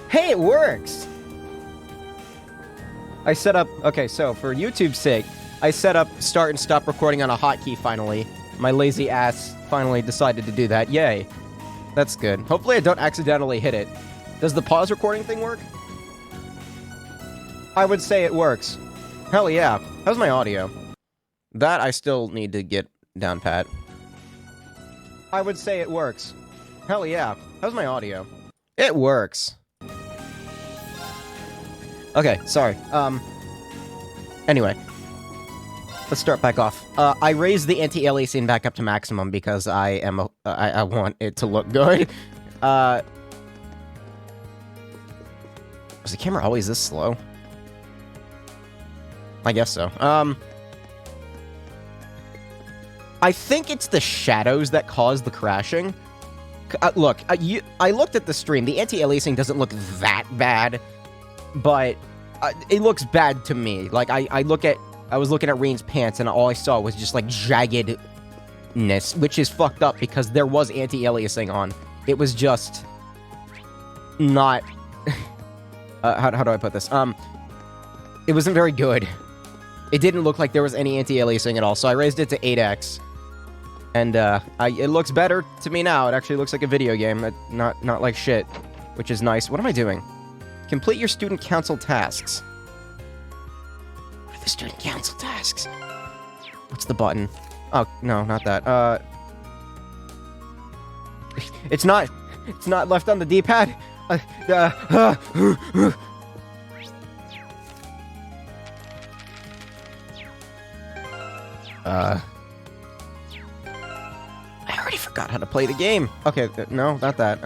Hey, it works! I set up... Okay, so for YouTube's sake, I set up start and stop recording on a hotkey finally. My lazy ass finally decided to do that. Yay. That's good. Hopefully I don't accidentally hit it. Does the pause recording thing work? I would say it works. Hell yeah. How's my audio? That I still need to get down pat. I would say it works. Hell yeah. How's my audio? It works. Okay, sorry. Anyway. Let's start back off. I raised the anti-aliasing back up to maximum because I want it to look good. Was the camera always this slow? I guess so. I think it's the shadows that cause the crashing. Look, I looked at the stream. The anti-aliasing doesn't look that bad, but it looks bad to me. Like, I was looking at Reen's pants, and all I saw was just, like, jaggedness, which is fucked up because there was anti-aliasing on. It was just not... how do I put this? It wasn't very good. It didn't look like there was any anti-aliasing at all, so I raised it to 8x. And, it looks better to me now. It actually looks like a video game, not like shit, which is nice. What am I doing? Complete your student council tasks. What are the student council tasks? What's the button? Oh, no, not that. It's not left on the D-pad. I already forgot how to play the game. Okay, no, not that.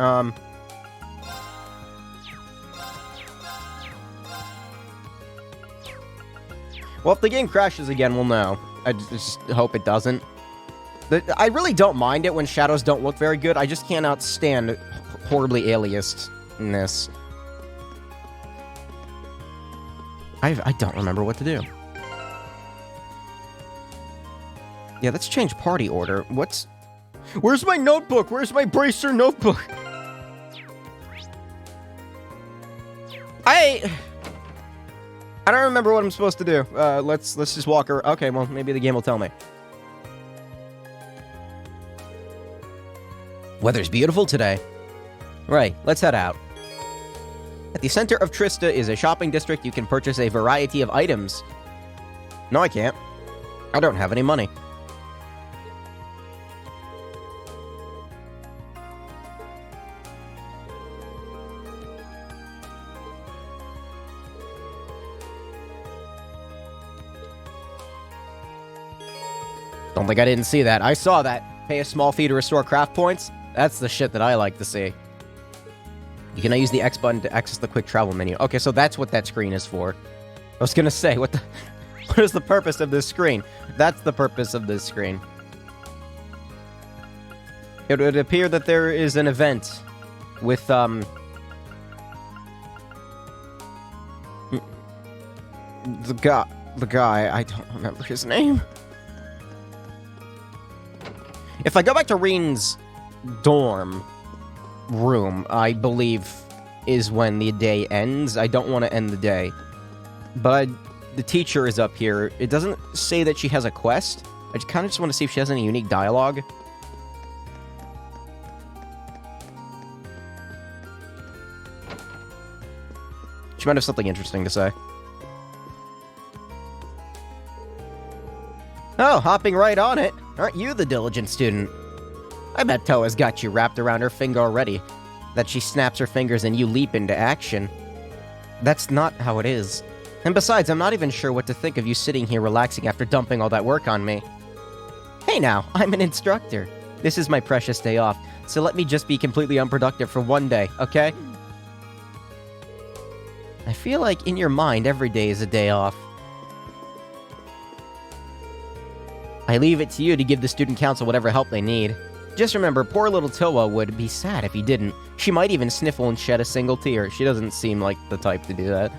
Well, if the game crashes again, we'll know. I just hope it doesn't. I really don't mind it when shadows don't look very good. I just cannot stand horribly aliasness. I don't remember what to do. Yeah, let's change party order. Where's my notebook? Where's my Bracer notebook? I don't remember what I'm supposed to do. Let's just walk around. Okay, well, maybe the game will tell me. Weather's beautiful today. Right, let's head out. At the center of Trista is a shopping district. You can purchase a variety of items. No, I can't. I don't have any money. Don't think I didn't see that. I saw that. Pay a small fee to restore craft points. That's the shit that I like to see. You can now use the X button to access the quick travel menu. Okay, so that's what that screen is for. I was gonna say, what is the purpose of this screen? That's the purpose of this screen. It would appear that there is an event with, the guy, I don't remember his name. If I go back to Reen's dorm room, I believe is when the day ends. I don't want to end the day. But the teacher is up here. It doesn't say that she has a quest. I kind of just want to see if she has any unique dialogue. She might have something interesting to say. Oh, hopping right on it. Aren't you the diligent student? I bet Toa's got you wrapped around her finger already. That she snaps her fingers and you leap into action. That's not how it is. And besides, I'm not even sure what to think of you sitting here relaxing after dumping all that work on me. Hey now, I'm an instructor. This is my precious day off, so let me just be completely unproductive for one day, okay? I feel like in your mind, every day is a day off. I leave it to you to give the student council whatever help they need. Just remember, poor little Toa would be sad if you didn't. She might even sniffle and shed a single tear. She doesn't seem like the type to do that.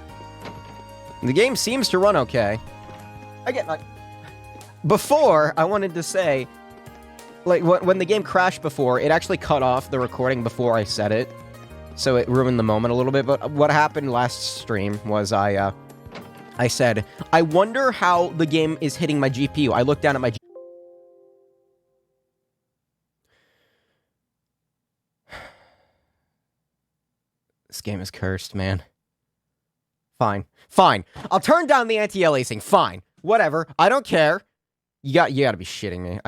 The game seems to run okay. Again, like, before, I wanted to say, like, when the game crashed before, it actually cut off the recording before I said it. so it ruined the moment a little bit. But what happened last stream was I said, I wonder how the game is hitting my GPU. I looked down at my This game is cursed, man. Fine. Fine. I'll turn down the anti-aliasing. Fine. Whatever. I don't care. You gotta be shitting me.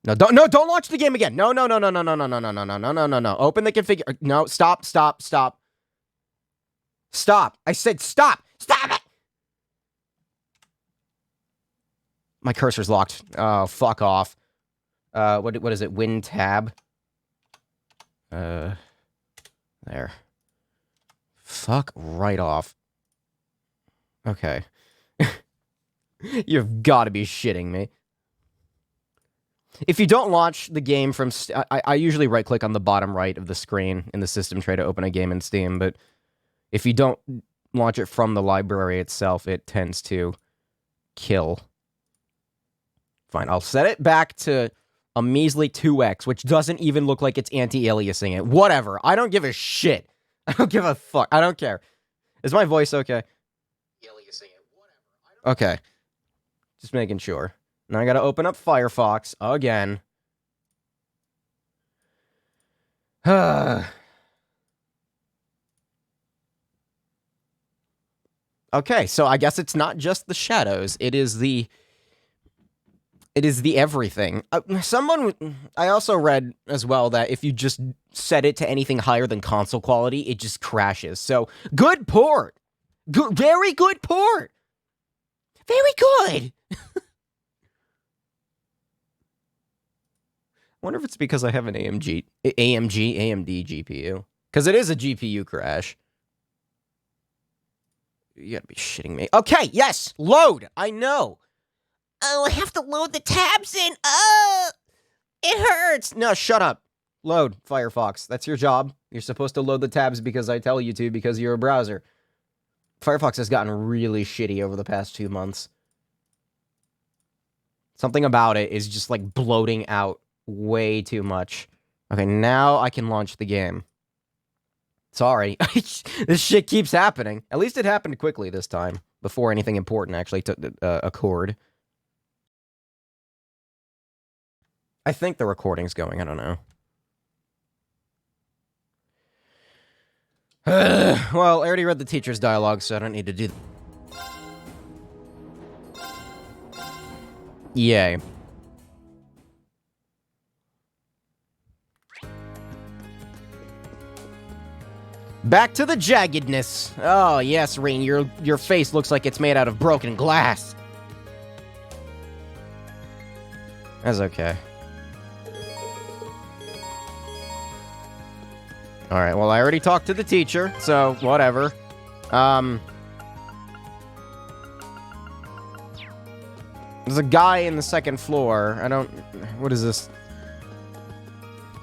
Don't launch the game again. No. Open the configure. No, stop. Stop. I said stop. Stop it. My cursor's locked. Oh, fuck off. What is it? Win tab. There. Fuck right off. Okay. You've got to be shitting me. If you don't launch the game from... I usually right-click on the bottom right of the screen in the system tray to open a game in Steam, but if you don't launch it from the library itself, it tends to kill. Fine, I'll set it back to a measly 2x, which doesn't even look like it's anti-aliasing it. Whatever. I don't give a shit. I don't give a fuck. I don't care. Is my voice okay? Aliasing it. Whatever. Okay. Just making sure. Now I gotta open up Firefox again. Okay, so I guess it's not just the shadows. It is the everything. I also read as well that if you just set it to anything higher than console quality, it just crashes. So, good port. Very good port. Very good. I wonder if it's because I have an AMD GPU. Because it is a GPU crash. You gotta be shitting me. Okay, yes, load. I know. Oh, I have to load the tabs in. Oh, it hurts. No, shut up. Load, Firefox. That's your job. You're supposed to load the tabs because I tell you to because you're a browser. Firefox has gotten really shitty over the past 2 months. Something about it is just like bloating out way too much. Okay, now I can launch the game. Sorry. This shit keeps happening. At least it happened quickly this time, before anything important actually occurred. I think the recording's going, I don't know. Well, I already read the teacher's dialogue, so I don't need to do Yay. Back to the jaggedness. Oh, yes, Rain, your face looks like it's made out of broken glass. That's okay. Alright, well, I already talked to the teacher, so whatever. There's a guy in the second floor. What is this?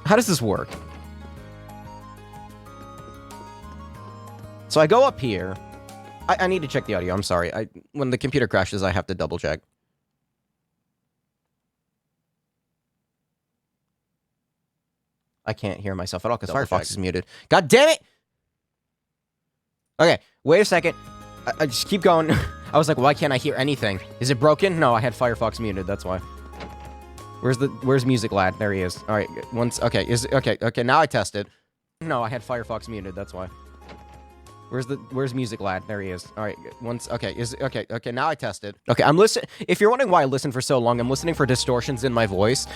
How does this work? So I go up here. I need to check the audio. I'm sorry. When the computer crashes, I have to double check. I can't hear myself at all because Firefox is muted. God damn it! Okay, wait a second. I just keep going. I was like, why can't I hear anything? Is it broken? No, I had Firefox muted. That's why. Where's Music Lad? There he is. All right, okay. Okay. Now I tested. No, I had Firefox muted. That's why. Where's Music Lad? There he is. All right, okay. Now I tested. Okay, I'm listening. If you're wondering why I listen for so long, I'm listening for distortions in my voice.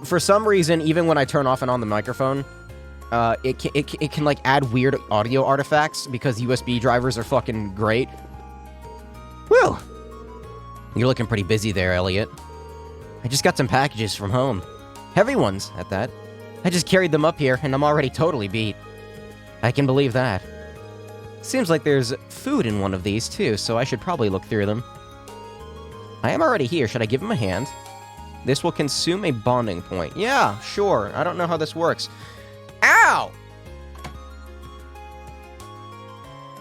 For some reason, even when I turn off and on the microphone, it can like add weird audio artifacts because USB drivers are fucking great. Whew. You're looking pretty busy there, Elliot. I just got some packages from home. Heavy ones, at that. I just carried them up here, and I'm already totally beat. I can believe that. Seems like there's food in one of these, too, so I should probably look through them. I am already here. Should I give him a hand? This will consume a bonding point. Yeah, sure. I don't know how this works. Ow!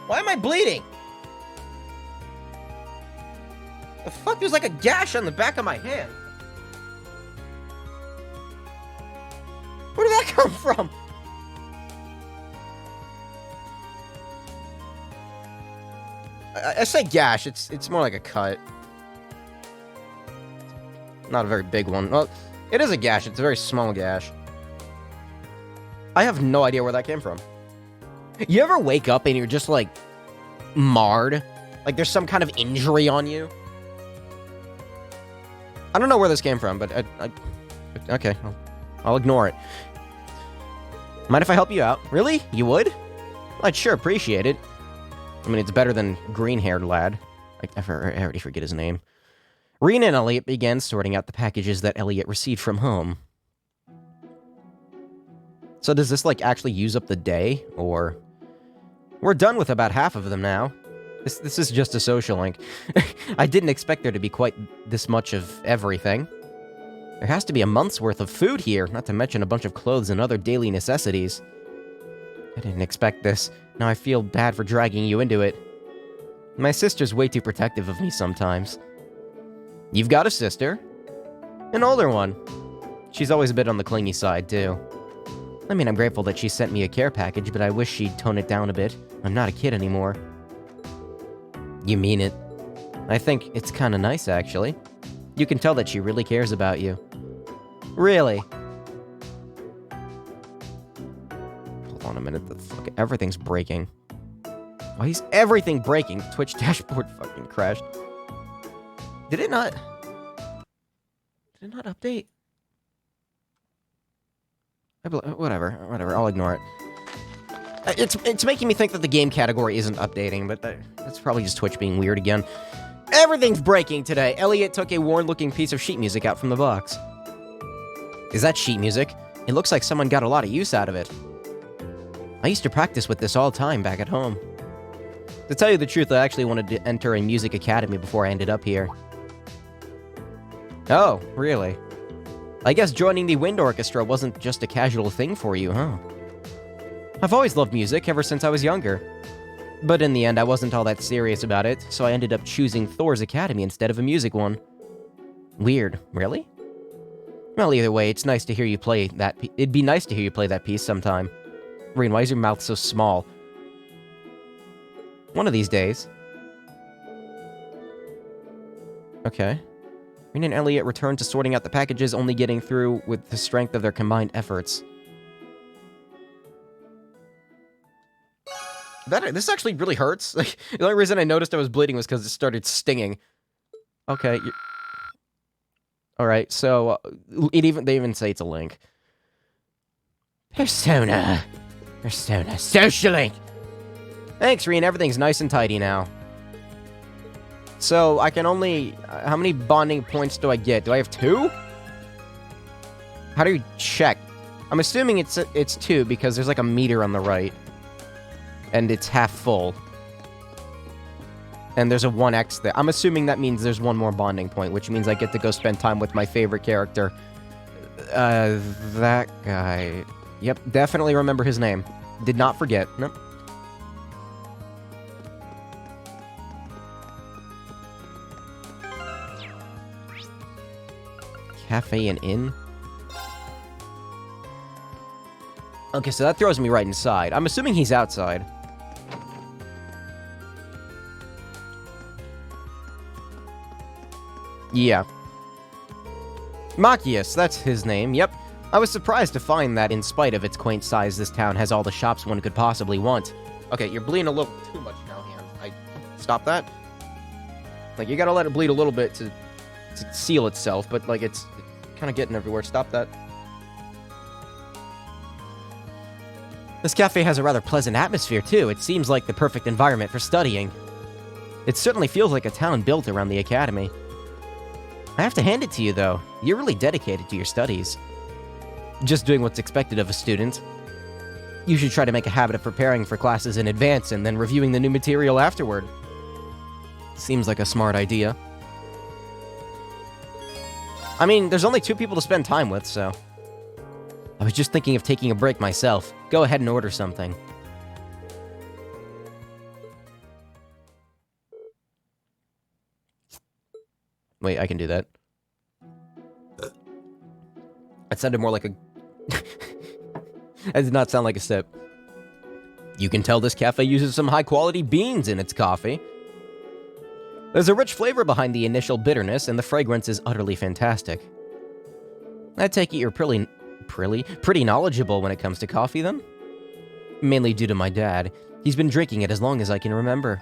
Why am I bleeding? The fuck? There's like a gash on the back of my hand. Where did that come from? I say gash, it's more like a cut. Not a very big one. Well, it is a gash, it's a very small gash. I have no idea where that came from. You ever wake up and you're just, like, marred? Like there's some kind of injury on you? I don't know where this came from, but okay, I'll ignore it. Mind if I help you out? Really? You would? I'd sure appreciate it. I mean, it's better than green-haired lad. I already forget his name. Rena and Elliot began sorting out the packages that Elliot received from home. So does this, like, actually use up the day, or... We're done with about half of them now. This is just a social link. I didn't expect there to be quite this much of everything. There has to be a month's worth of food here, not to mention a bunch of clothes and other daily necessities. I didn't expect this. Now I feel bad for dragging you into it. My sister's way too protective of me sometimes. You've got a sister? An older one. She's always a bit on the clingy side, too. I mean, I'm grateful that she sent me a care package, but I wish she'd tone it down a bit. I'm not a kid anymore. You mean it? I think it's kinda nice, actually. You can tell that she really cares about you. Really? Hold on a minute, the fuck, everything's breaking. Why is everything breaking? Twitch dashboard fucking crashed. Did it not update? Whatever, I'll ignore it. It's making me think that the game category isn't updating, but that's probably just Twitch being weird again. Everything's breaking today. Elliot took a worn-looking piece of sheet music out from the box. Is that sheet music? It looks like someone got a lot of use out of it. I used to practice with this all the time back at home. To tell you the truth, I actually wanted to enter a music academy before I ended up here. Oh, really? I guess joining the wind orchestra wasn't just a casual thing for you, huh? I've always loved music ever since I was younger. But in the end, I wasn't all that serious about it, so I ended up choosing Thor's Academy instead of a music one. Weird, really? Well, either way, it's nice to hear you play that it'd be nice to hear you play that piece sometime. Reen, why is your mouth so small? One of these days. Okay. Reen and Elliot returned to sorting out the packages, only getting through with the strength of their combined efforts. This actually really hurts. Like, the only reason I noticed I was bleeding was because it started stinging. Okay. Alright, so, they even say it's a link. Persona. Social link. Thanks, Reen. Everything's nice and tidy now. So, I can only... how many bonding points do I get? Do I have 2? How do you check? I'm assuming it's 2, because there's like a meter on the right. And it's half full. And there's a 1x there. I'm assuming that means there's one more bonding point, which means I get to go spend time with my favorite character. That guy. Yep, definitely remember his name. Did not forget. Nope. Cafe and inn? Okay, so that throws me right inside. I'm assuming he's outside. Yeah. Machias, that's his name, yep. I was surprised to find that in spite of its quaint size, this town has all the shops one could possibly want. Okay, you're bleeding a little too much now, Hand. Stop that. Like, you gotta let it bleed a little bit to seal itself, but, like, it's kind of getting everywhere. Stop that. This cafe has a rather pleasant atmosphere, too. It seems like the perfect environment for studying. It certainly feels like a town built around the academy. I have to hand it to you, though. You're really dedicated to your studies. Just doing what's expected of a student. You should try to make a habit of preparing for classes in advance and then reviewing the new material afterward. Seems like a smart idea. I mean, there's only 2 people to spend time with, so... I was just thinking of taking a break myself. Go ahead and order something. Wait, I can do that. That sounded more like a... That did not sound like a sip. You can tell this cafe uses some high-quality beans in its coffee. There's a rich flavor behind the initial bitterness, and the fragrance is utterly fantastic. I take it you're pretty knowledgeable when it comes to coffee, then? Mainly due to my dad. He's been drinking it as long as I can remember.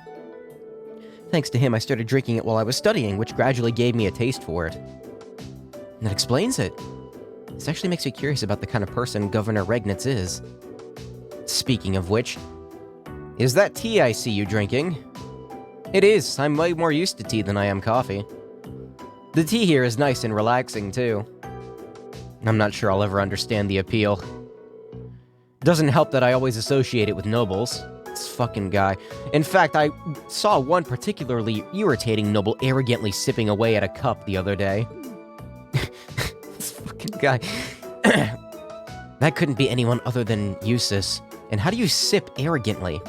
Thanks to him, I started drinking it while I was studying, which gradually gave me a taste for it. And that explains it. This actually makes me curious about the kind of person Governor Regnitz is. Speaking of which, is that tea I see you drinking? It is. I'm way more used to tea than I am coffee. The tea here is nice and relaxing, too. I'm not sure I'll ever understand the appeal. Doesn't help that I always associate it with nobles. This fucking guy. In fact, I saw one particularly irritating noble arrogantly sipping away at a cup the other day. This fucking guy. That couldn't be anyone other than Eustace. And how do you sip arrogantly?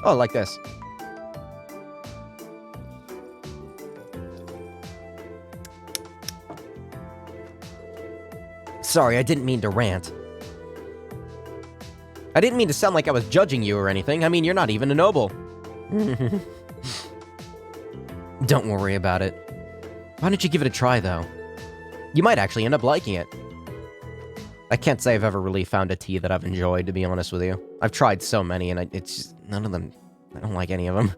Oh, like this. Sorry, I didn't mean to rant. I didn't mean to sound like I was judging you or anything. I mean, you're not even a noble. Don't worry about it. Why don't you give it a try, though? You might actually end up liking it. I can't say I've ever really found a tea that I've enjoyed, to be honest with you. I've tried so many, and it's just, none of them... I don't like any of them.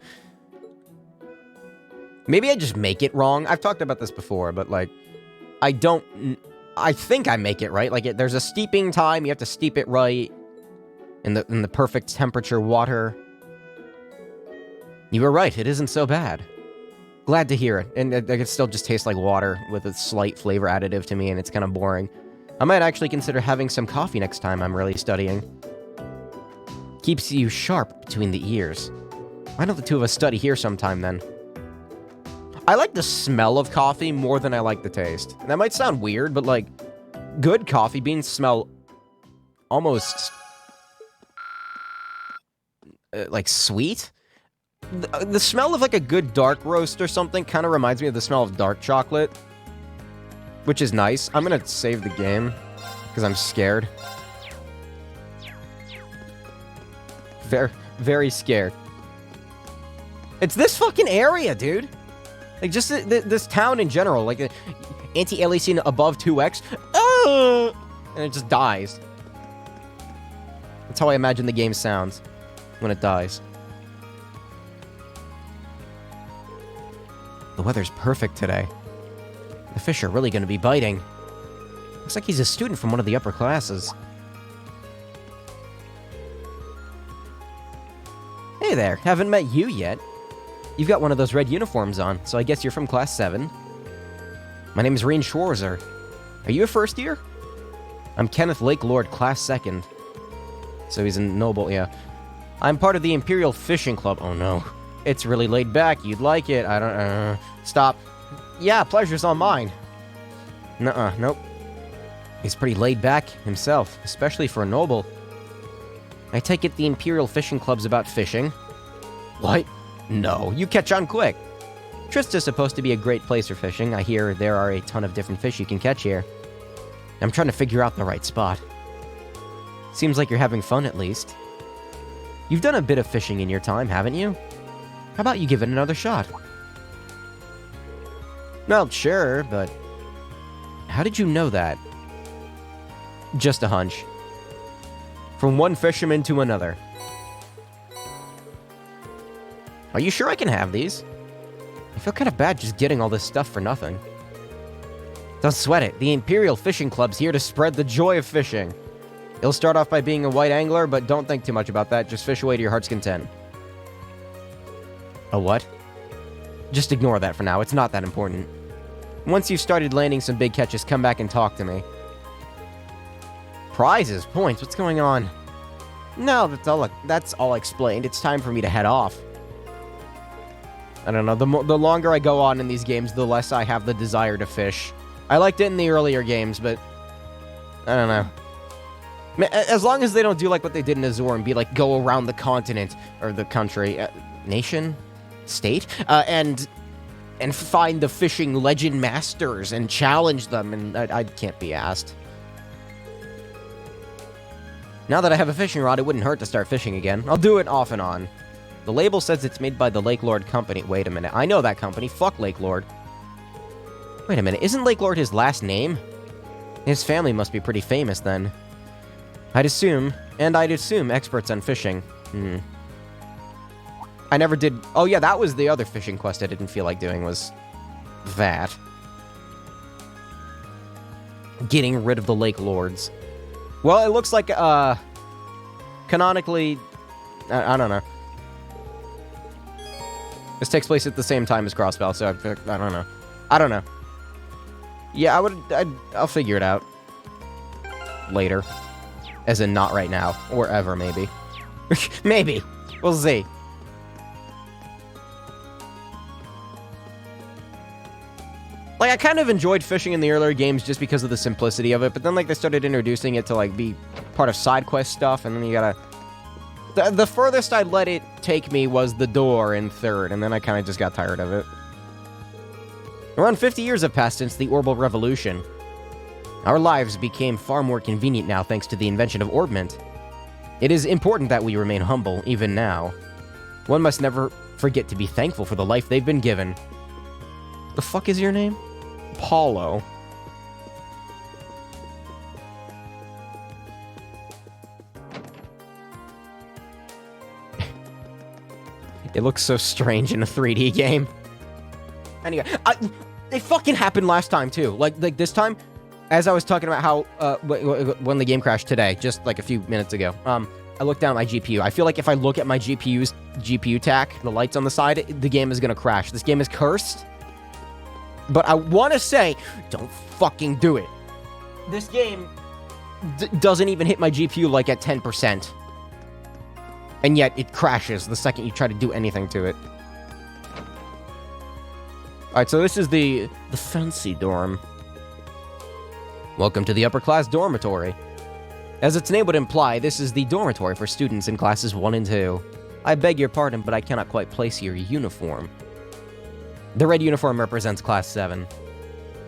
Maybe I just make it wrong. I've talked about this before, but, like, I think I make it right. Like, there's a steeping time. You have to steep it right in the perfect temperature water. You were right. It isn't so bad. Glad to hear it. And it still just tastes like water with a slight flavor additive to me, and it's kind of boring. I might actually consider having some coffee next time I'm really studying. Keeps you sharp between the ears. Why don't the two of us study here sometime, then? I like the smell of coffee more than I like the taste. That might sound weird, but, like, good coffee beans smell almost... like, sweet? The smell of, like, a good dark roast or something kind of reminds me of the smell of dark chocolate. Which is nice. I'm gonna save the game, because I'm scared. Very, very scared. It's this fucking area, dude! Like, just this town in general, like, anti-aliasing above 2x, and it just dies. That's how I imagine the game sounds when it dies. The weather's perfect today. The fish are really going to be biting. Looks like he's a student from one of the upper classes. Hey there, haven't met you yet. You've got one of those red uniforms on, so I guess you're from Class 7. My name is Rain Schwarzer. Are you a first year? I'm Kenneth Lake Lord, Class 2nd. So he's a noble, yeah. I'm part of the Imperial Fishing Club. Oh no. It's really laid back. You'd like it. I don't... Stop. Yeah, pleasure's all mine. Nuh-uh, nope. He's pretty laid back himself, especially for a noble. I take it the Imperial Fishing Club's about fishing. What? No, you catch on quick. Trista's supposed to be a great place for fishing. I hear there are a ton of different fish you can catch here. I'm trying to figure out the right spot. Seems like you're having fun, at least. You've done a bit of fishing in your time, haven't you? How about you give it another shot? Well, sure, but... How did you know that? Just a hunch. From one fisherman to another. Are you sure I can have these? I feel kind of bad just getting all this stuff for nothing. Don't sweat it. The Imperial Fishing Club's here to spread the joy of fishing. You'll start off by being a white angler, but don't think too much about that. Just fish away to your heart's content. A what? Just ignore that for now. It's not that important. Once you've started landing some big catches, come back and talk to me. Prizes? Points? What's going on? No, that's all explained. It's time for me to head off. I don't know. The longer I go on in these games, the less I have the desire to fish. I liked it in the earlier games, but... I don't know. As long as they don't do like what they did in Azure and be like, go around the continent, or the country, nation? State? And find the fishing legend masters and challenge them, and I can't be asked. Now that I have a fishing rod, it wouldn't hurt to start fishing again. I'll do it off and on. The label says it's made by the Lake Lord Company. Wait a minute. I know that company. Fuck Lake Lord. Wait a minute. Isn't Lake Lord his last name? His family must be pretty famous then. I'd assume experts on fishing. I never did... Oh yeah, that was the other fishing quest I didn't feel like doing, was that. Getting rid of the Lake Lords. Well, it looks like, canonically... I don't know. This takes place at the same time as Crossbell, so I don't know. I don't know. Yeah, I'll figure it out. Later. As in not right now. Or ever, maybe. Maybe. We'll see. Like, I kind of enjoyed fishing in the earlier games just because of the simplicity of it, but then, like, they started introducing it to, like, be part of side quest stuff, and then you gotta... The furthest I let it take me was the door in 3rd, and then I kind of just got tired of it. Around 50 years have passed since the Orbal Revolution. Our lives became far more convenient now thanks to the invention of Orbment. It is important that we remain humble, even now. One must never forget to be thankful for the life they've been given. The fuck is your name? Paulo. It looks so strange in a 3D game. Anyway, it fucking happened last time, too. Like this time, as I was talking about how, when the game crashed today, just like a few minutes ago, I looked down at my GPU. I feel like if I look at my GPU's GPU tack, the lights on the side, the game is gonna crash. This game is cursed. But I want to say, don't fucking do it. This game doesn't even hit my GPU like at 10%. And yet, it crashes the second you try to do anything to it. Alright, so this is the fancy dorm. Welcome to the upper class dormitory. As its name would imply, this is the dormitory for students in classes 1 and 2. I beg your pardon, but I cannot quite place your uniform. The red uniform represents Class 7.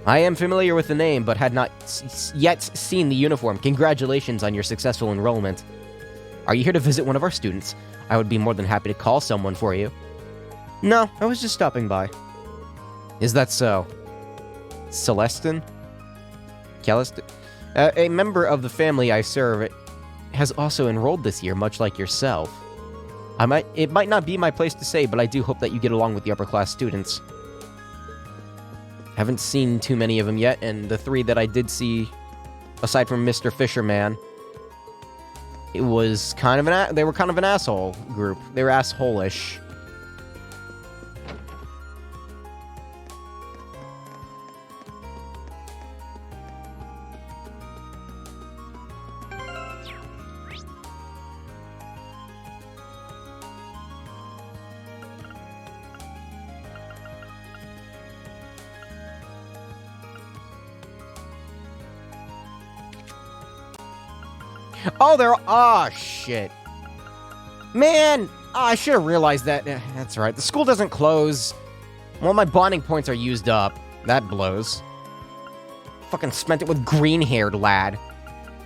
I am familiar with the name, but had not yet seen the uniform. Congratulations on your successful enrollment. Are you here to visit one of our students? I would be more than happy to call someone for you. No, I was just stopping by. Is that so? Celestin? Celestin? A member of the family I serve has also enrolled this year, much like yourself. It might not be my place to say, but I do hope that you get along with the upper class students. Haven't seen too many of them yet, and the 3 that I did see, aside from Mr. Fisherman, it was kind of they were kind of an asshole group. They were asshole-ish. Oh, they're... Oh, shit. Man! Oh, I should have realized that. That's right. The school doesn't close. Well, my bonding points are used up. That blows. Fucking spent it with green-haired lad.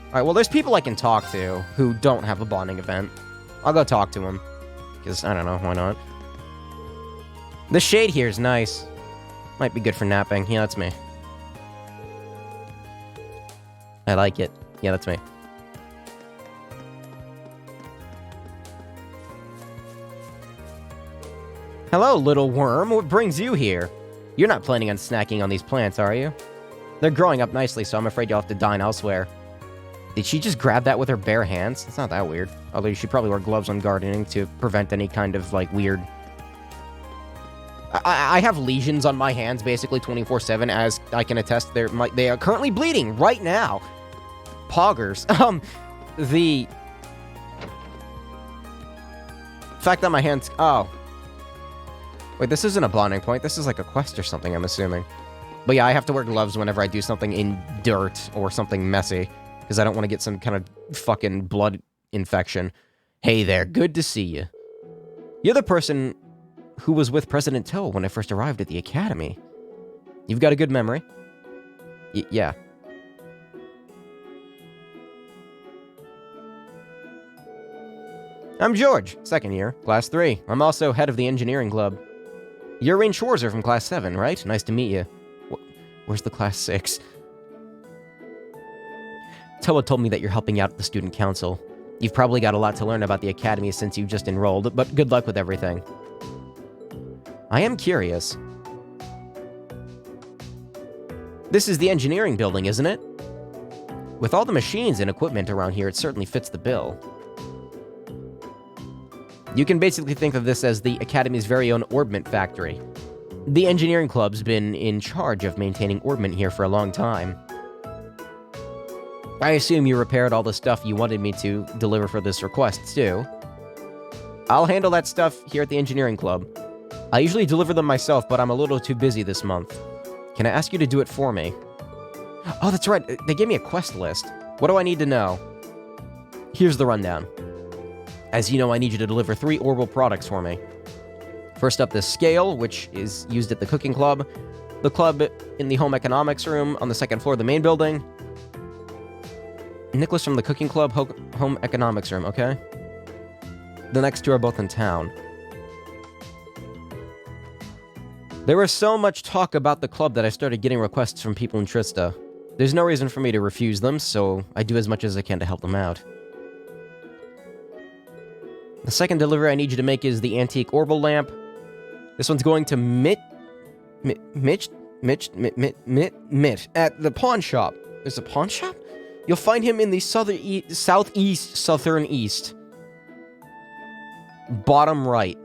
Alright, well, there's people I can talk to who don't have a bonding event. I'll go talk to them. Because, I don't know, why not? The shade here is nice. Might be good for napping. Yeah, that's me. I like it. Yeah, that's me. Hello, little worm. What brings you here? You're not planning on snacking on these plants, are you? They're growing up nicely, so I'm afraid you'll have to dine elsewhere. Did she just grab that with her bare hands? It's not that weird. Although she probably wear gloves on gardening to prevent any kind of, like, weird... I have lesions on my hands basically 24/7, as I can attest. They are currently bleeding right now. Poggers. The fact that my hands... Oh. Wait, this isn't a bonding point. This is like a quest or something, I'm assuming. But yeah, I have to wear gloves whenever I do something in dirt or something messy, because I don't want to get some kind of fucking blood infection. Hey there, good to see you. You're the person who was with President Toh when I first arrived at the academy. You've got a good memory. Yeah. I'm George, second year, class 3. I'm also head of the engineering club. You're Rain Schwarzer from class 7, right? Nice to meet you. Where's the class 6? Toa told me that you're helping out at the student council. You've probably got a lot to learn about the academy since you just enrolled, but good luck with everything. I am curious. This is the engineering building, isn't it? With all the machines and equipment around here, it certainly fits the bill. You can basically think of this as the Academy's very own orbment factory. The engineering club's been in charge of maintaining orbment here for a long time. I assume you repaired all the stuff you wanted me to deliver for this request, too. I'll handle that stuff here at the engineering club. I usually deliver them myself, but I'm a little too busy this month. Can I ask you to do it for me? Oh, that's right. They gave me a quest list. What do I need to know? Here's the rundown. As you know, I need you to deliver 3 orbital products for me. First up, the scale, which is used at the cooking club. The club in the home economics room on the 2nd floor of the main building. Nicholas from the cooking club, home economics room, okay? The next 2 are both in town. There was so much talk about the club that I started getting requests from people in Trista. There's no reason for me to refuse them, so I do as much as I can to help them out. The second delivery I need you to make is the antique orbital lamp. This one's going to Mitch at the pawn shop. There's a pawn shop? You'll find him in the southern east. Bottom right.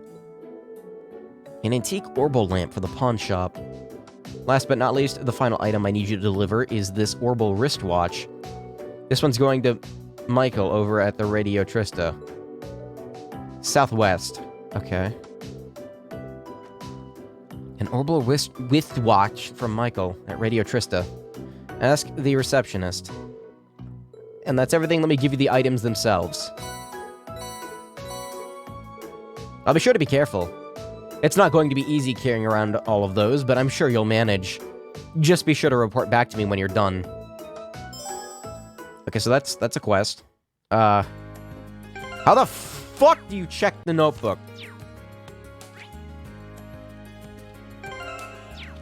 An antique orbital lamp for the pawn shop. Last but not least, the final item I need you to deliver is this orbital wristwatch. This one's going to Michael over at the Radio Trista. Southwest. Okay. An orbital wristwatch from Michael at Radio Trista. Ask the receptionist. And that's everything. Let me give you the items themselves. I'll be sure to be careful. It's not going to be easy carrying around all of those, but I'm sure you'll manage. Just be sure to report back to me when you're done. Okay, so that's a quest. How the fuck do you check the notebook?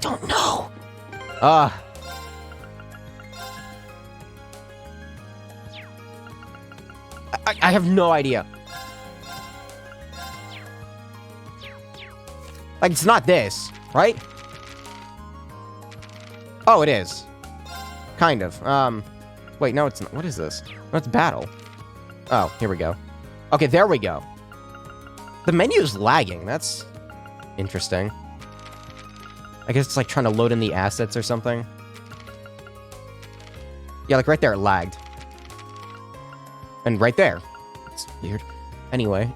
Don't know. I have no idea. Like, it's not this, right? Oh, it is. Kind of. Wait, no, it's not. What is this? No, it's battle. Oh, here we go. Okay, there we go. The menu's lagging. That's interesting. I guess it's like trying to load in the assets or something. Yeah, like right there, it lagged. And right there. It's weird. Anyway,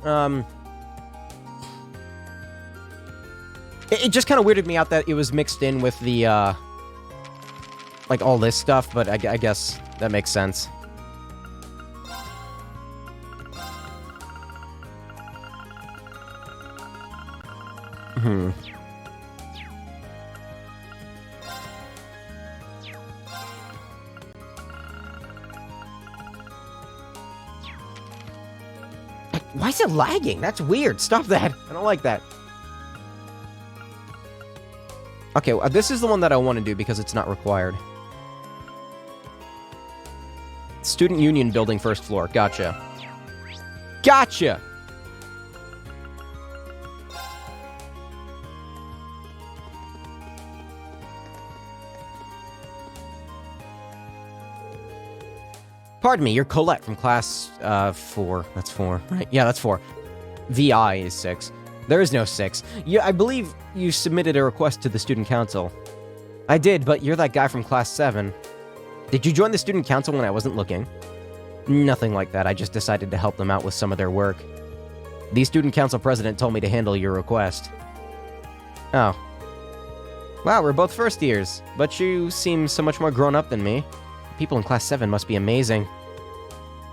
It just kind of weirded me out that it was mixed in with the, like, all this stuff, but I guess that makes sense. Why is it lagging? That's weird. Stop that. I don't like that. Okay, this is the one that I want to do because it's not required. Student Union Building, 1st floor. Gotcha. Gotcha! Pardon me, you're Colette from class, 4. That's 4, right? Yeah, that's 4. VI is 6. There is no 6. I believe you submitted a request to the student council. I did, but you're that guy from class 7. Did you join the student council when I wasn't looking? Nothing like that. I just decided to help them out with some of their work. The student council president told me to handle your request. Oh. Wow, we're both first years, but you seem so much more grown up than me. People in class 7 must be amazing.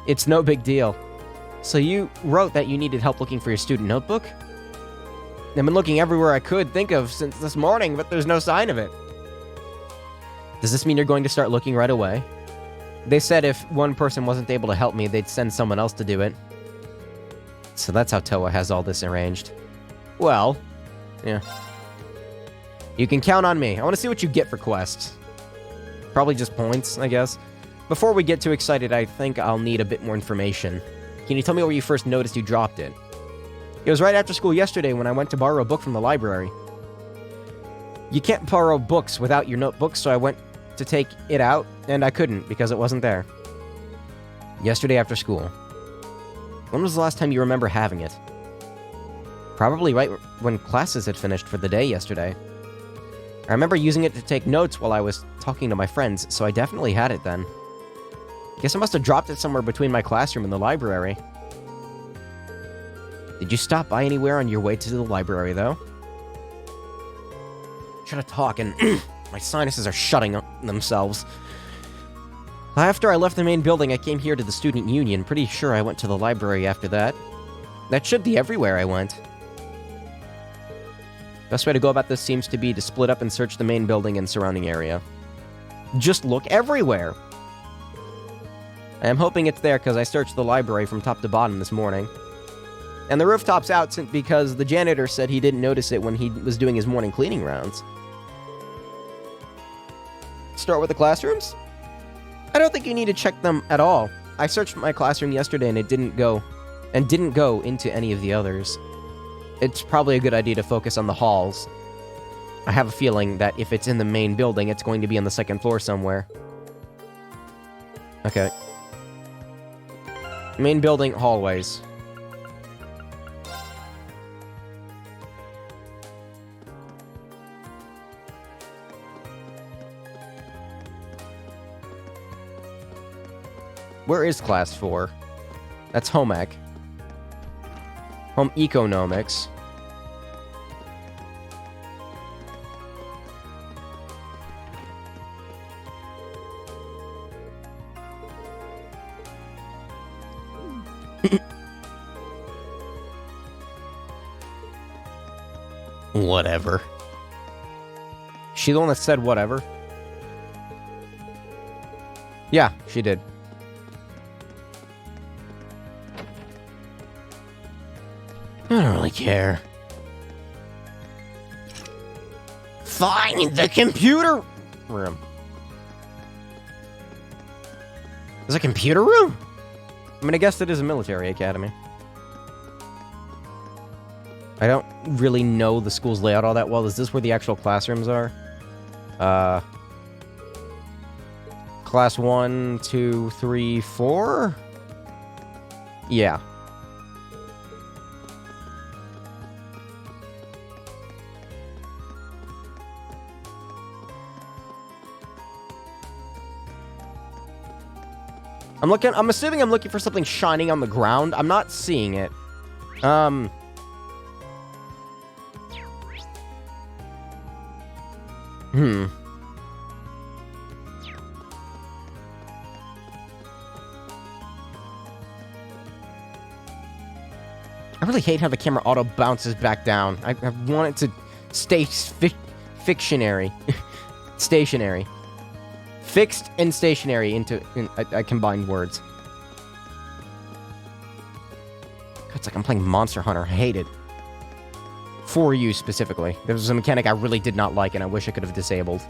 It's no big deal. So you wrote that you needed help looking for your student notebook? I've been looking everywhere I could think of since this morning, but there's no sign of it. Does this mean you're going to start looking right away? They said if one person wasn't able to help me, they'd send someone else to do it. So that's how Toa has all this arranged. Well, yeah. You can count on me. I want to see what you get for quests. Probably just points, I guess. Before we get too excited, I think I'll need a bit more information. Can you tell me where you first noticed you dropped it? It was right after school yesterday when I went to borrow a book from the library. You can't borrow books without your notebook, so I went to take it out, and I couldn't because it wasn't there. Yesterday after school. When was the last time you remember having it? Probably right when classes had finished for the day yesterday. I remember using it to take notes while I was talking to my friends, so I definitely had it then. Guess I must have dropped it somewhere between my classroom and the library. Did you stop by anywhere on your way to the library, though? Try to talk, and my sinuses are shutting themselves. After I left the main building, I came here to the student union. Pretty sure I went to the library after that. That should be everywhere I went. Best way to go about this seems to be to split up and search the main building and surrounding area. Just look everywhere! I am hoping it's there because I searched the library from top to bottom this morning. And the rooftop's out because the janitor said he didn't notice it when he was doing his morning cleaning rounds. Start with the classrooms? I don't think you need to check them at all. I searched my classroom yesterday and it didn't go into any of the others. It's probably a good idea to focus on the halls. I have a feeling that if it's in the main building, it's going to be on the second floor somewhere. Okay. Main building, hallways. Where is class 4? That's home ec. Home economics. Whatever. She the one that said whatever? Yeah, she did. I don't really care. Find the computer room. There's a computer room? I mean, I guess it is a military academy. I don't really know the school's layout all that well. Is this where the actual classrooms are? Class 1, 2, 3, 4? Yeah. I'm assuming I'm looking for something shining on the ground. I'm not seeing it. I really hate how the camera auto bounces back down. I want it to stay fictionary. Stationary. Fixed and stationary into combined words. It's like I'm playing Monster Hunter. I hate it. For you, specifically. There was a mechanic I really did not like, and I wish I could have disabled.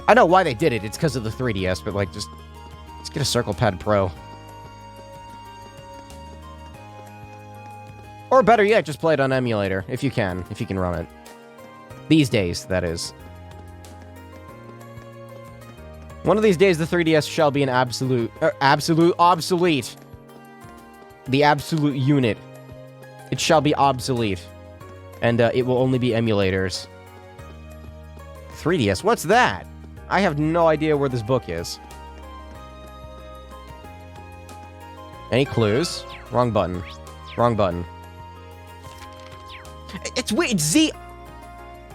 I know why they did it. It's because of the 3DS, but, like, just get a Circle Pad Pro. Or better yet, just play it on emulator, if you can run it. These days, that is. One of these days, the 3DS shall be an absolute obsolete. The absolute unit. It shall be obsolete. And, it will only be emulators. 3DS, what's that? I have no idea where this book is. Any clues? Wrong button. Wrong button. It's weird, it's Z...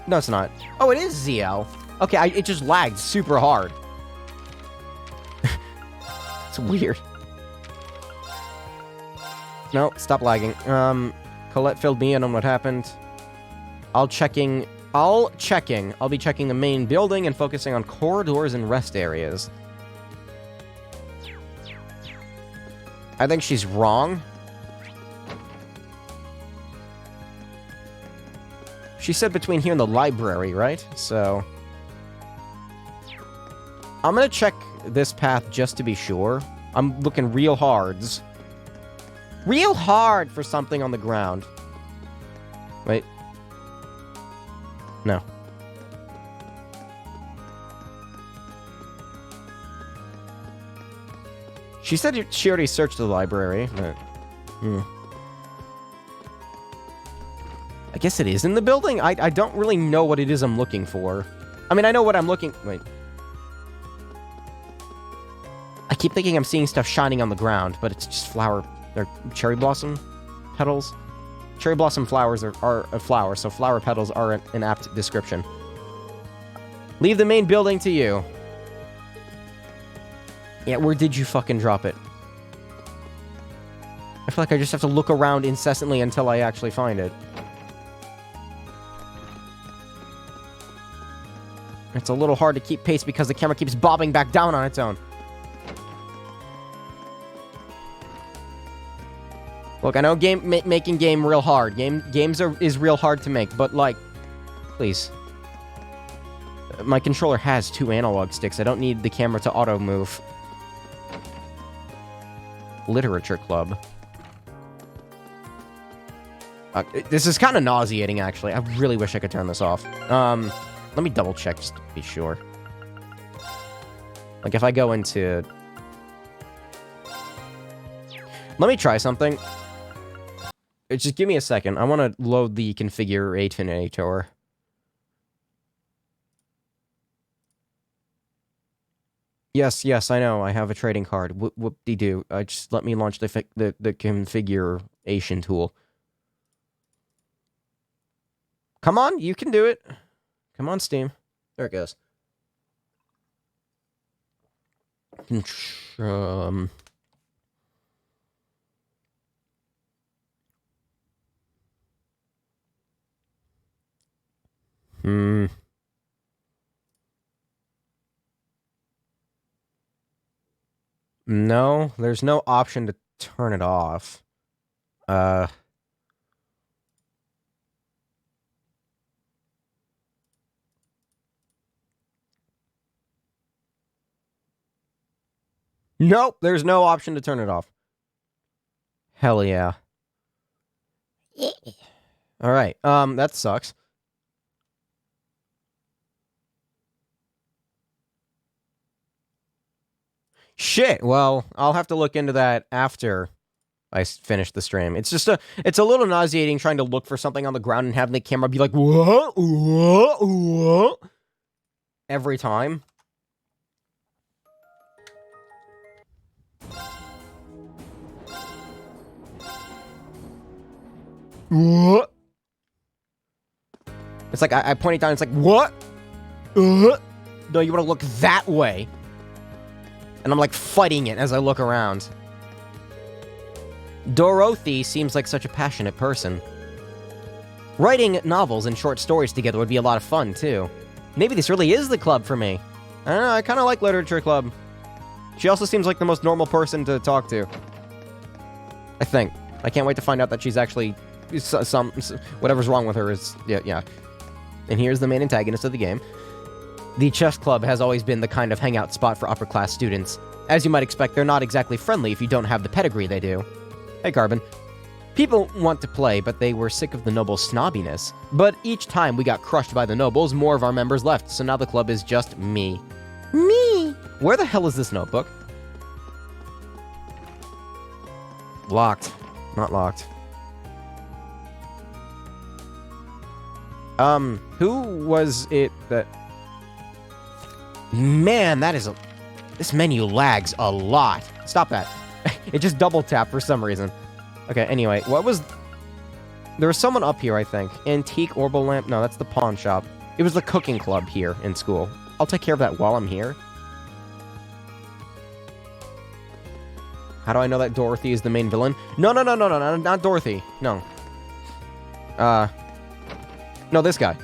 No, it's not. Oh, it is ZL. Okay, it just lagged super hard. It's weird. No, stop lagging. Colette filled me in on what happened. I'll be checking the main building and focusing on corridors and rest areas. I think she's wrong. She said between here and the library, right? So... I'm gonna check this path just to be sure. I'm looking real hards. Real hard for something on the ground. Wait. No. She said she already searched the library, but... I guess it is in the building? I don't really know what it is I'm looking for. I mean, I know what I'm looking... Wait. I keep thinking I'm seeing stuff shining on the ground, but it's just flower... They're cherry blossom petals? Cherry blossom flowers are a flower, so flower petals are an apt description. Leave the main building to you. Yeah, where did you fucking drop it? I feel like I just have to look around incessantly until I actually find it. It's a little hard to keep pace because the camera keeps bobbing back down on its own. Look, I know making game real hard. Games is real hard to make, but like, please. My controller has 2 analog sticks. I don't need the camera to auto move. Literature club. This is kind of nauseating, actually. I really wish I could turn this off. Let me double check just to be sure. Like, if I go into... Let me try something. Just give me a second. I want to load the configurator. Yes, I know. I have a trading card. Whoop-de-doo. Just let me launch the configuration tool. Come on, you can do it. Come on, Steam. There it goes. No, there's no option to turn it off. Nope, there's no option to turn it off. Hell yeah. Alright, that sucks. Shit, well, I'll have to look into that after I finish the stream. It's just it's a little nauseating trying to look for something on the ground and having the camera be like, what? Every time. What? It's like, I point it down, it's like, what? No, you want to look that way. And I'm like fighting it as I look around. Dorothy seems like such a passionate person. Writing novels and short stories together would be a lot of fun, too. Maybe this really is the club for me. I don't know, I kind of like Literature Club. She also seems like the most normal person to talk to. I think. I can't wait to find out that she's actually... whatever's wrong with her is... Yeah. And here's the main antagonist of the game. The chess club has always been the kind of hangout spot for upper-class students. As you might expect, they're not exactly friendly if you don't have the pedigree they do. Hey, Carbon. People want to play, but they were sick of the nobles' snobbiness. But each time we got crushed by the nobles, more of our members left, so now the club is just me. Me! Where the hell is this notebook? Locked. Not locked. Who was it that... Man, that is a... This menu lags a lot. Stop that. It just double tapped for some reason. Okay, anyway, what was... There was someone up here, I think. Antique Orbital Lamp? No, that's the pawn shop. It was the cooking club here in school. I'll take care of that while I'm here. How do I know that Dorothy is the main villain? No, not Dorothy. No. No, this guy.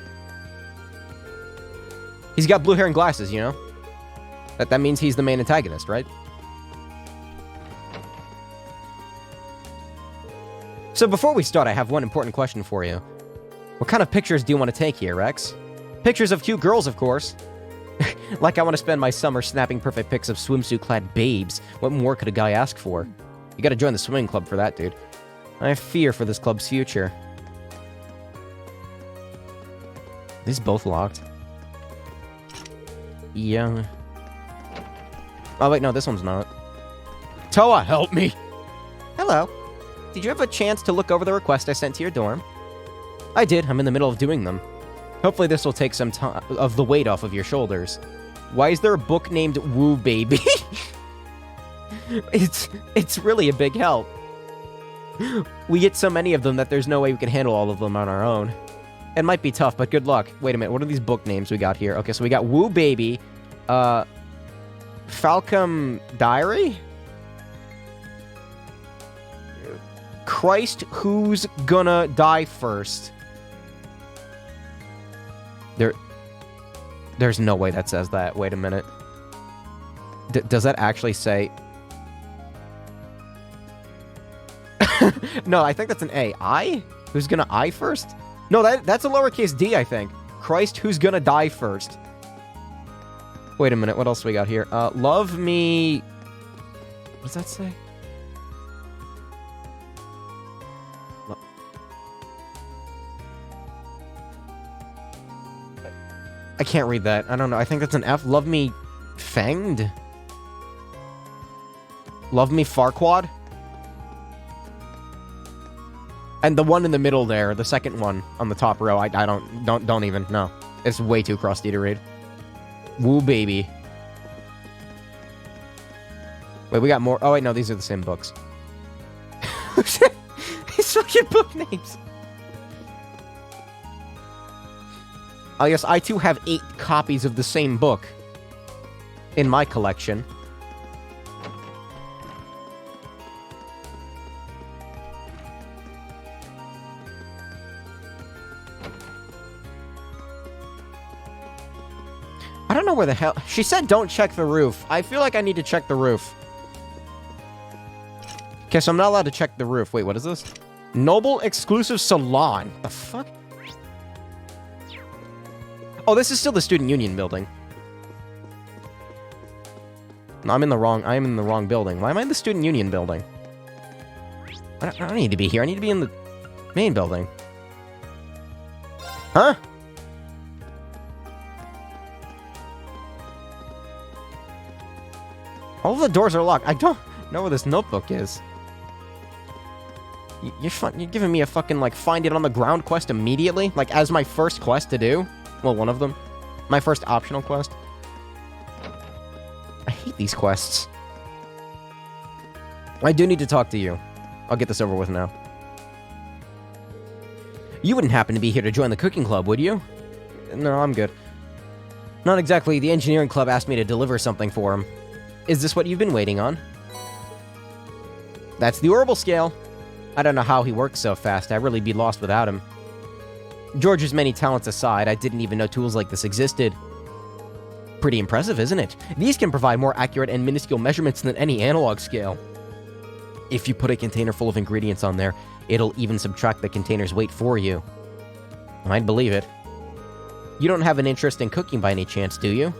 He's got blue hair and glasses, you know? That means he's the main antagonist, right? So before we start, I have one important question for you. What kind of pictures do you want to take here, Rex? Pictures of cute girls, of course. Like I want to spend my summer snapping perfect pics of swimsuit-clad babes. What more could a guy ask for? You gotta join the swimming club for that, dude. I have fear for this club's future. These both locked. Yeah. Oh, wait, no, this one's not. Toa, help me! Hello. Did you have a chance to look over the request I sent to your dorm? I did. I'm in the middle of doing them. Hopefully this will take some time of the weight off of your shoulders. Why is there a book named Woo Baby? It's really a big help. We get so many of them that there's no way we can handle all of them on our own. It might be tough, but good luck. Wait a minute, what are these book names we got here? Okay, so we got Woo Baby, Falcom Diary? Christ, who's gonna die first? There's no way that says that. Wait a minute. Does that actually say... No, I think that's an A. I? Who's gonna I first? No, that's a lowercase d, I think. Christ, who's gonna die first? Wait a minute, what else we got here? Love me... What does that say? I can't read that. I don't know. I think that's an F. Love me fanged? Love me Farquad? And the one in the middle there, the second one on the top row, I don't even know. It's way too crusty to read. Woo Baby. Wait, we got more. Oh wait, no, these are the same books. These fucking book names. I guess I too have 8 copies of the same book in my collection. I don't know where the hell... She said don't check the roof. I feel like I need to check the roof. Okay, so I'm not allowed to check the roof. Wait, what is this? Noble Exclusive Salon. The fuck? Oh, this is still the Student Union building. No, I am in the wrong building. Why am I in the Student Union building? I don't need to be here. I need to be in the main building. Huh? All of the doors are locked. I don't know where this notebook is. You're giving me a fucking, like, find it on the ground quest immediately? Like, as my first quest to do? Well, one of them. My first optional quest. I hate these quests. I do need to talk to you. I'll get this over with now. You wouldn't happen to be here to join the cooking club, would you? No, I'm good. Not exactly. The engineering club asked me to deliver something for him. Is this what you've been waiting on? That's the Orbital scale. I don't know how he works so fast. I'd really be lost without him. George's many talents aside, I didn't even know tools like this existed. Pretty impressive, isn't it? These can provide more accurate and minuscule measurements than any analog scale. If you put a container full of ingredients on there, it'll even subtract the container's weight for you. I'd believe it. You don't have an interest in cooking by any chance, do you?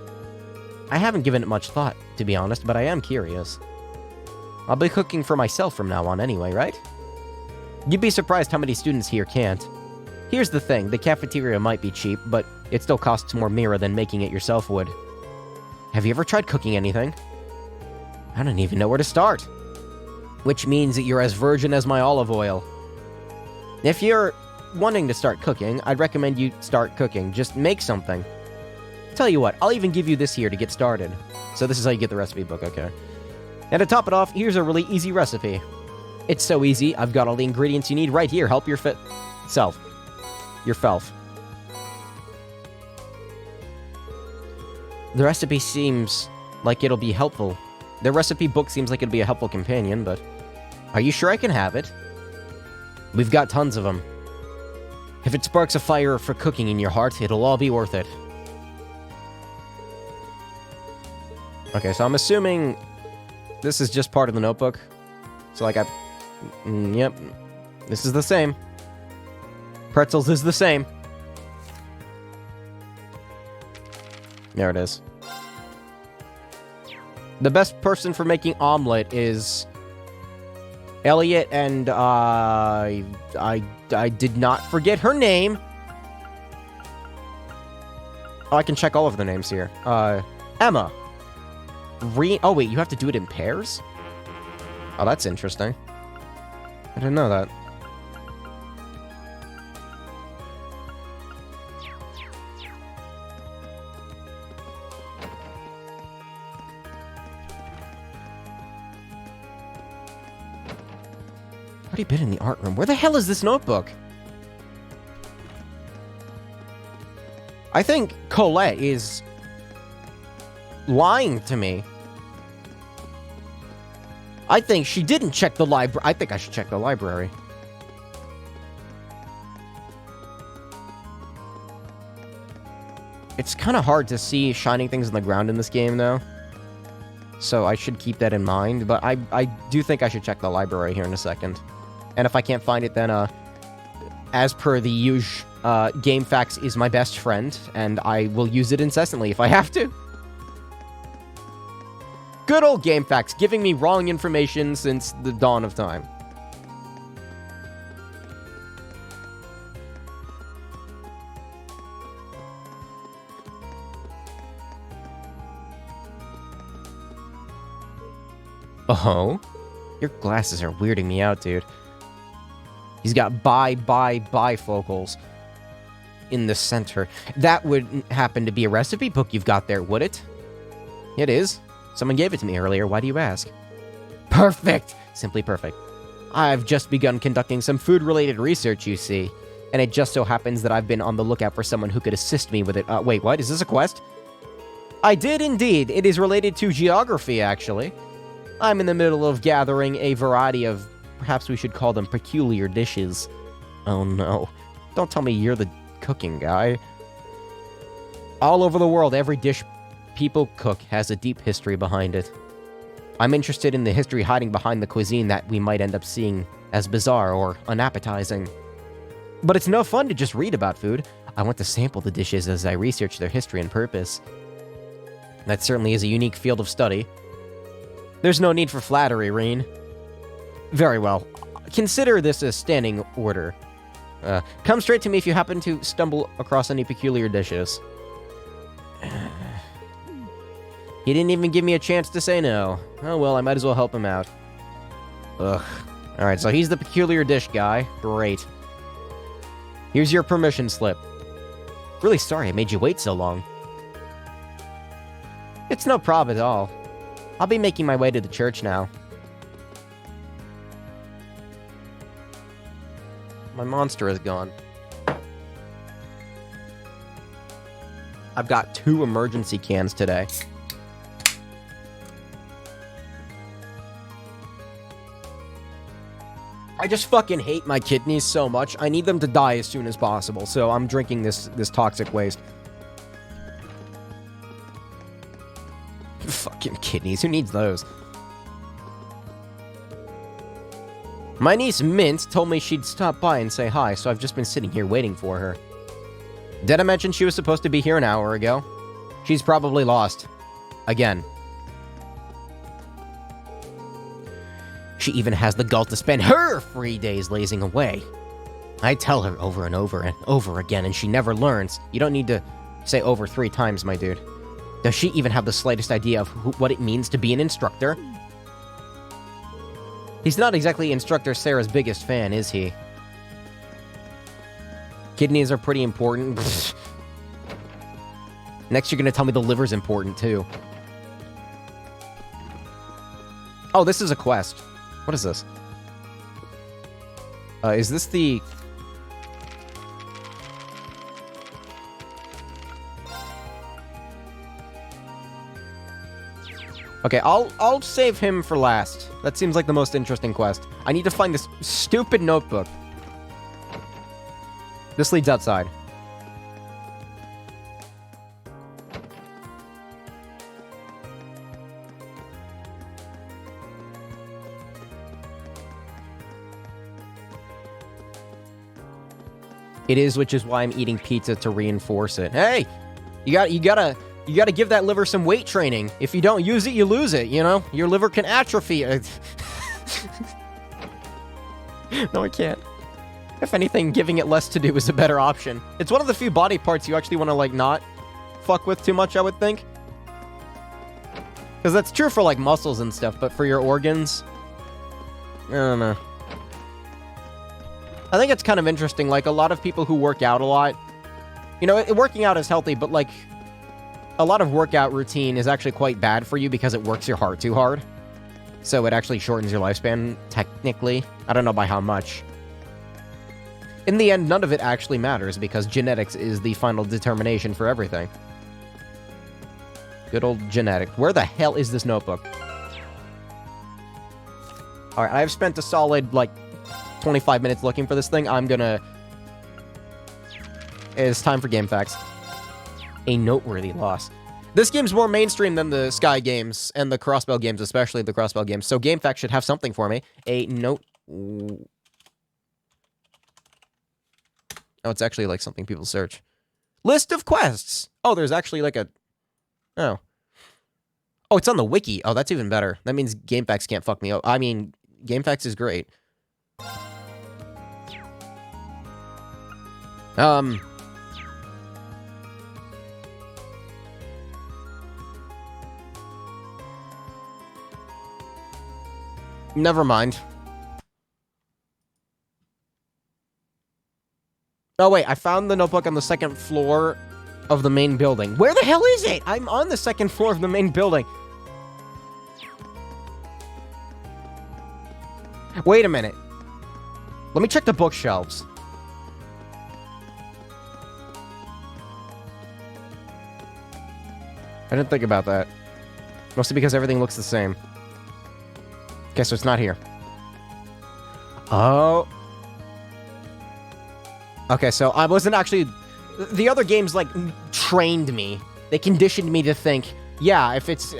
I haven't given it much thought, to be honest, but I am curious. I'll be cooking for myself from now on anyway, right? You'd be surprised how many students here can't. Here's the thing, the cafeteria might be cheap, but it still costs more Mira than making it yourself would. Have you ever tried cooking anything? I don't even know where to start. Which means that you're as virgin as my olive oil. If you're wanting to start cooking, I'd recommend you start cooking. Just make something. Tell you what, I'll even give you this here to get started. So this is how you get the recipe book, okay? And to top it off, here's a really easy recipe. It's so easy, I've got all the ingredients you need right here. Help your self. Your felf. The recipe seems like it'll be helpful. The recipe book seems like it'll be a helpful companion, but... Are you sure I can have it? We've got tons of them. If it sparks a fire for cooking in your heart, it'll all be worth it. Okay, so I'm assuming this is just part of the notebook. So, like, yep. This is the same. Pretzels is the same. There it is. The best person for making omelet is Elliot, and I did not forget her name. Oh, I can check all of the names here. Emma. Oh wait, you have to do it in pairs? Oh, that's interesting. I didn't know that. Already been in the art room. Where the hell is this notebook? I think Colette is lying to me. I think she didn't check the library. I think I should check the library. It's kind of hard to see shining things on the ground in this game, though. So I should keep that in mind. But I do think I should check the library here in a second. And if I can't find it, then, as per the usual, GameFAQs is my best friend, and I will use it incessantly if I have to. Good old GameFAQs, giving me wrong information since the dawn of time. Oh? Your glasses are weirding me out, dude. He's got bifocals in the center. That wouldn't happen to be a recipe book you've got there, would it? It is. Someone gave it to me earlier. Why do you ask? Perfect! Simply perfect. I've just begun conducting some food-related research, you see. And it just so happens that I've been on the lookout for someone who could assist me with it. Wait, what? Is this a quest? I did indeed. It is related to geography, actually. I'm in the middle of gathering a variety of, perhaps we should call them peculiar dishes. Oh no. Don't tell me you're the cooking guy. All over the world, every dish people cook has a deep history behind it. I'm interested in the history hiding behind the cuisine that we might end up seeing as bizarre or unappetizing. But it's no fun to just read about food. I want to sample the dishes as I research their history and purpose. That certainly is a unique field of study. There's no need for flattery, Reen. Very well. Consider this a standing order. Come straight to me if you happen to stumble across any peculiar dishes. He didn't even give me a chance to say no. Oh well, I might as well help him out. Ugh. Alright, so he's the peculiar dish guy. Great. Here's your permission slip. Really sorry I made you wait so long. It's no problem at all. I'll be making my way to the church now. My monster is gone. I've got 2 emergency cans today. I just fucking hate my kidneys so much. I need them to die as soon as possible, so I'm drinking this toxic waste. Fucking kidneys, who needs those? My niece Mint told me she'd stop by and say hi, so I've just been sitting here waiting for her. Did I mention she was supposed to be here an hour ago? She's probably lost. Again. She even has the gall to spend her free days lazing away. I tell her over and over and over again, and she never learns. You don't need to say over 3 times, my dude. Does she even have the slightest idea of what it means to be an instructor? He's not exactly Instructor Sarah's biggest fan, is he? Kidneys are pretty important. Next, you're gonna tell me the liver's important, too. Oh, this is a quest. What is this? Is this the... Okay, I'll save him for last. That seems like the most interesting quest. I need to find this stupid notebook. This leads outside. It is, which is why I'm eating pizza to reinforce it. Hey, you gotta give that liver some weight training. If you don't use it, you lose it, you know? Your liver can atrophy. No, I can't. If anything, giving it less to do is a better option. It's one of the few body parts you actually want to, like, not fuck with too much, I would think. Because that's true for, like, muscles and stuff, but for your organs, I don't know. I think it's kind of interesting, like, a lot of people who work out a lot, you know, working out is healthy, but, like, a lot of workout routine is actually quite bad for you because it works your heart too hard. So it actually shortens your lifespan, technically. I don't know by how much. In the end, none of it actually matters because genetics is the final determination for everything. Good old genetics. Where the hell is this notebook? Alright, I've spent a solid, like, 25 minutes looking for this thing. It's time for game facts. A noteworthy loss. This game's more mainstream than the Sky games, and the Crossbell games, especially the Crossbell games, so Game Facts should have something for me. A note... Oh, it's actually, like, something people search. List of quests! Oh, there's actually, like, a... Oh. Oh, it's on the wiki. Oh, that's even better. That means Game Facts can't fuck me up. I mean, Game Facts is great. Never mind. Oh, wait, I found the notebook on the second floor of the main building. Where the hell is it? I'm on the second floor of the main building. Wait a minute. Let me check the bookshelves. I didn't think about that. Mostly because everything looks the same. Okay, so it's not here. Oh. Okay, so I wasn't actually... The other games, like, trained me. They conditioned me to think, yeah, if it's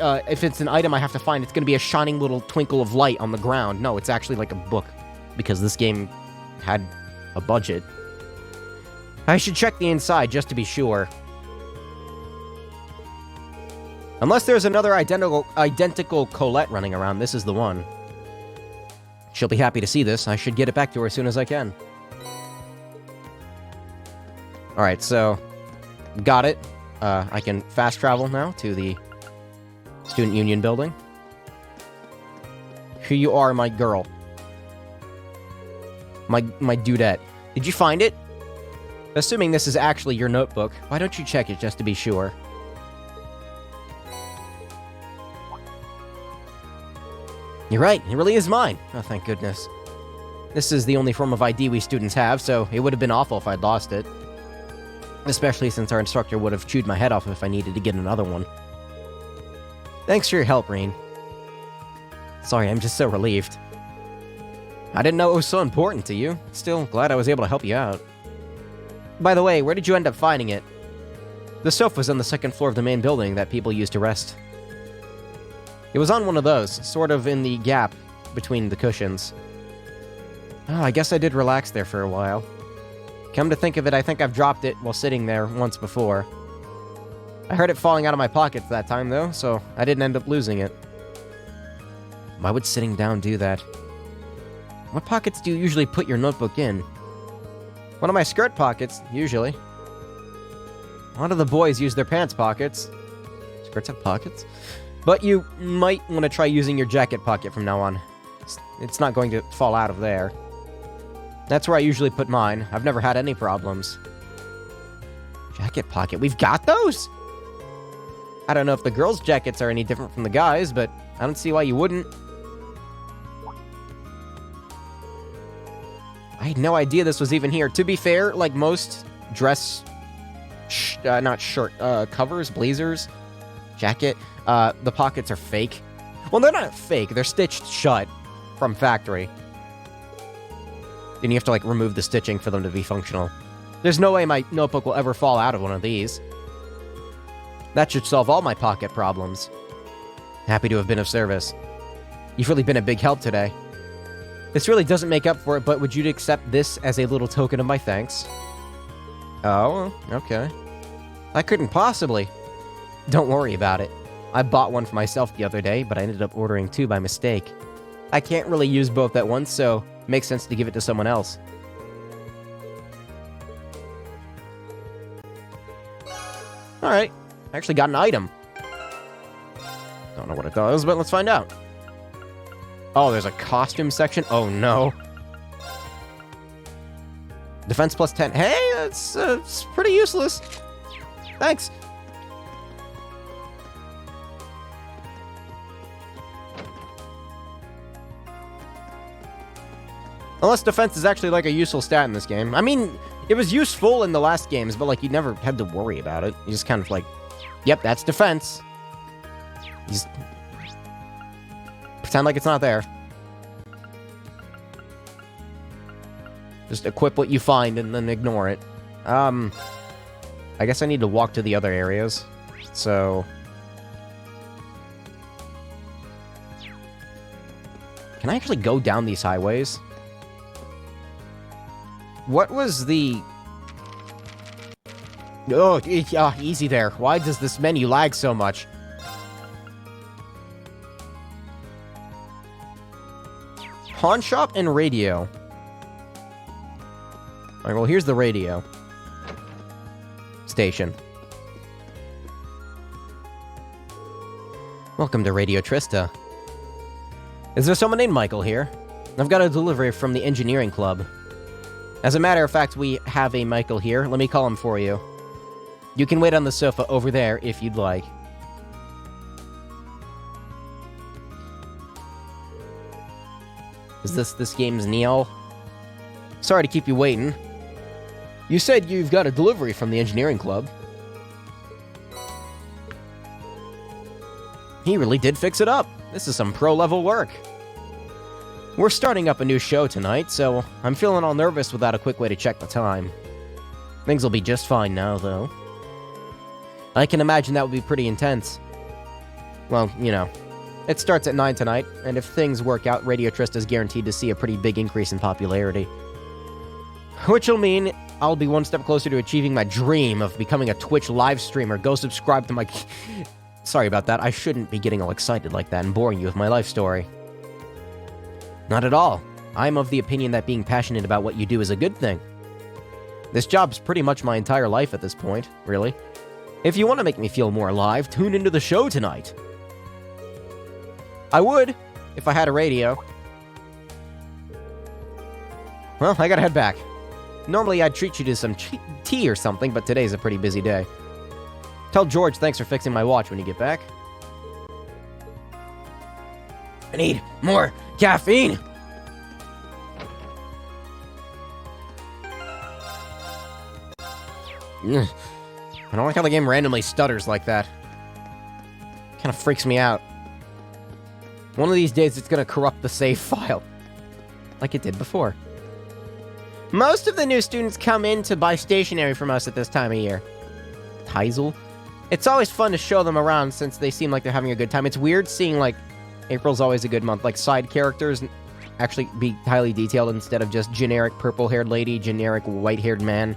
an item I have to find, it's gonna be a shining little twinkle of light on the ground. No, it's actually like a book. Because this game had a budget. I should check the inside just to be sure. Unless there's another identical Colette running around, this is the one. She'll be happy to see this. I should get it back to her as soon as I can. Alright, so... Got it. I can fast travel now to the Student Union building. Here you are, my girl. My dudette. Did you find it? Assuming this is actually your notebook, why don't you check it just to be sure? You're right, it really is mine. Oh, thank goodness. This is the only form of ID we students have, so it would have been awful if I'd lost it. Especially since our instructor would have chewed my head off if I needed to get another one. Thanks for your help, Rean. Sorry, I'm just so relieved. I didn't know it was so important to you. Still, glad I was able to help you out. By the way, where did you end up finding it? The sofa's on the second floor of the main building that people use to rest. It was on one of those, sort of in the gap between the cushions. Oh, I guess I did relax there for a while. Come to think of it, I think I've dropped it while sitting there once before. I heard it falling out of my pockets that time, though, so I didn't end up losing it. Why would sitting down do that? What pockets do you usually put your notebook in? One of my skirt pockets, usually. A lot of the boys use their pants pockets. Skirts have pockets? But you might want to try using your jacket pocket from now on. It's not going to fall out of there. That's where I usually put mine. I've never had any problems. Jacket pocket. We've got those? I don't know if the girls' jackets are any different from the guys', but I don't see why you wouldn't. I had no idea this was even here. To be fair, like most dress... not shirt, covers, blazers, jacket, the pockets are fake. Well, they're not fake. They're stitched shut from factory. Then you have to, like, remove the stitching for them to be functional. There's no way my notebook will ever fall out of one of these. That should solve all my pocket problems. Happy to have been of service. You've really been a big help today. This really doesn't make up for it, but would you accept this as a little token of my thanks? Oh, okay. I couldn't possibly. Don't worry about it. I bought one for myself the other day, but I ended up ordering 2 by mistake. I can't really use both at once, so it makes sense to give it to someone else. Alright, I actually got an item. Don't know what it does, but let's find out. Oh, there's a costume section? Oh no. Defense plus 10. Hey, that's it's pretty useless. Thanks. Unless defense is actually like a useful stat in this game. I mean, it was useful in the last games, but like you never had to worry about it. You just kind of like, yep, that's defense. You just pretend like it's not there. Just equip what you find and then ignore it. I guess I need to walk to the other areas. So... can I actually go down these highways? What was the... oh, easy there. Why does this menu lag so much? Pawn shop and radio. Alright, well, here's the radio station. Welcome to Radio Trista. Is there someone named Michael here? I've got a delivery from the engineering club. As a matter of fact, we have a Michael here. Let me call him for you. You can wait on the sofa over there if you'd like. Is this game's Neil? Sorry to keep you waiting. You said you've got a delivery from the engineering club. He really did fix it up. This is some pro-level work. We're starting up a new show tonight, so I'm feeling all nervous without a quick way to check the time. Things will be just fine now, though. I can imagine that would be pretty intense. Well, you know. It starts at 9 tonight, and if things work out, Radio Trista is guaranteed to see a pretty big increase in popularity. Which'll mean I'll be one step closer to achieving my dream of becoming a Twitch live streamer. Go subscribe to my... Sorry about that, I shouldn't be getting all excited like that and boring you with my life story. Not at all. I'm of the opinion that being passionate about what you do is a good thing. This job's pretty much my entire life at this point, really. If you want to make me feel more alive, tune into the show tonight. I would, if I had a radio. Well, I gotta head back. Normally I'd treat you to some tea or something, but today's a pretty busy day. Tell George thanks for fixing my watch when you get back. I need more caffeine! I don't like how the game randomly stutters like that. Kind of freaks me out. One of these days it's gonna corrupt the save file. Like it did before. Most of the new students come in to buy stationery from us at this time of year. Teisel? It's always fun to show them around since they seem like they're having a good time. It's weird seeing, like, April's always a good month. Like, side characters actually be highly detailed instead of just generic purple-haired lady, generic white-haired man.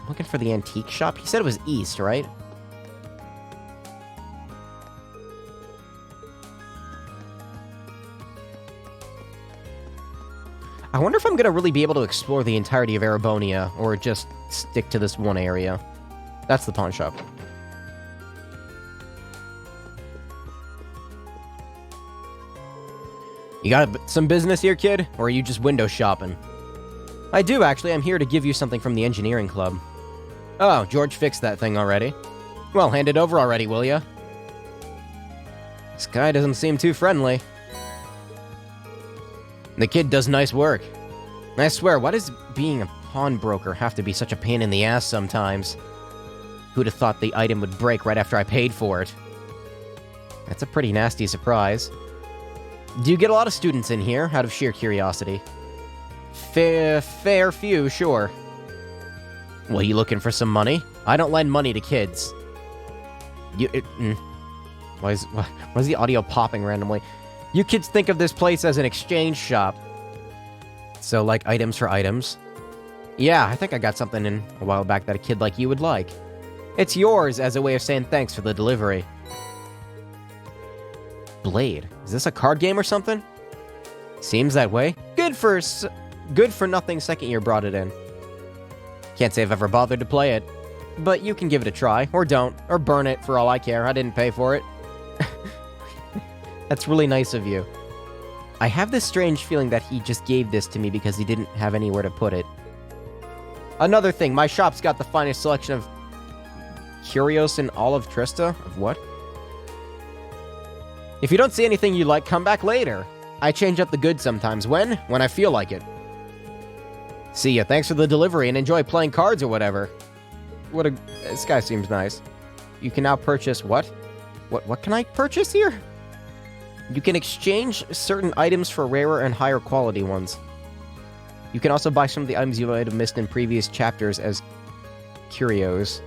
Looking for the antique shop? He said it was east, right? I wonder if I'm gonna really be able to explore the entirety of Erebonia, or just stick to this one area. That's the pawn shop. You got some business here, kid? Or are you just window shopping? I do, actually. I'm here to give you something from the engineering club. Oh, George fixed that thing already. Well, hand it over already, will ya? This guy doesn't seem too friendly. The kid does nice work. I swear, why does being a pawnbroker have to be such a pain in the ass sometimes? Who'd have thought the item would break right after I paid for it? That's a pretty nasty surprise. Do you get a lot of students in here, out of sheer curiosity? Fair few, sure. Well, you looking for some money? I don't lend money to kids. Why is the audio popping randomly? You kids think of this place as an exchange shop. So, like, items for items. Yeah, I think I got something in a while back that a kid like you would like. It's yours as a way of saying thanks for the delivery. Blade. Is this a card game or something? Seems that way. Good for nothing second year brought it in. Can't say I've ever bothered to play it. But you can give it a try, or don't, or burn it for all I care. I didn't pay for it. That's really nice of you. I have this strange feeling that he just gave this to me because he didn't have anywhere to put it. Another thing, my shop's got the finest selection of curios in all of Trista. Of what? If you don't see anything you like, come back later. I change up the goods sometimes. When? When I feel like it. See ya. Thanks for the delivery and enjoy playing cards or whatever. This guy seems nice. You can now purchase what? What can I purchase here? You can exchange certain items for rarer and higher quality ones. You can also buy some of the items you might have missed in previous chapters as curios.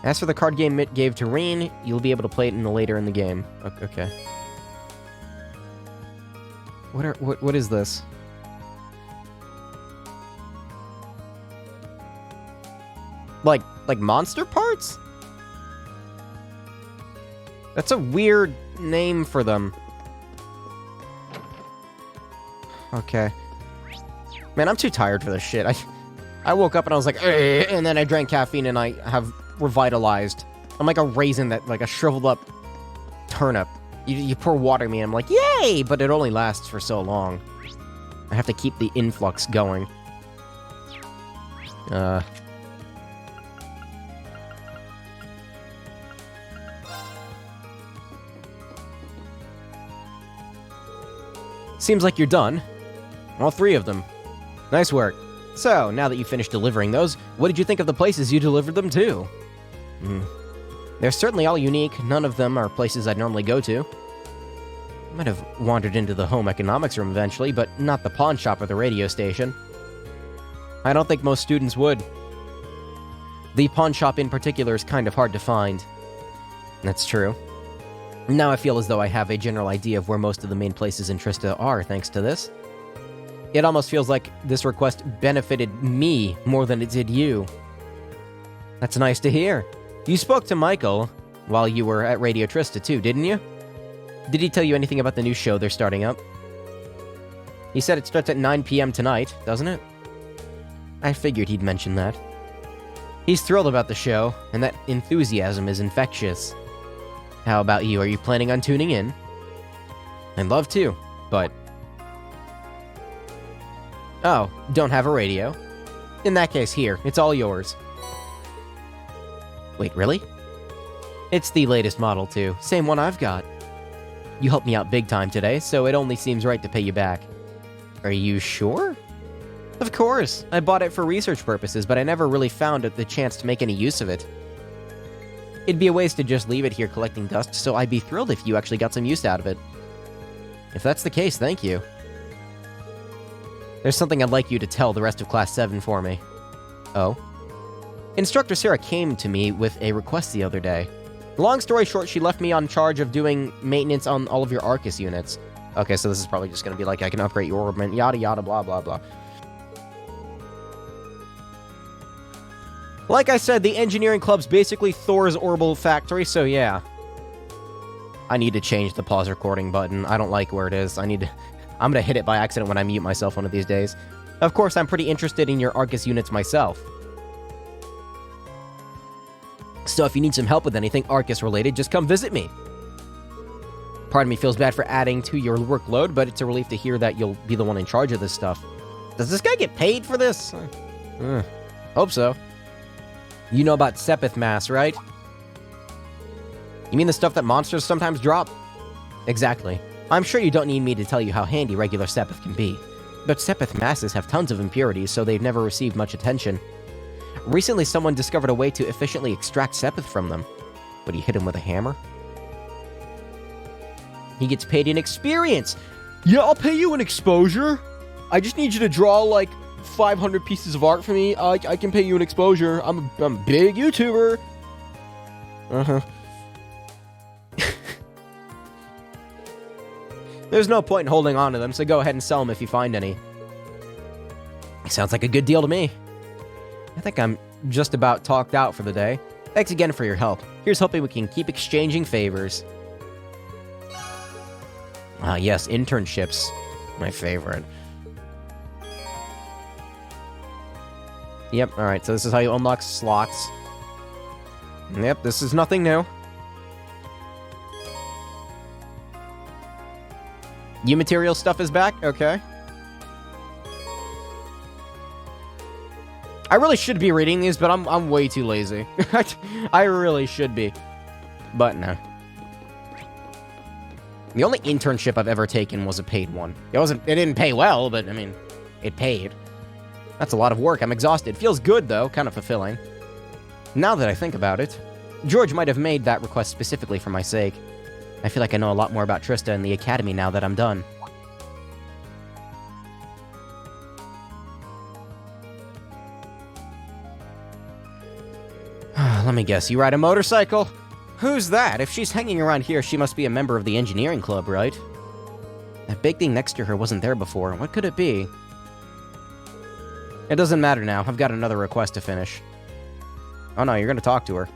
As for the card game Mitt gave to Reen, you'll be able to play it later in the game. Okay. What is this? Like monster parts? That's a weird name for them. Okay. Man, I'm too tired for this shit. I woke up and I was like, and then I drank caffeine and I have revitalized. I'm like a raisin like a shriveled up turnip. You pour water in me and I'm like, yay! But it only lasts for so long. I have to keep the influx going. Seems like you're done. All 3 of them. Nice work. So, now that you finished delivering those, what did you think of the places you delivered them to? They're certainly all unique. None of them are places I'd normally go to. I might have wandered into the home economics room eventually, but not the pawn shop or the radio station. I don't think most students would. The pawn shop in particular is kind of hard to find. That's true. Now I feel as though I have a general idea of where most of the main places in Trista are, thanks to this. It almost feels like this request benefited me more than it did you. That's nice to hear. You spoke to Michael while you were at Radio Trista too, didn't you? Did he tell you anything about the new show they're starting up? He said it starts at 9 p.m. tonight, doesn't it? I figured he'd mention that. He's thrilled about the show, and that enthusiasm is infectious. How about you? Are you planning on tuning in? I'd love to, but... Oh, don't have a radio? In that case, here, it's all yours. Wait, really? It's the latest model, too. Same one I've got. You helped me out big time today, so it only seems right to pay you back. Are you sure? Of course. I bought it for research purposes, but I never really found the chance to make any use of it. It'd be a waste to just leave it here collecting dust, so I'd be thrilled if you actually got some use out of it. If that's the case, thank you. There's something I'd like you to tell the rest of Class 7 for me. Oh? Instructor Sarah came to me with a request the other day. Long story short, she left me on charge of doing maintenance on all of your Arcus units. Okay, so this is probably just gonna be like, I can upgrade your orbment, yada yada, blah blah blah. Like I said, the engineering club's basically Thor's orbital factory, so yeah. I need to change the pause recording button. I don't like where it is. I'm gonna hit it by accident when I mute myself one of these days. Of course, I'm pretty interested in your Arcus units myself. So if you need some help with anything Arcus related, just come visit me. Part of me feels bad for adding to your workload, but it's a relief to hear that you'll be the one in charge of this stuff. Does this guy get paid for this? Hope so. You know about Sepith Mass, right? You mean the stuff that monsters sometimes drop? Exactly. I'm sure you don't need me to tell you how handy regular Sepith can be. But Sepith Masses have tons of impurities, so they've never received much attention. Recently, someone discovered a way to efficiently extract Sepith from them. Would he hit him with a hammer? He gets paid in experience! Yeah, I'll pay you in exposure! I just need you to draw, like, 500 pieces of art for me. I can pay you an exposure. I'm a big YouTuber. There's no point in holding on to them, so go ahead and sell them if you find any. Sounds like a good deal to me. I think I'm just about talked out for the day. Thanks again for your help. Here's hoping we can keep exchanging favors. Ah, yes, internships. My favorite. Yep, alright, so this is how you unlock slots. Yep, this is nothing new. U-material stuff is back? Okay. I really should be reading these, but I'm way too lazy. I really should be. But no. The only internship I've ever taken was a paid one. It didn't pay well, but I mean, it paid. That's a lot of work. I'm exhausted. Feels good though, kind of fulfilling. Now that I think about it, George might have made that request specifically for my sake. I feel like I know a lot more about Trista and the Academy now that I'm done. Let me guess, you ride a motorcycle? Who's that? If she's hanging around here, she must be a member of the engineering club, right? That big thing next to her wasn't there before. What could it be? It doesn't matter now. I've got another request to finish. Oh no, you're gonna talk to her.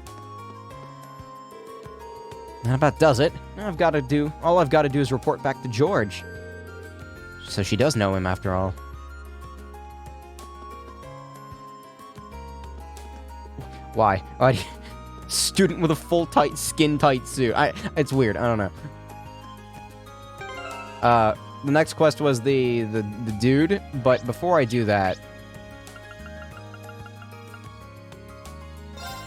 That about does it. All I've got to do is report back to George. So she does know him after all. Why? Student with a full tight, skin-tight suit. It's weird. I don't know. The next quest was the dude, but before I do that,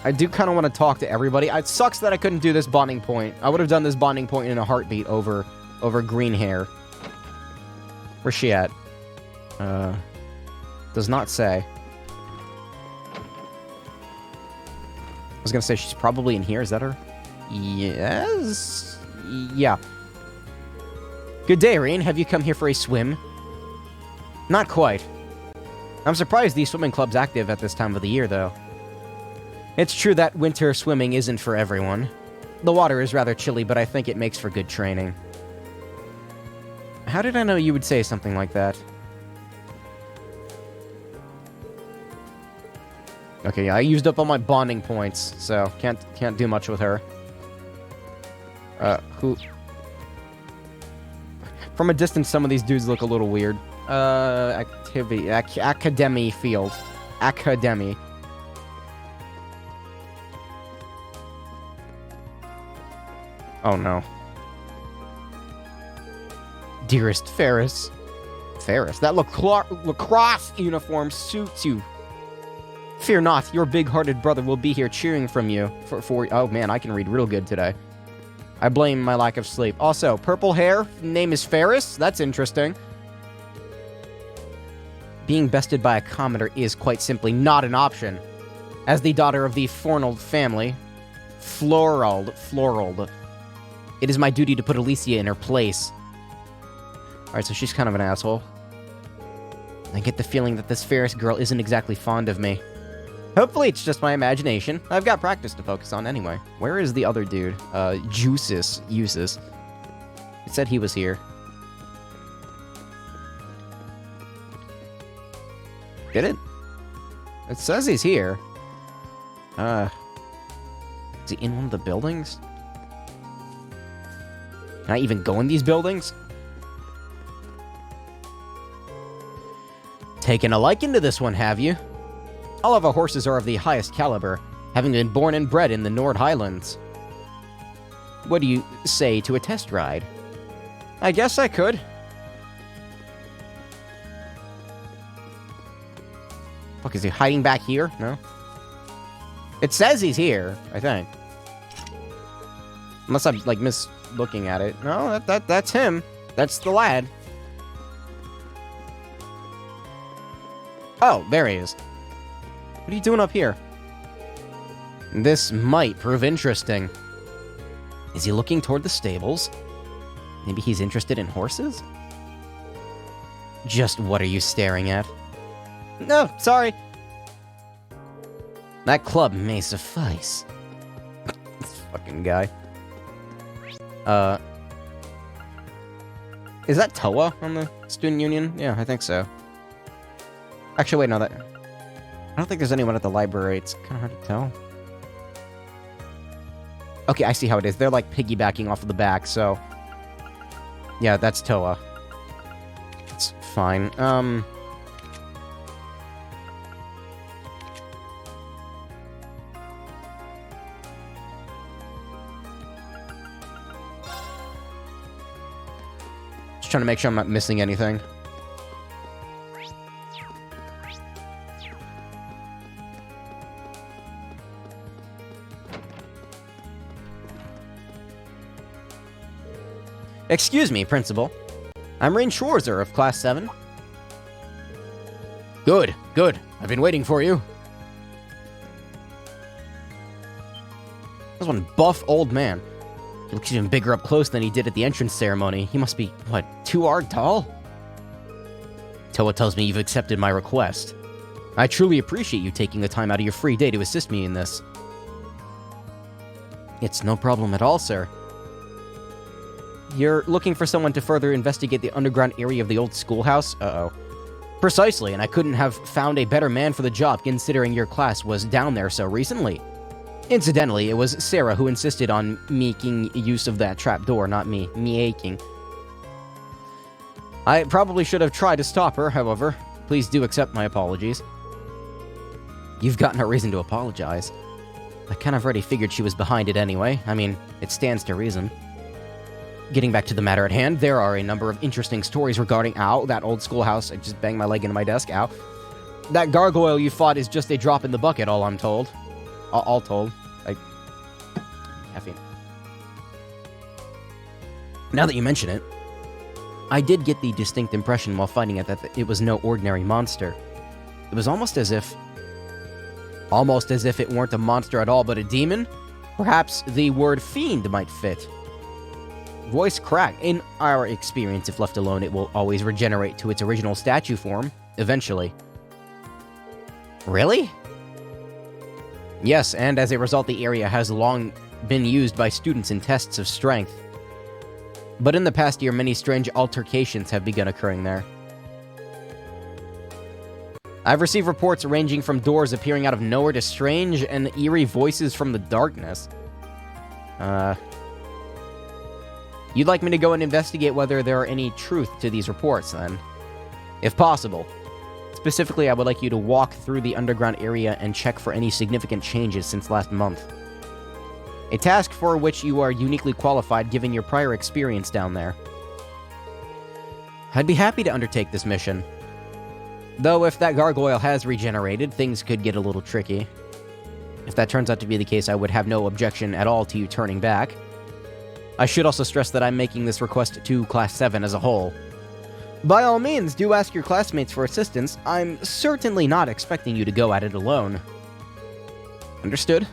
I do kind of want to talk to everybody. It sucks that I couldn't do this bonding point. I would have done this bonding point in a heartbeat over green hair. Where's she at? Does not say. I was gonna say she's probably in here. Is that her? Yes? Yeah. Good day, Rain. Have you come here for a swim? Not quite. I'm surprised the swimming club's active at this time of the year, though. It's true that winter swimming isn't for everyone. The water is rather chilly, but I think it makes for good training. How did I know you would say something like that? Okay, yeah, I used up all my bonding points, so can't do much with her. Who? From a distance, some of these dudes look a little weird. Academy field. Academy. Oh no. Dearest Ferris. Ferris, that lacrosse uniform suits you. Fear not, your big-hearted brother will be here cheering from you. Oh man, I can read real good today. I blame my lack of sleep. Also, purple hair, name is Ferris? That's interesting. Being bested by a commoner is quite simply not an option. As the daughter of the Fornold family, Florald, it is my duty to put Alicia in her place. Alright, so she's kind of an asshole. I get the feeling that this Ferris girl isn't exactly fond of me. Hopefully it's just my imagination. I've got practice to focus on anyway. Where is the other dude? Juices. It said he was here. Did it? It says he's here. Is he in one of the buildings? Can I even go in these buildings? Taken a liking to this one, have you? All of our horses are of the highest caliber, having been born and bred in the Nord Highlands. What do you say to a test ride? I guess I could. Fuck, is he hiding back here? No? It says he's here, I think. Unless I'm, like, looking at it. No, that's him. That's the lad. Oh, there he is. What are you doing up here? This might prove interesting. Is he looking toward the stables? Maybe he's interested in horses? Just what are you staring at? No, sorry. That club may suffice. This fucking guy. Is that Toa on the student union? Yeah, I think so. Actually, wait, no, I don't think there's anyone at the library. It's kind of hard to tell. Okay, I see how it is. They're like piggybacking off of the back, so... Yeah, that's Toa. It's fine. Just trying to make sure I'm not missing anything. Excuse me, Principal. I'm Rain Schwarzer of Class 7. Good, good. I've been waiting for you. There's one buff old man. He looks even bigger up close than he did at the entrance ceremony. He must be, what, 2 arg tall? Toa tells me you've accepted my request. I truly appreciate you taking the time out of your free day to assist me in this. It's no problem at all, sir. You're looking for someone to further investigate the underground area of the old schoolhouse? Uh-oh. Precisely, and I couldn't have found a better man for the job considering your class was down there so recently. Incidentally, it was Sarah who insisted on making use of that trapdoor, not me. Me aching. I probably should have tried to stop her, however. Please do accept my apologies. You've got no reason to apologize. I kind of already figured she was behind it anyway. I mean, it stands to reason. Getting back to the matter at hand, there are a number of interesting stories regarding that old schoolhouse. I just banged my leg into my desk, That gargoyle you fought is just a drop in the bucket, all I'm told. All told. Caffeine. Now that you mention it, I did get the distinct impression while fighting it that it was no ordinary monster. It was almost as if it weren't a monster at all, but a demon? Perhaps the word fiend might fit. Voice crack. In our experience, if left alone, it will always regenerate to its original statue form, eventually. Really? Yes, and as a result, the area has long been used by students in tests of strength. But in the past year, many strange altercations have begun occurring there. I've received reports ranging from doors appearing out of nowhere to strange and eerie voices from the darkness. You'd like me to go and investigate whether there are any truth to these reports, then? If possible. Specifically, I would like you to walk through the underground area and check for any significant changes since last month. A task for which you are uniquely qualified given your prior experience down there. I'd be happy to undertake this mission. Though if that gargoyle has regenerated, things could get a little tricky. If that turns out to be the case, I would have no objection at all to you turning back. I should also stress that I'm making this request to Class 7 as a whole. By all means, do ask your classmates for assistance. I'm certainly not expecting you to go at it alone. Understood?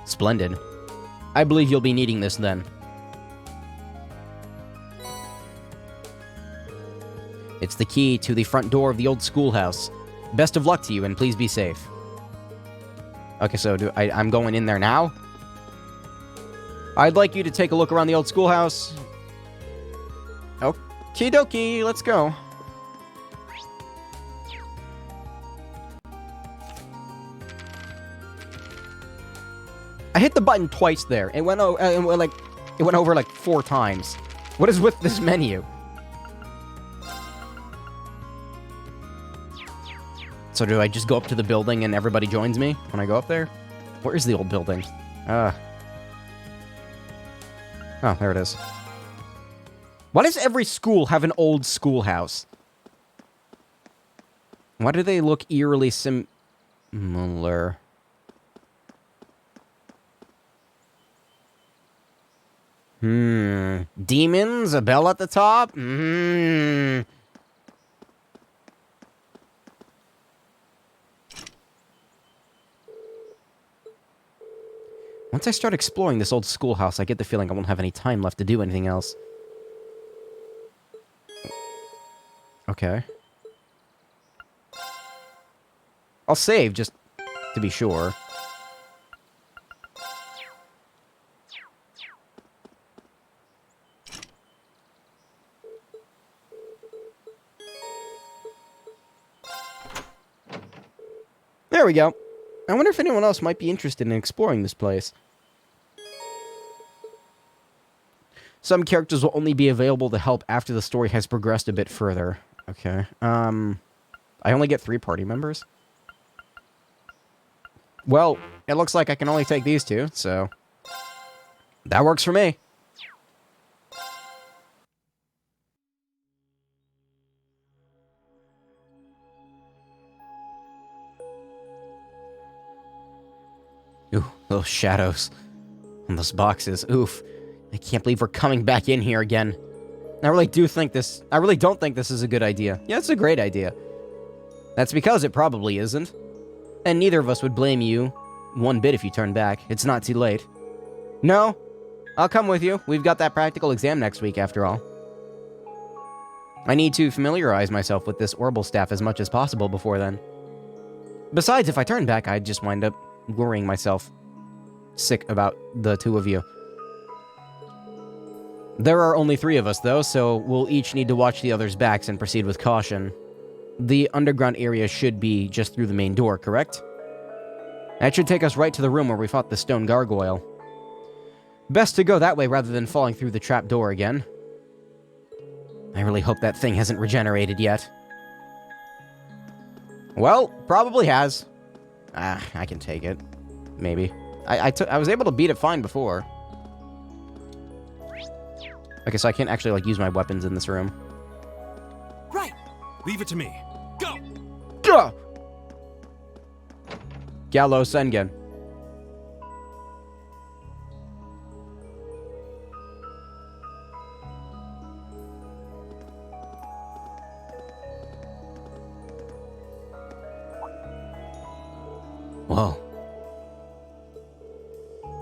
Splendid. I believe you'll be needing this then. It's the key to the front door of the old schoolhouse. Best of luck to you, and please be safe. Okay, so I'm going in there now? I'd like you to take a look around the old schoolhouse. Okie dokie, let's go. I hit the button twice there. It went over like 4 times. What is with this menu? So do I just go up to the building and everybody joins me when I go up there? Where is the old building? Oh, there it is. Why does every school have an old schoolhouse? Why do they look eerily similar? Demons? A bell at the top? Once I start exploring this old schoolhouse, I get the feeling I won't have any time left to do anything else. Okay. I'll save, just to be sure. There we go. I wonder if anyone else might be interested in exploring this place. Some characters will only be available to help after the story has progressed a bit further. Okay. I only get 3 party members? Well, it looks like I can only take these 2, so... that works for me. Ooh, those shadows. And those boxes. Oof. I can't believe we're coming back in here again. I really don't think this is a good idea. Yeah, it's a great idea. That's because it probably isn't. And neither of us would blame you one bit if you turn back. It's not too late. No, I'll come with you. We've got that practical exam next week, after all. I need to familiarize myself with this orbital staff as much as possible before then. Besides, if I turn back, I'd just wind up worrying myself sick about the 2 of you. There are only 3 of us, though, so we'll each need to watch the others' backs and proceed with caution. The underground area should be just through the main door, correct? That should take us right to the room where we fought the stone gargoyle. Best to go that way rather than falling through the trap door again. I really hope that thing hasn't regenerated yet. Well, probably has. I can take it. Maybe. I was able to beat it fine before. Okay, so I can't actually, like, use my weapons in this room. Right. Leave it to me. Go! Gah! Gallo Sengen. Whoa.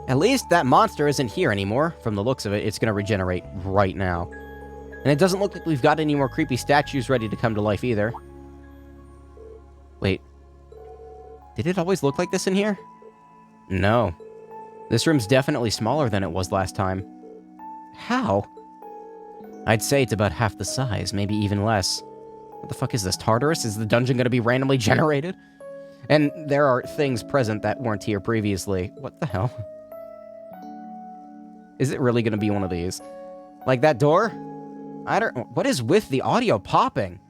At least that monster isn't here anymore. From the looks of it, it's gonna regenerate right now. And it doesn't look like we've got any more creepy statues ready to come to life either. Wait. Did it always look like this in here? No. This room's definitely smaller than it was last time. How? I'd say it's about half the size, maybe even less. What the fuck is this, Tartarus? Is the dungeon gonna be randomly generated? And there are things present that weren't here previously. What the hell? Is it really gonna be one of these? Like that door? What is with the audio popping?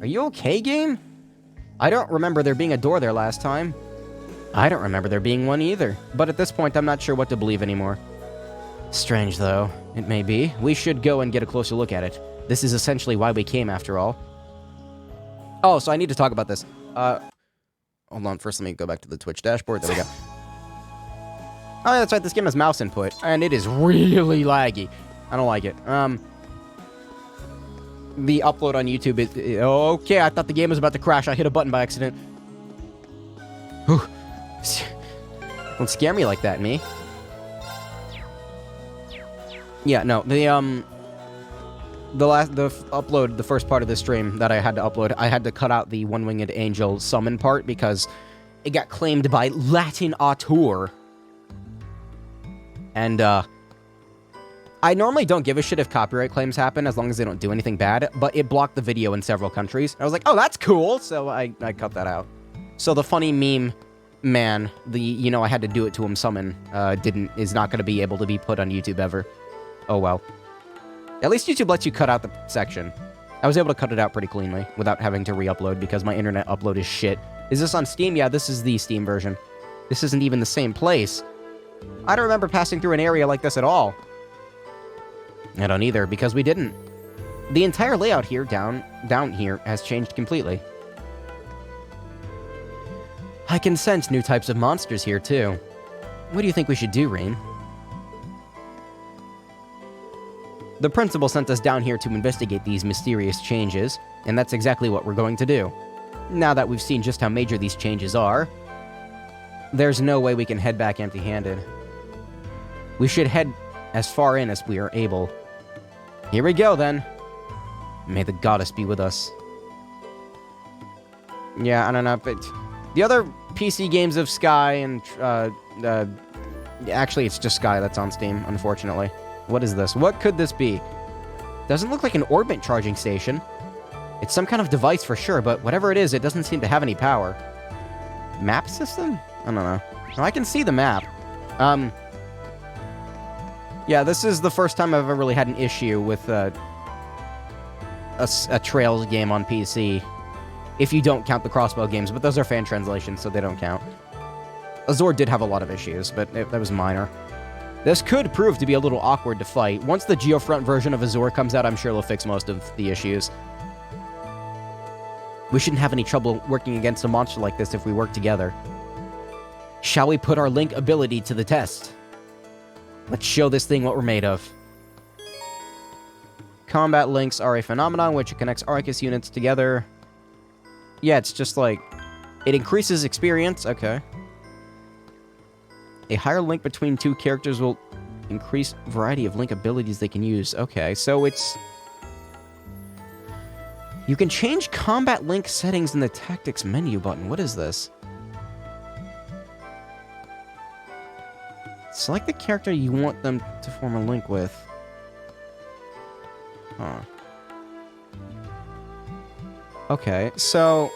Are you okay, game? I don't remember there being a door there last time. I don't remember there being one either. But at this point, I'm not sure what to believe anymore. Strange, though. It may be. We should go and get a closer look at it. This is essentially why we came, after all. Oh, so I need to talk about this. Hold on, first let me go back to the Twitch dashboard. There we go. Oh, yeah, that's right, this game has mouse input, and it is really laggy. I don't like it. The upload on YouTube is... Okay, I thought the game was about to crash. I hit a button by accident. Whew. Don't scare me like that, me. Yeah, no, the upload, the first part of the stream that I had to upload, I had to cut out the one-winged angel summon part because it got claimed by Latin auteur. And, I normally don't give a shit if copyright claims happen as long as they don't do anything bad, but it blocked the video in several countries. I was like, oh, that's cool, so I cut that out. So the funny meme man, I had to do it to him summon, is not going to be able to be put on YouTube ever. Oh, well. At least YouTube lets you cut out the section. I was able to cut it out pretty cleanly without having to re-upload because my internet upload is shit. Is this on Steam? Yeah, this is the Steam version. This isn't even the same place. I don't remember passing through an area like this at all. I don't either, because we didn't. The entire layout here, down here, has changed completely. I can sense new types of monsters here, too. What do you think we should do, Rain? The principal sent us down here to investigate these mysterious changes, and that's exactly what we're going to do. Now that we've seen just how major these changes are, there's no way we can head back empty-handed. We should head as far in as we are able. Here we go, then. May the goddess be with us. Yeah, I don't know, but the other PC games of Sky and, actually, it's just Sky that's on Steam, unfortunately. What is this? What could this be? Doesn't look like an orbit charging station. It's some kind of device for sure, but whatever it is, it doesn't seem to have any power. map system? I don't know. No, I can see the map. Yeah, this is the first time I've ever really had an issue with a Trails game on PC. If you don't count the crossbow games, but those are fan translations, so they don't count. Azure did have a lot of issues, but that was minor. This could prove to be a little awkward to fight. Once the Geofront version of Azure comes out, I'm sure they'll fix most of the issues. We shouldn't have any trouble working against a monster like this if we work together. Shall we put our Link ability to the test? Let's show this thing what we're made of. Combat links are a phenomenon which connects Arceus units together. Yeah, it's just like... It increases experience. Okay. A higher link between two characters will increase variety of Link abilities they can use. Okay, so it's... You can change combat link settings in the tactics menu button. What is this? Select the character you want them to form a link with. Huh. Okay, so...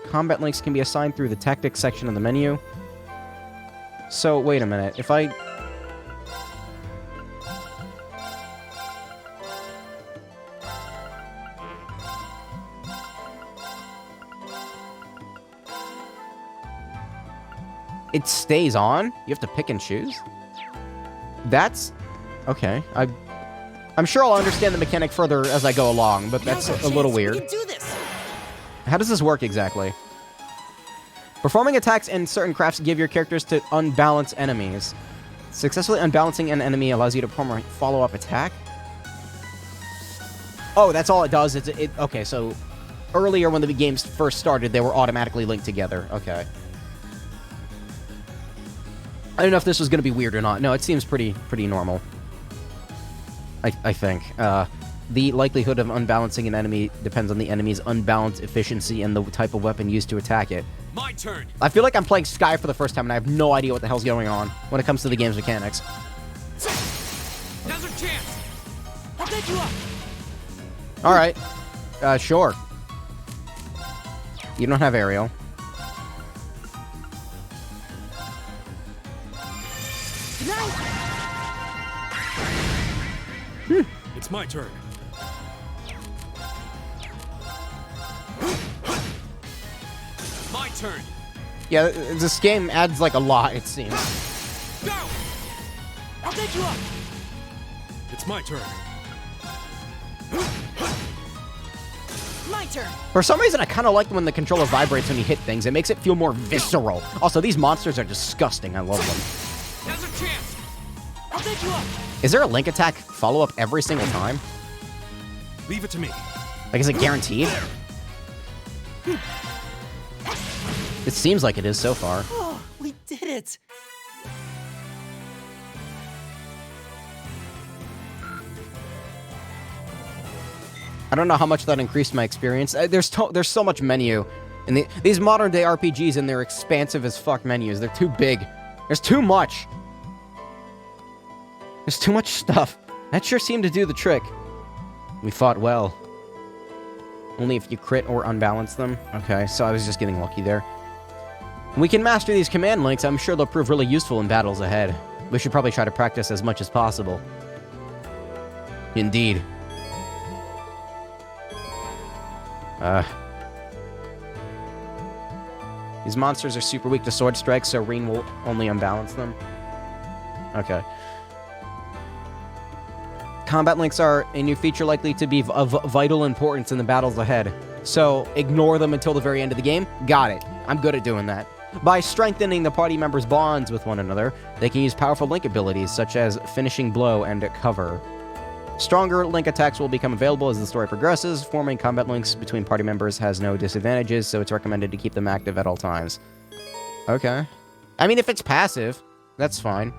Combat links can be assigned through the tactics section of the menu. So, wait a minute. If I... It stays on? You have to pick and choose? That's... Okay. I'm sure I'll understand the mechanic further as I go along, but that's a little weird. We can do this. How does this work exactly? Performing attacks in certain crafts give your characters to unbalance enemies. Successfully unbalancing an enemy allows you to perform a follow-up attack? Oh, that's all it does? Okay, so... Earlier when the games first started, they were automatically linked together. Okay. I don't know if this was going to be weird or not. No, it seems pretty normal. I think. The likelihood of unbalancing an enemy depends on the enemy's unbalanced efficiency and the type of weapon used to attack it. My turn. I feel like I'm playing Sky for the first time and I have no idea what the hell's going on when it comes to the game's mechanics. Now's our chance. I'll take you up. Alright. Sure. You don't have aerial. Good night. It's my turn. My turn. Yeah, this game adds like a lot, it seems. Go. I'll take you up. It's my turn. My turn. For some reason, I kind of like when the controller vibrates when you hit things. It makes it feel more visceral. Also, these monsters are disgusting. I love them. Now's our chance. I'll take you up. Is there a Link attack follow-up every single time? Leave it to me. Like, is it guaranteed? It seems like it is so far. Oh, we did it. I don't know how much that increased my experience. There's so much menu. And these modern-day RPGs and their expansive as fuck menus, they're too big. There's too much. There's too much stuff. That sure seemed to do the trick. We fought well. Only if you crit or unbalance them. Okay, so I was just getting lucky there. We can master these command links. I'm sure they'll prove really useful in battles ahead. We should probably try to practice as much as possible. Indeed. These monsters are super weak to sword strikes, so Reen will only unbalance them. Okay. Combat links are a new feature likely to be of vital importance in the battles ahead. So, ignore them until the very end of the game? Got it. I'm good at doing that. By strengthening the party members' bonds with one another, they can use powerful link abilities such as Finishing Blow and Cover. Stronger link attacks will become available as the story progresses. Forming combat links between party members has no disadvantages, so it's recommended to keep them active at all times. Okay. I mean, if it's passive, that's fine.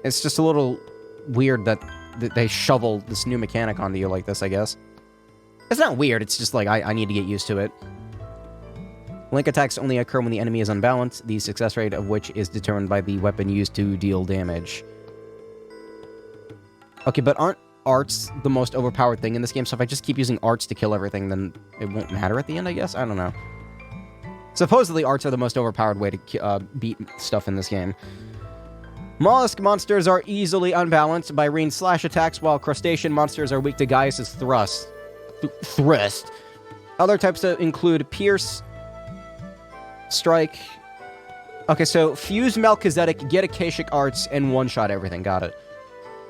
It's just a little weird that they shovel this new mechanic onto you like this, I guess. It's not weird, it's just like, I need to get used to it. Link attacks only occur when the enemy is unbalanced, the success rate of which is determined by the weapon used to deal damage. Okay, but aren't arts the most overpowered thing in this game? So if I just keep using arts to kill everything, then it won't matter at the end, I guess? I don't know. Supposedly, arts are the most overpowered way to beat stuff in this game. Mollusk monsters are easily unbalanced by Reen's slash attacks, while crustacean monsters are weak to Gaius' thrust. Other types include Pierce, Strike. Okay, so Fuse Melchizedek, get Akashic Arts, and one-shot everything. Got it.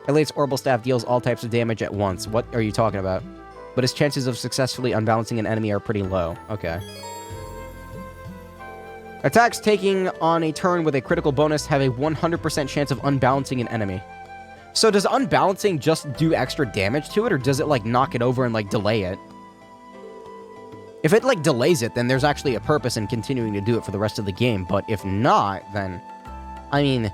Elate's Orbital Staff deals all types of damage at once. What are you talking about? But his chances of successfully unbalancing an enemy are pretty low. Okay. Attacks taking on a turn with a critical bonus have a 100% chance of unbalancing an enemy. So does unbalancing just do extra damage to it, or does it, like, knock it over and, like, delay it? If it, like, delays it, then there's actually a purpose in continuing to do it for the rest of the game. But if not, then... I mean...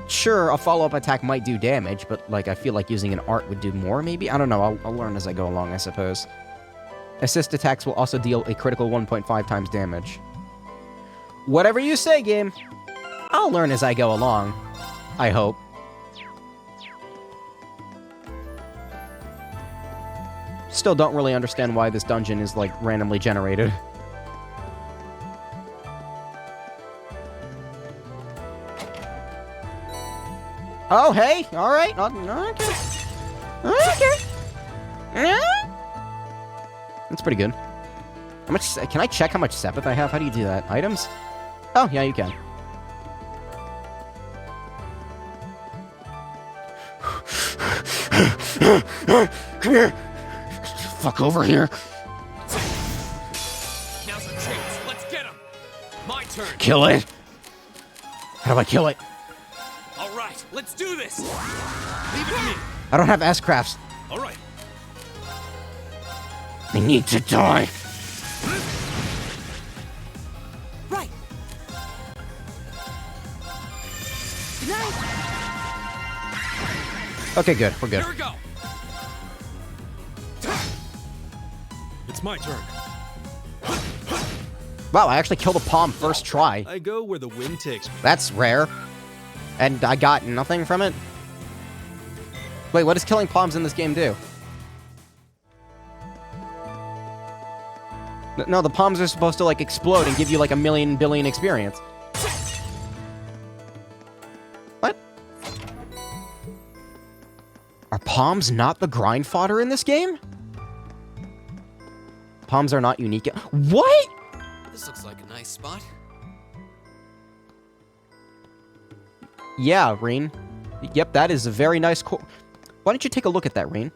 Sure, a follow-up attack might do damage, but, like, I feel like using an art would do more, maybe? I don't know. I'll learn as I go along, I suppose. Assist attacks will also deal a critical 1.5 times damage. Whatever you say, game. I'll learn as I go along. I hope. Still don't really understand why this dungeon is, like, randomly generated. Oh, hey! Alright. Okay. Okay. That's pretty good. How much... Can I check how much Sepith I have? How do you do that? Items? Oh, yeah, you can. Come here! Fuck over here. Now's a chance. Let's get him. My turn. Kill it. How do I kill it? All right, let's do this. Leave it to me. I don't have S-crafts. All right. I need to die. Right. Nice. Okay, good. We're good. Here we go. It's my turn. Wow, I actually killed a palm first try. I go where the wind takes me. That's rare. And I got nothing from it? Wait, what does killing palms in this game do? No, the palms are supposed to, like, explode and give you, like, 1,000,000 billion experience. What? Are palms not the grind fodder in this game? Palms are not unique. What? This looks like a nice spot. Yeah, Reen. Yep, that is a very nice Why don't you take a look at that, Reen?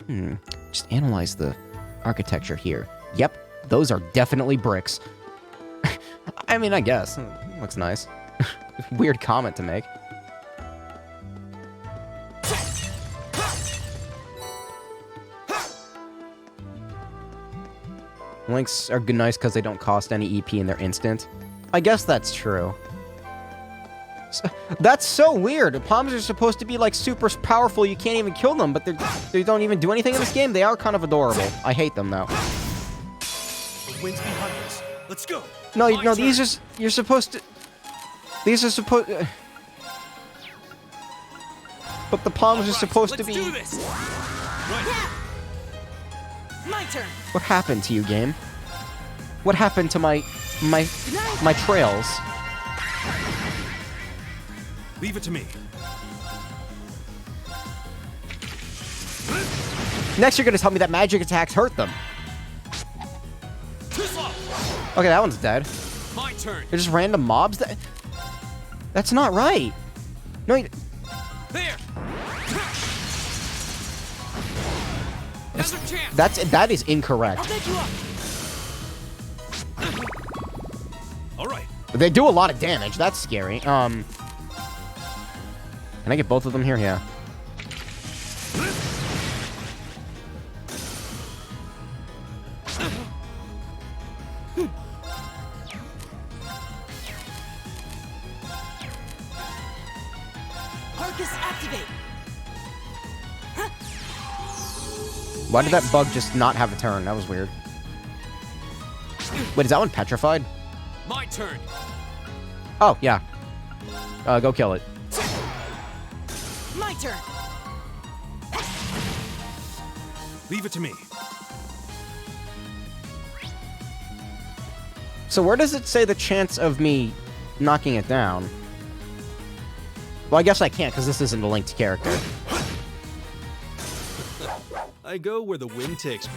Just analyze the architecture here. Yep, those are definitely bricks. I mean, I guess. Looks nice. Weird comment to make. Links are good, nice because they don't cost any EP and they're instant. I guess that's true. That's so weird. Palms are supposed to be, like, super powerful. You can't even kill them, but they don't even do anything in this game. They are kind of adorable. I hate them, though. The wind's behind us. Let's go. No, My no, turn. these are... You're supposed to... These are supposed... But the palms are All right, supposed to let's be... do this. Right. My turn. What happened to you, game? What happened to my trails? Leave it to me. Next, you're gonna tell me that magic attacks hurt them. Too slow. Okay, that one's dead. My turn. They're just random mobs. That's not right. No, There. Now's a chance. that is incorrect. I'll pick you up. All right. They do a lot of damage. That's scary. Can I get both of them here? Yeah. Arcus activate. Why did that bug just not have a turn? That was weird. Wait, is that one petrified? My turn. Oh, yeah. Go kill it. My turn. Leave it to me. So where does it say the chance of me knocking it down? Well, I guess I can't because this isn't a linked character. I go where the wind takes me.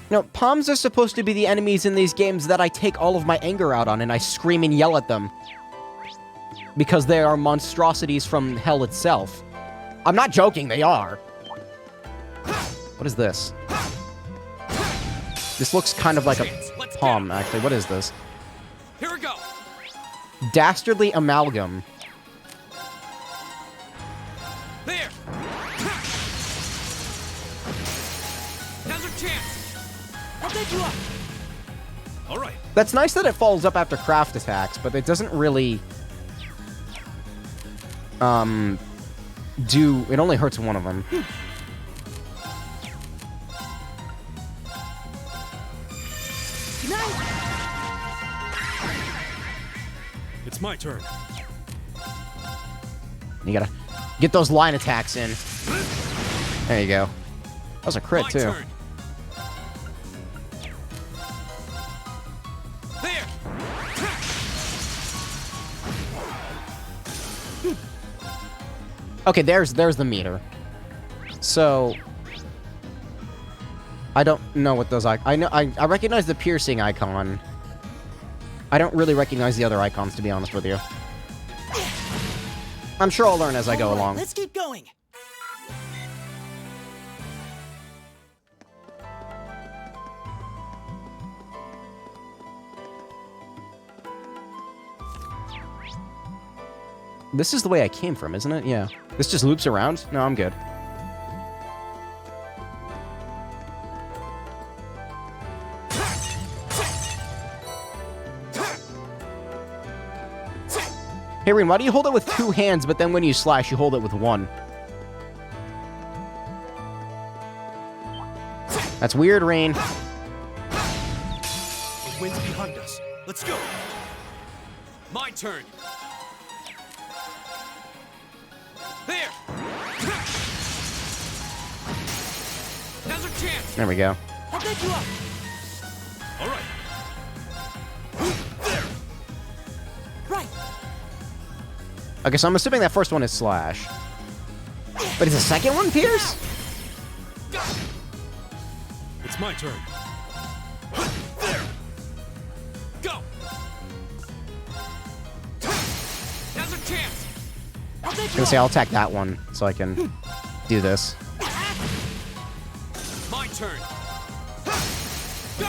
No, Palms are supposed to be the enemies in these games that I take all of my anger out on and I scream and yell at them. Because they are monstrosities from hell itself. I'm not joking, they are. What is this? This looks kind of like a palm, actually. What is this? Here we go. Dastardly Amalgam. There. Now's our chance. I'll take you up. All right. That's nice that it follows up after craft attacks, but it doesn't really... It only hurts one of them. Good night. It's my turn. You gotta get those line attacks in. There you go. That was a crit, My too. turn. There. Okay, there's the meter. So... I don't know what those... I recognize the piercing icon. I don't really recognize the other icons, to be honest with you. I'm sure I'll learn as I go All right, along. Let's keep going. This is the way I came from, isn't it? Yeah. This just loops around? No, I'm good. Hey, Reen, why do you hold it with two hands, but then when you slash, you hold it with one? That's weird, Reen. The wind's behind us. Let's go. My turn. There. Now's our chance. There we go. I'll take you up. All right. Right. Okay, so I'm assuming that first one is slash. But is the second one pierce? It's my turn. Go. Now's our chance. I'll take I'm you gonna up. say I'll attack that one so I can do this. My turn. Go.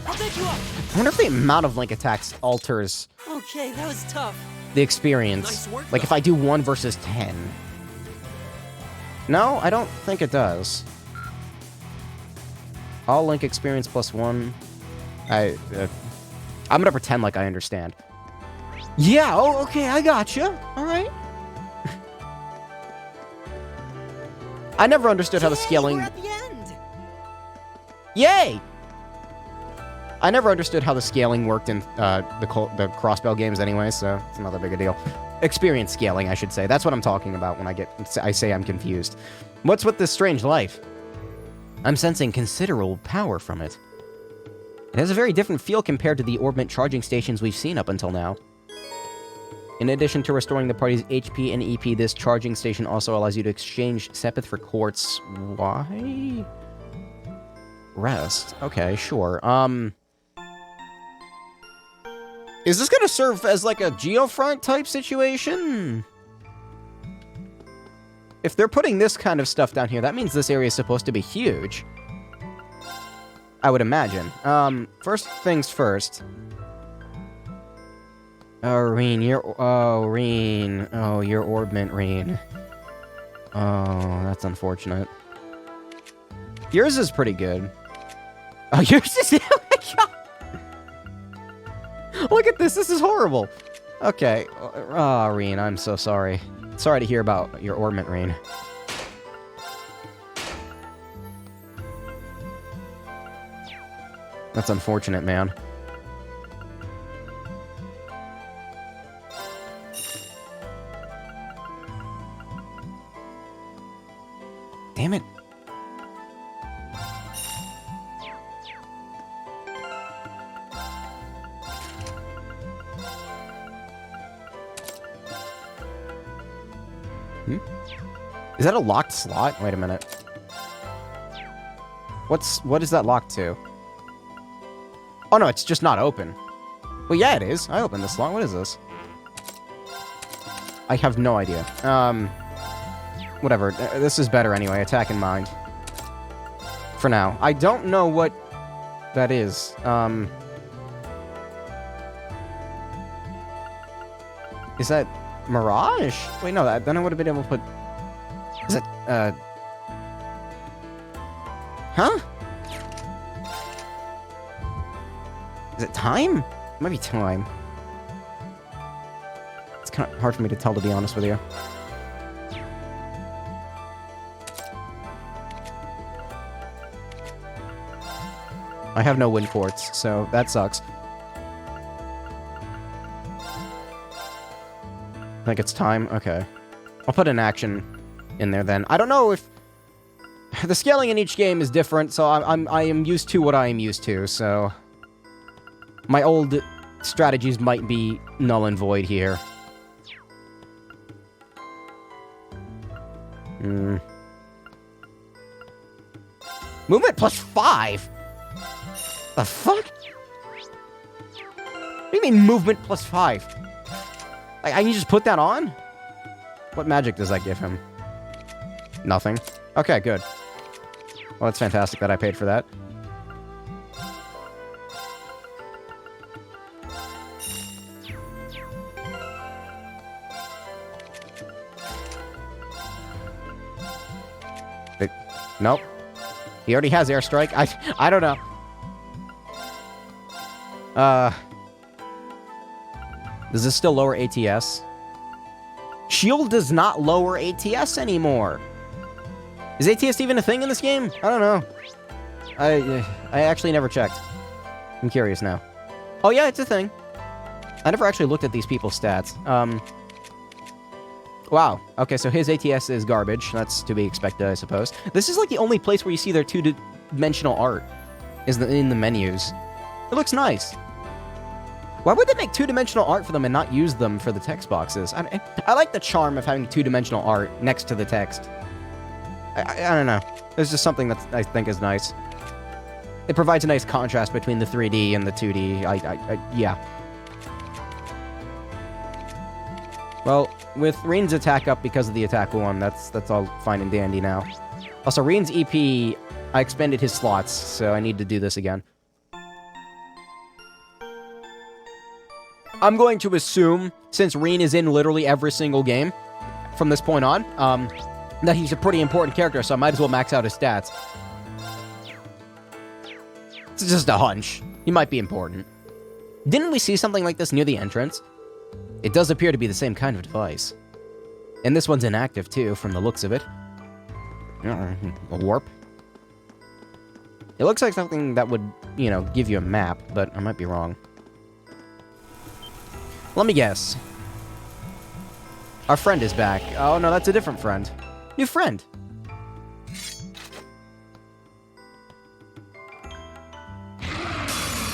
I'll take you up. I wonder if the amount of Link attacks alters Okay, that was tough. the experience. Nice work, Like if though. I do 1 versus 10. No, I don't think it does. All Link experience plus 1. I'm gonna pretend like I understand. Yeah, oh, okay, I gotcha. Alright. I never understood how the Yay, scaling... We're at the end. Yay! I never understood how the scaling worked in the Crossbell games anyway, so it's not that big a deal. Experience scaling, I should say. That's what I'm talking about when I say I'm confused. What's with this strange light? I'm sensing considerable power from it. It has a very different feel compared to the Orbment charging stations we've seen up until now. In addition to restoring the party's HP and EP, this charging station also allows you to exchange Sepith for quartz. Why? Rest. Okay, sure. Is this gonna serve as like a Geofront type situation? If they're putting this kind of stuff down here, that means this area is supposed to be huge. I would imagine. First things first. Oh, Reen, Reen. Oh, you're Orbment, Reen. Oh, that's unfortunate. Yours is pretty good. Oh, yours is... Oh my god! Look at this, this is horrible. Okay. Oh, Reen, I'm so sorry. Sorry to hear about your Orbment, Reen. That's unfortunate, man. Damn it. Is that a locked slot? Wait a minute. What is that locked to? Oh no, it's just not open. Well, yeah, it is. I opened this slot. What is this? I have no idea. Whatever. This is better anyway. Attack in mind. For now. I don't know what that is. Is that Mirage? Wait, no, then I would have been able to put... Is it, Huh? Is it time? It might be time. It's kind of hard for me to tell, to be honest with you. I have no wind quartz, so that sucks. I think it's time. Okay. I'll put an action in there then. I don't know if... The scaling in each game is different, so I am used to what I am used to, so... My old strategies might be null and void here. Movement plus 5? The fuck? What do you mean movement plus 5? I can just put that on? What magic does that give him? Nothing. Okay, good. Well, that's fantastic that I paid for that. Nope. He already has airstrike. I don't know. Does this still lower ATS? Shield does not lower ATS anymore. Is ATS even a thing in this game? I don't know. I actually never checked. I'm curious now. Oh yeah, it's a thing. I never actually looked at these people's stats. Wow. Okay, so his ATS is garbage. That's to be expected, I suppose. This is like the only place where you see their two-dimensional art, is in the menus. It looks nice. Why would they make two-dimensional art for them and not use them for the text boxes? I like the charm of having two-dimensional art next to the text. I don't know. There's just something that I think is nice. It provides a nice contrast between the 3D and the 2D. Yeah. Well, with Reen's attack up because of the attack 1, that's all fine and dandy now. Also, Reen's EP, I expended his slots, so I need to do this again. I'm going to assume, since Reen is in literally every single game from this point on, that he's a pretty important character, so I might as well max out his stats. It's just a hunch. He might be important. Didn't we see something like this near the entrance? It does appear to be the same kind of device. And this one's inactive, too, from the looks of it. A warp? It looks like something that would, you know, give you a map, but I might be wrong. Let me guess. Our friend is back. Oh, no, that's a different friend. New friend.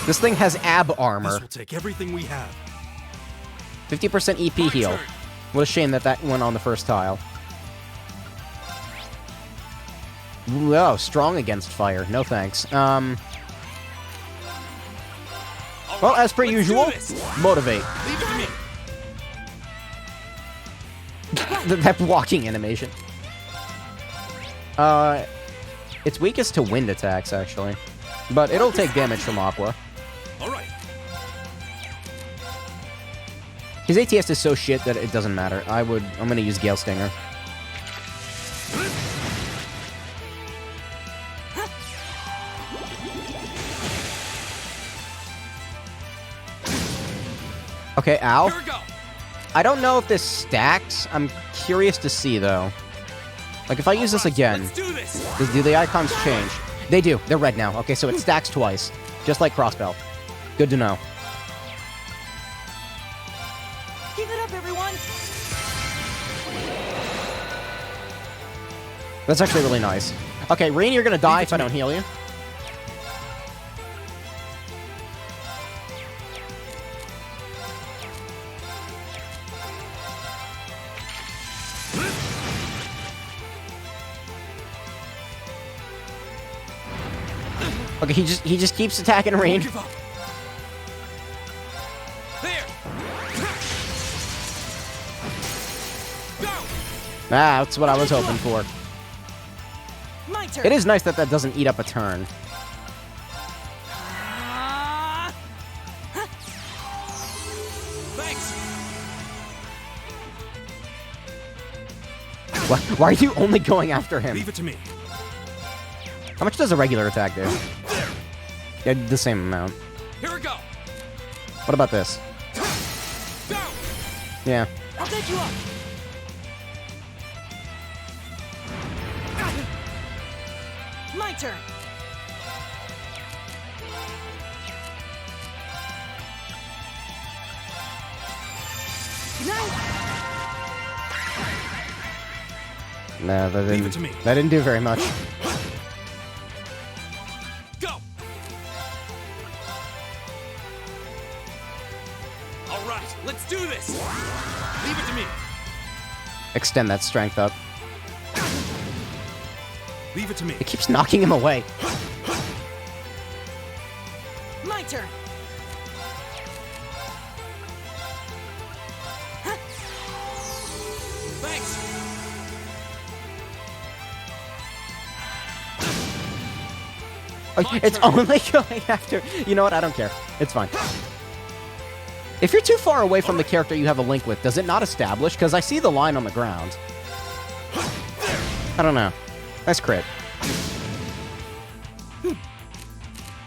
This thing has ab armor. This will take everything we have. 50% EP heal. What a shame that went on the first tile. Oh, strong against fire. No thanks. Well, as per usual, motivate. Leave it to me. That walking animation. It's weakest to wind attacks, actually. But it'll take damage from Aqua. All right. His ATS is so shit that it doesn't matter. I'm gonna use Gale Stinger. Okay, ow. Here we go. I don't know if this stacks. I'm curious to see, though. Like, if I use this again, Let's do this. do the icons change? They do. They're red now. Okay, so it stacks twice. Just like Crossbell. Good to know. Keep it up, everyone! That's actually really nice. Okay, Reen, you're gonna die if I don't heal you. Okay, he just keeps attacking Rain. Give up. There. Go. Ah, that's what I was hoping for. My turn. It is nice that that doesn't eat up a turn. Ah, Thanks. Why are you only going after him? Leave it to me. How much does a regular attack do? There. Yeah, the same amount. Here we go. What about this? Go. Yeah. I'll take you up. My turn. Nice. No, that Leave didn't, it to me. that didn't do very much. Go. All right, let's do this. Leave it to me. Extend that strength up. Leave it to me. It keeps knocking him away. My turn. Thanks. Oh, it's only going after... You know what? I don't care. It's fine. If you're too far away from the character you have a link with, does it not establish? Because I see the line on the ground. I don't know. Nice crit. I'm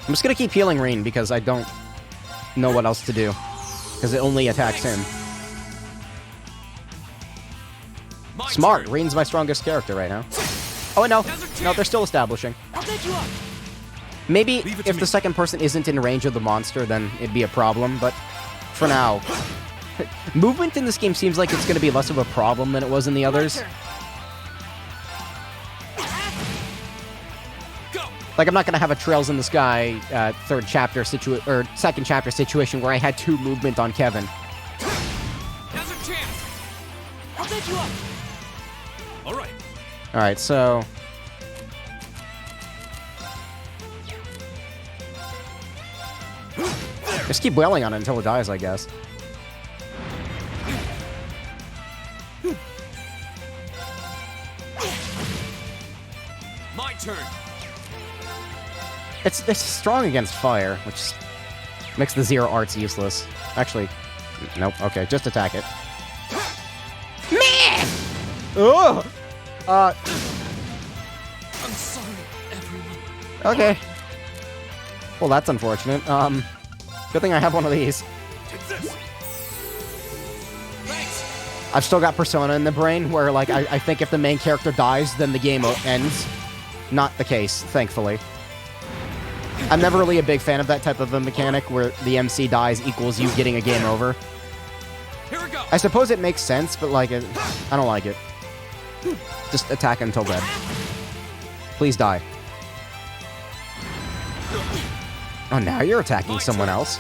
just gonna keep healing Rain because I don't know what else to do. Because it only attacks him. My Smart. turn. Rain's my strongest character right now. Oh, no. No, they're still establishing. I'll take you up. Maybe Leave it to if me. the second person isn't in range of the monster, then it'd be a problem, but for now... Movement in this game seems like it's going to be less of a problem than it was in the My others. turn. Go. Like, I'm not going to have a Trails in the Sky second chapter situation where I had 2 movement on Kevin. Now's a chance. I'll take you up. All right. Alright, so... Just keep wailing on it until it dies, I guess. My turn. It's strong against fire, which makes the zero arts useless. Actually, nope. Okay, just attack it. Man! Ugh! I'm sorry, everyone. Okay. Well, that's unfortunate. Good thing I have one of these. Take this. Thanks. I've still got Persona in the brain, where, like, I think if the main character dies, then the game ends. Not the case, thankfully. I'm never really a big fan of that type of a mechanic, where the MC dies equals you getting a game over. Here we go. I suppose it makes sense, but, like, I don't like it. Just attack until dead. Please die. Oh, now you're attacking someone else.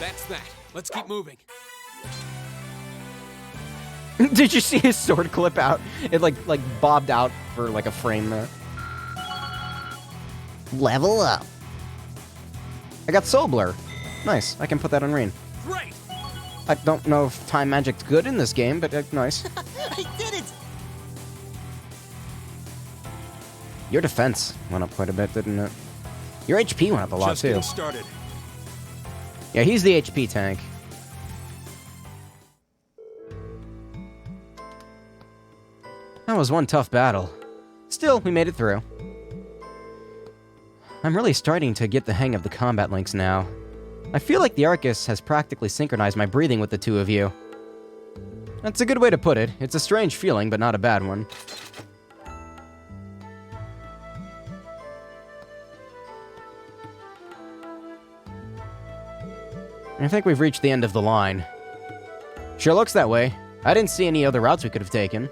That's that. Let's keep moving. Did you see his sword clip out? It like bobbed out for like a frame there. Level up. I got Soul Blur. Nice. I can put that on Rain. Great. I don't know if time magic's good in this game, but nice. I did it. Your defense went up quite a bit, didn't it? Your HP went up a lot Just too. getting started. Yeah, he's the HP tank. That was one tough battle. Still, we made it through. I'm really starting to get the hang of the combat links now. I feel like the Arcus has practically synchronized my breathing with the two of you. That's a good way to put it. It's a strange feeling, but not a bad one. I think we've reached the end of the line. Sure looks that way. I didn't see any other routes we could have taken.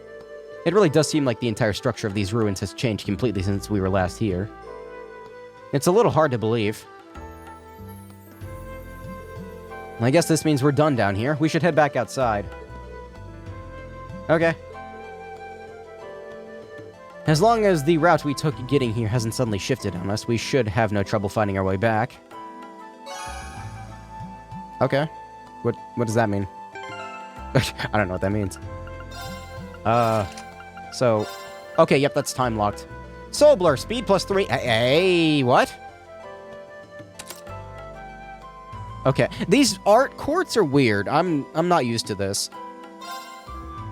It really does seem like the entire structure of these ruins has changed completely since we were last here. It's a little hard to believe. I guess this means we're done down here. We should head back outside. Okay. As long as the route we took getting here hasn't suddenly shifted on us, we should have no trouble finding our way back. Okay. What does that mean? I don't know what that means. So... Okay, yep, that's time locked. Soul Blur, speed +3. Hey, what? Okay, these art quartz are weird. I'm not used to this.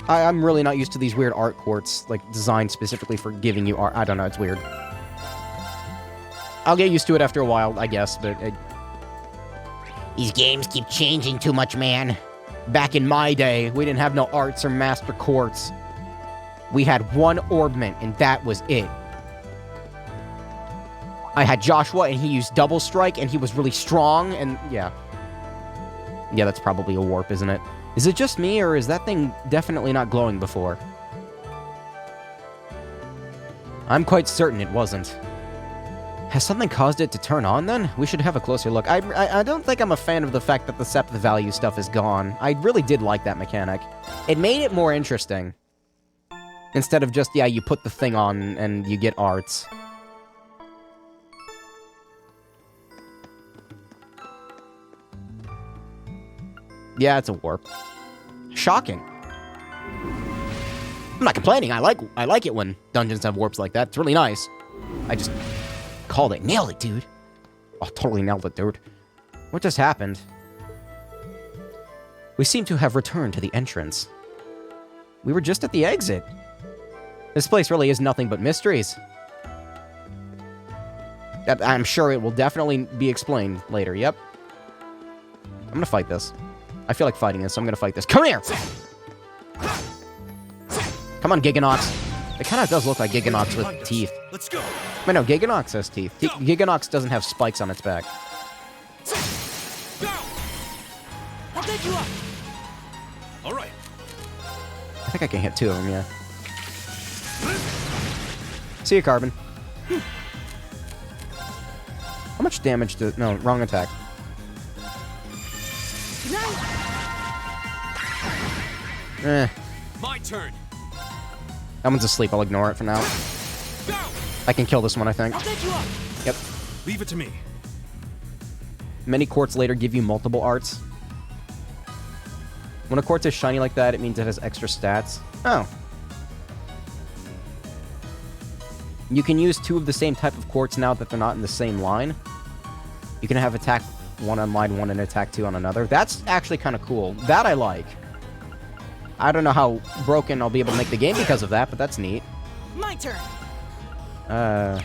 I'm really not used to these weird art quartz, like, designed specifically for giving you art. I don't know, it's weird. I'll get used to it after a while, I guess, but... These games keep changing too much, man. Back in my day, we didn't have no arts or master quartz. We had one orbment, and that was it. I had Joshua, and he used double strike, and he was really strong, and yeah. Yeah, that's probably a warp, isn't it? Is it just me, or is that thing definitely not glowing before? I'm quite certain it wasn't. Has something caused it to turn on, then? We should have a closer look. I don't think I'm a fan of the fact that the Sept value stuff is gone. I really did like that mechanic. It made it more interesting. Instead of just, yeah, you put the thing on and you get arts. Yeah, it's a warp. Shocking. I'm not complaining. I like it when dungeons have warps like that. It's really nice. I just called it. Nailed it, dude. Oh, totally nailed it, dude. What just happened? We seem to have returned to the entrance. We were just at the exit. This place really is nothing but mysteries. I'm sure it will definitely be explained later. Yep. I'm gonna fight this. I feel like fighting this, so I'm gonna fight this. Come here! Come on, Giganox. It kind of does look like Giganox with teeth. Let's go. Wait, no, Giganox has teeth. Giganox doesn't have spikes on its back. Go. I'll pick you up. All right. I think I can hit two of them, yeah. See you, Carbon. How much damage does... No, wrong attack. Eh. My turn. That one's asleep. I'll ignore it for now. Go. I can kill this one, I think. I'll pick you up. Yep. Leave it to me. Many quartz later give you multiple arts. When a quartz is shiny like that, it means it has extra stats. Oh. You can use two of the same type of quartz now that they're not in the same line. You can have attack one on line one and attack two on another. That's actually kind of cool. That I like. I don't know how broken I'll be able to make the game because of that, but that's neat. My turn. Night.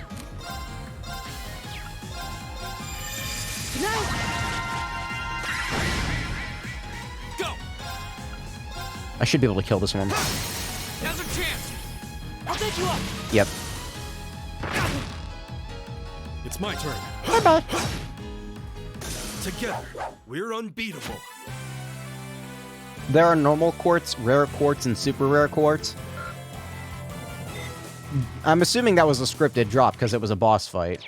Go. I should be able to kill this one. Now's a chance. I'll pick you up. Yep. It's my turn. Bye-bye. Together, we're unbeatable. There are normal quartz, rare quartz, and super rare quartz. I'm assuming that was a scripted drop because it was a boss fight.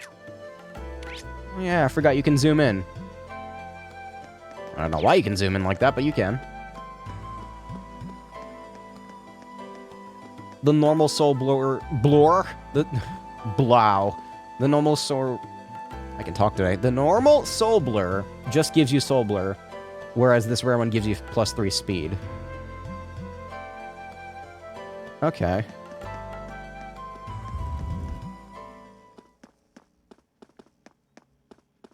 Yeah, I forgot you can zoom in. I don't know why you can zoom in like that, but you can. The normal soul blower... The normal soul... I can talk today. The normal soul blur just gives you soul blur, whereas this rare one gives you +3 speed. Okay.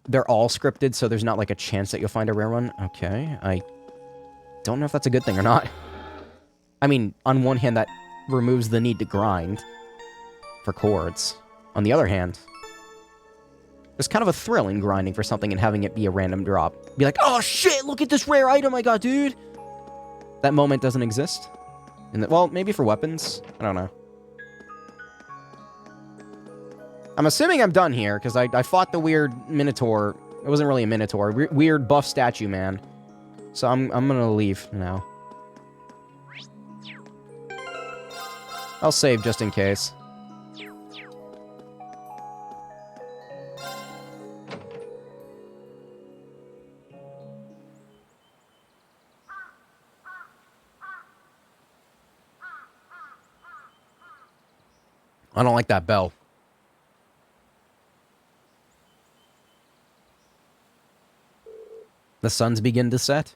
They're all scripted, so there's not like a chance that you'll find a rare one. Okay, I don't know if that's a good thing or not. I mean, on one hand, that removes the need to grind for quartz. On the other hand, there's kind of a thrill in grinding for something and having it be a random drop. Be like, oh shit, look at this rare item I got, dude! That moment doesn't exist. Well, maybe for weapons? I don't know. I'm assuming I'm done here, because I fought the weird Minotaur. It wasn't really a Minotaur. Weird buff statue man. So I'm gonna leave now. I'll save just in case. I don't like that bell. The sun's begin to set.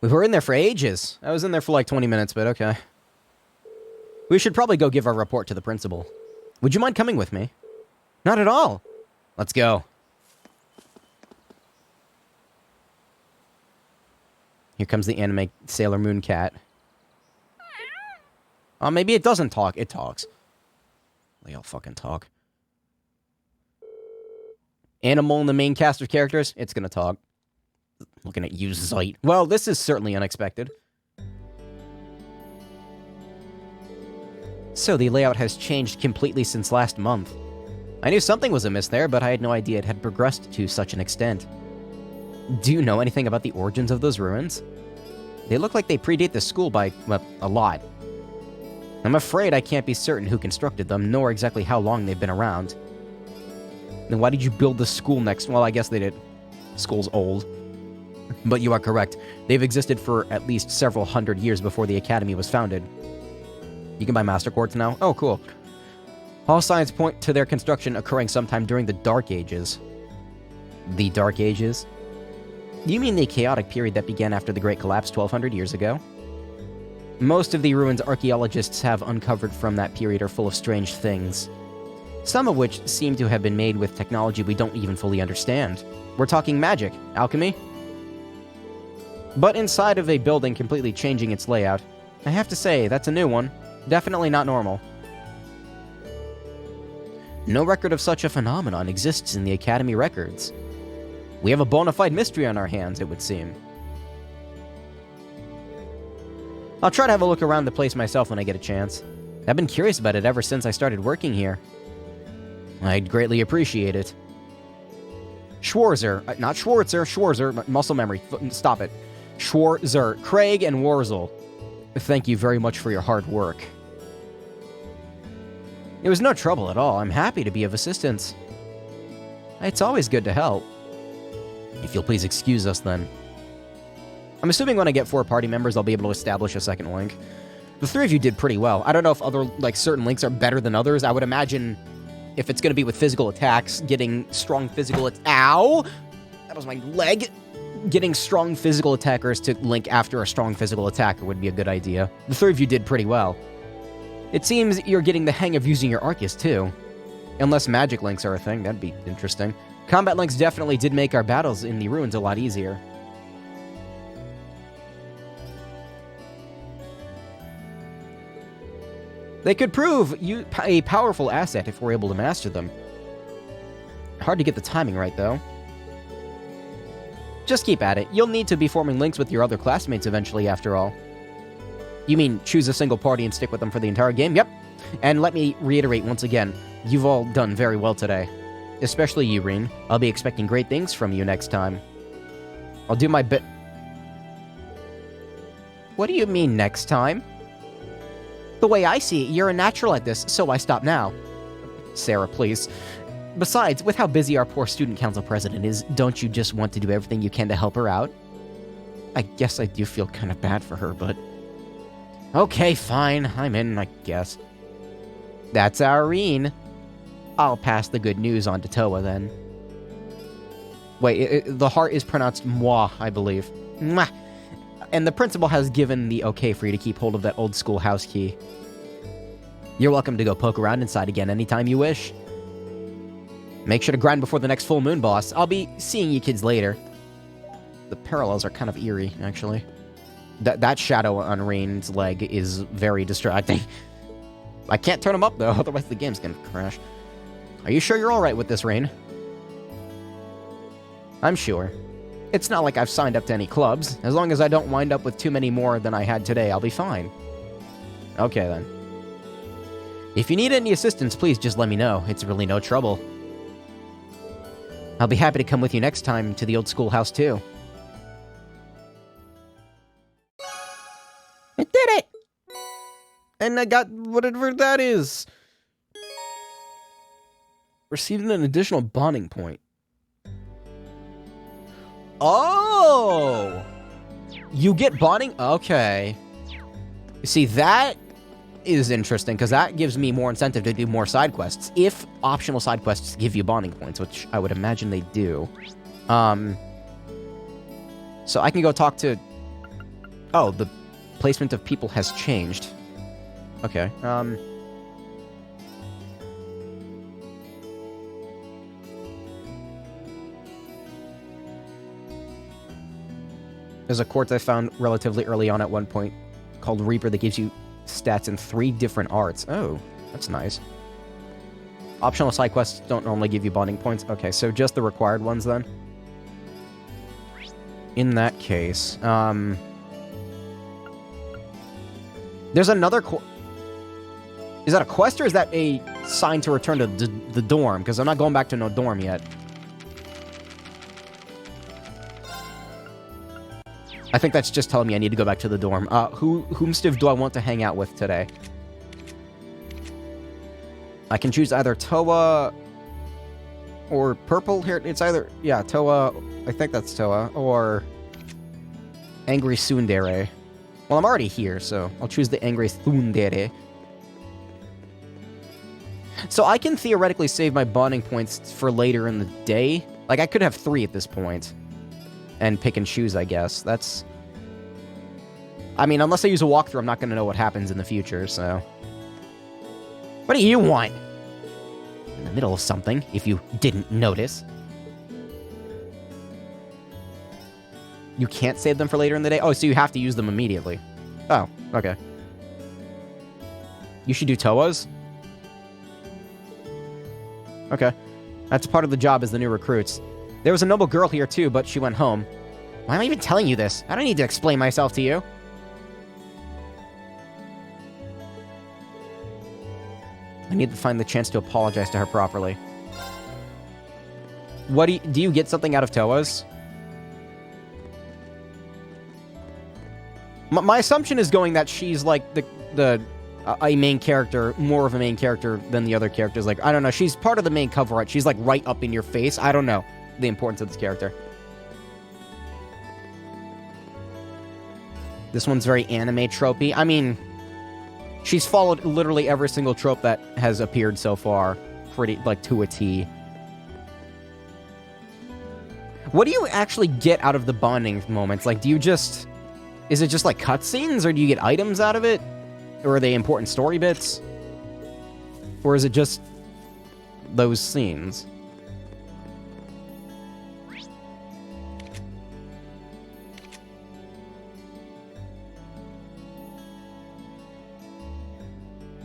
We were in there for ages. I was in there for like 20 minutes, but okay. We should probably go give our report to the principal. Would you mind coming with me? Not at all. Let's go. Here comes the anime Sailor Moon cat. Oh, maybe it doesn't talk. It talks. They all fucking talk. Animal in the main cast of characters, it's gonna talk. Looking at you, Zeit. Well, this is certainly unexpected. So, the layout has changed completely since last month. I knew something was amiss there, but I had no idea it had progressed to such an extent. Do you know anything about the origins of those ruins? They look like they predate the school by, well, a lot. I'm afraid I can't be certain who constructed them, nor exactly how long they've been around. Then why did you build the school next? Well, I guess they did. School's old. But you are correct. They've existed for at least several hundred years before the Academy was founded. You can buy Master Quartz now? Oh, cool. All signs point to their construction occurring sometime during the Dark Ages. The Dark Ages? You mean the chaotic period that began after the Great Collapse 1,200 years ago? Most of the ruins archaeologists have uncovered from that period are full of strange things. Some of which seem to have been made with technology we don't even fully understand. We're talking magic, alchemy. But inside of a building completely changing its layout, I have to say, that's a new one. Definitely not normal. No record of such a phenomenon exists in the Academy records. We have a bona fide mystery on our hands, it would seem. I'll try to have a look around the place myself when I get a chance. I've been curious about it ever since I started working here. I'd greatly appreciate it. Schwarzer, not Schwarzer, Schwarzer, muscle memory, stop it. Schwarzer, Craig, and Warzel. Thank you very much for your hard work. It was no trouble at all. I'm happy to be of assistance. It's always good to help. If you'll please excuse us, then. I'm assuming when I get 4 party members, I'll be able to establish a second link. The 3 of you did pretty well. I don't know if other, certain links are better than others. I would imagine if it's going to be with physical attacks, getting strong physical... Ow! That was my leg. Getting strong physical attackers to link after a strong physical attacker would be a good idea. The 3 of you did pretty well. It seems you're getting the hang of using your Arcus, too. Unless magic links are a thing, that'd be interesting. Combat links definitely did make our battles in the ruins a lot easier. They could prove a powerful asset if we're able to master them. Hard to get the timing right, though. Just keep at it. You'll need to be forming links with your other classmates eventually, after all. You mean choose a single party and stick with them for the entire game? Yep. And let me reiterate once again, you've all done very well today. Especially you, Reen. I'll be expecting great things from you next time. I'll do my bit... What do you mean, next time? The way I see it, you're a natural at this, so I stop now. Sarah, please. Besides, with how busy our poor student council president is, don't you just want to do everything you can to help her out? I guess I do feel kind of bad for her, but... Okay, fine. I'm in, I guess. That's Irene. I'll pass the good news on to Toa, then. Wait, the heart is pronounced moi, I believe. Mwah. And the principal has given the okay for you to keep hold of that old school house key. You're welcome to go poke around inside again anytime you wish. Make sure to grind before the next full moon, boss. I'll be seeing you kids later. The parallels are kind of eerie, actually. That shadow on Rain's leg is very distracting. I can't turn him up, though, otherwise the game's gonna crash. Are you sure you're alright with this, Rain? I'm sure. It's not like I've signed up to any clubs. As long as I don't wind up with too many more than I had today, I'll be fine. Okay, then. If you need any assistance, please just let me know. It's really no trouble. I'll be happy to come with you next time to the old schoolhouse, too. I did it! And I got whatever that is. Receiving an additional bonding point. Oh! You get bonding? Okay. See, that is interesting, because that gives me more incentive to do more side quests. If optional side quests give you bonding points, which I would imagine they do. So I can go talk to... Oh, the placement of people has changed. Okay, There's a quartz I found relatively early on at one point called Reaper that gives you stats in 3 different arts. Oh, that's nice. Optional side quests don't normally give you bonding points. Okay, so just the required ones then. In that case, there's another is that a quest or is that a sign to return to the dorm? Because I'm not going back to no dorm yet. I think that's just telling me I need to go back to the dorm. Whomstive do I want to hang out with today? I can choose either Toa or Purple here. It's either, yeah, Toa, I think that's Toa, or Angry Tsundere. Well, I'm already here, so I'll choose the Angry Tsundere. So I can theoretically save my bonding points for later in the day. Like, I could have 3 at this point. And pick and choose, I guess. That's... I mean, unless I use a walkthrough, I'm not going to know what happens in the future, so... What do you want? In the middle of something, if you didn't notice. You can't save them for later in the day? Oh, so you have to use them immediately. Oh, okay. You should do Toas? Okay. That's part of the job as the new recruits. There was a noble girl here too, but she went home. Why am I even telling you this? I don't need to explain myself to you. I need to find the chance to apologize to her properly. What do you get something out of Toas? My assumption is going that she's like a main character, more of a main character than the other characters. Like, I don't know, she's part of the main cover art. She's like right up in your face. I don't know the importance of this character. This one's very anime tropey. I mean, she's followed literally every single trope that has appeared so far, pretty, like, to a T. What do you actually get out of the bonding moments? Like, do you just... Is it just, like, cutscenes, or do you get items out of it? Or are they important story bits? Or is it just those scenes?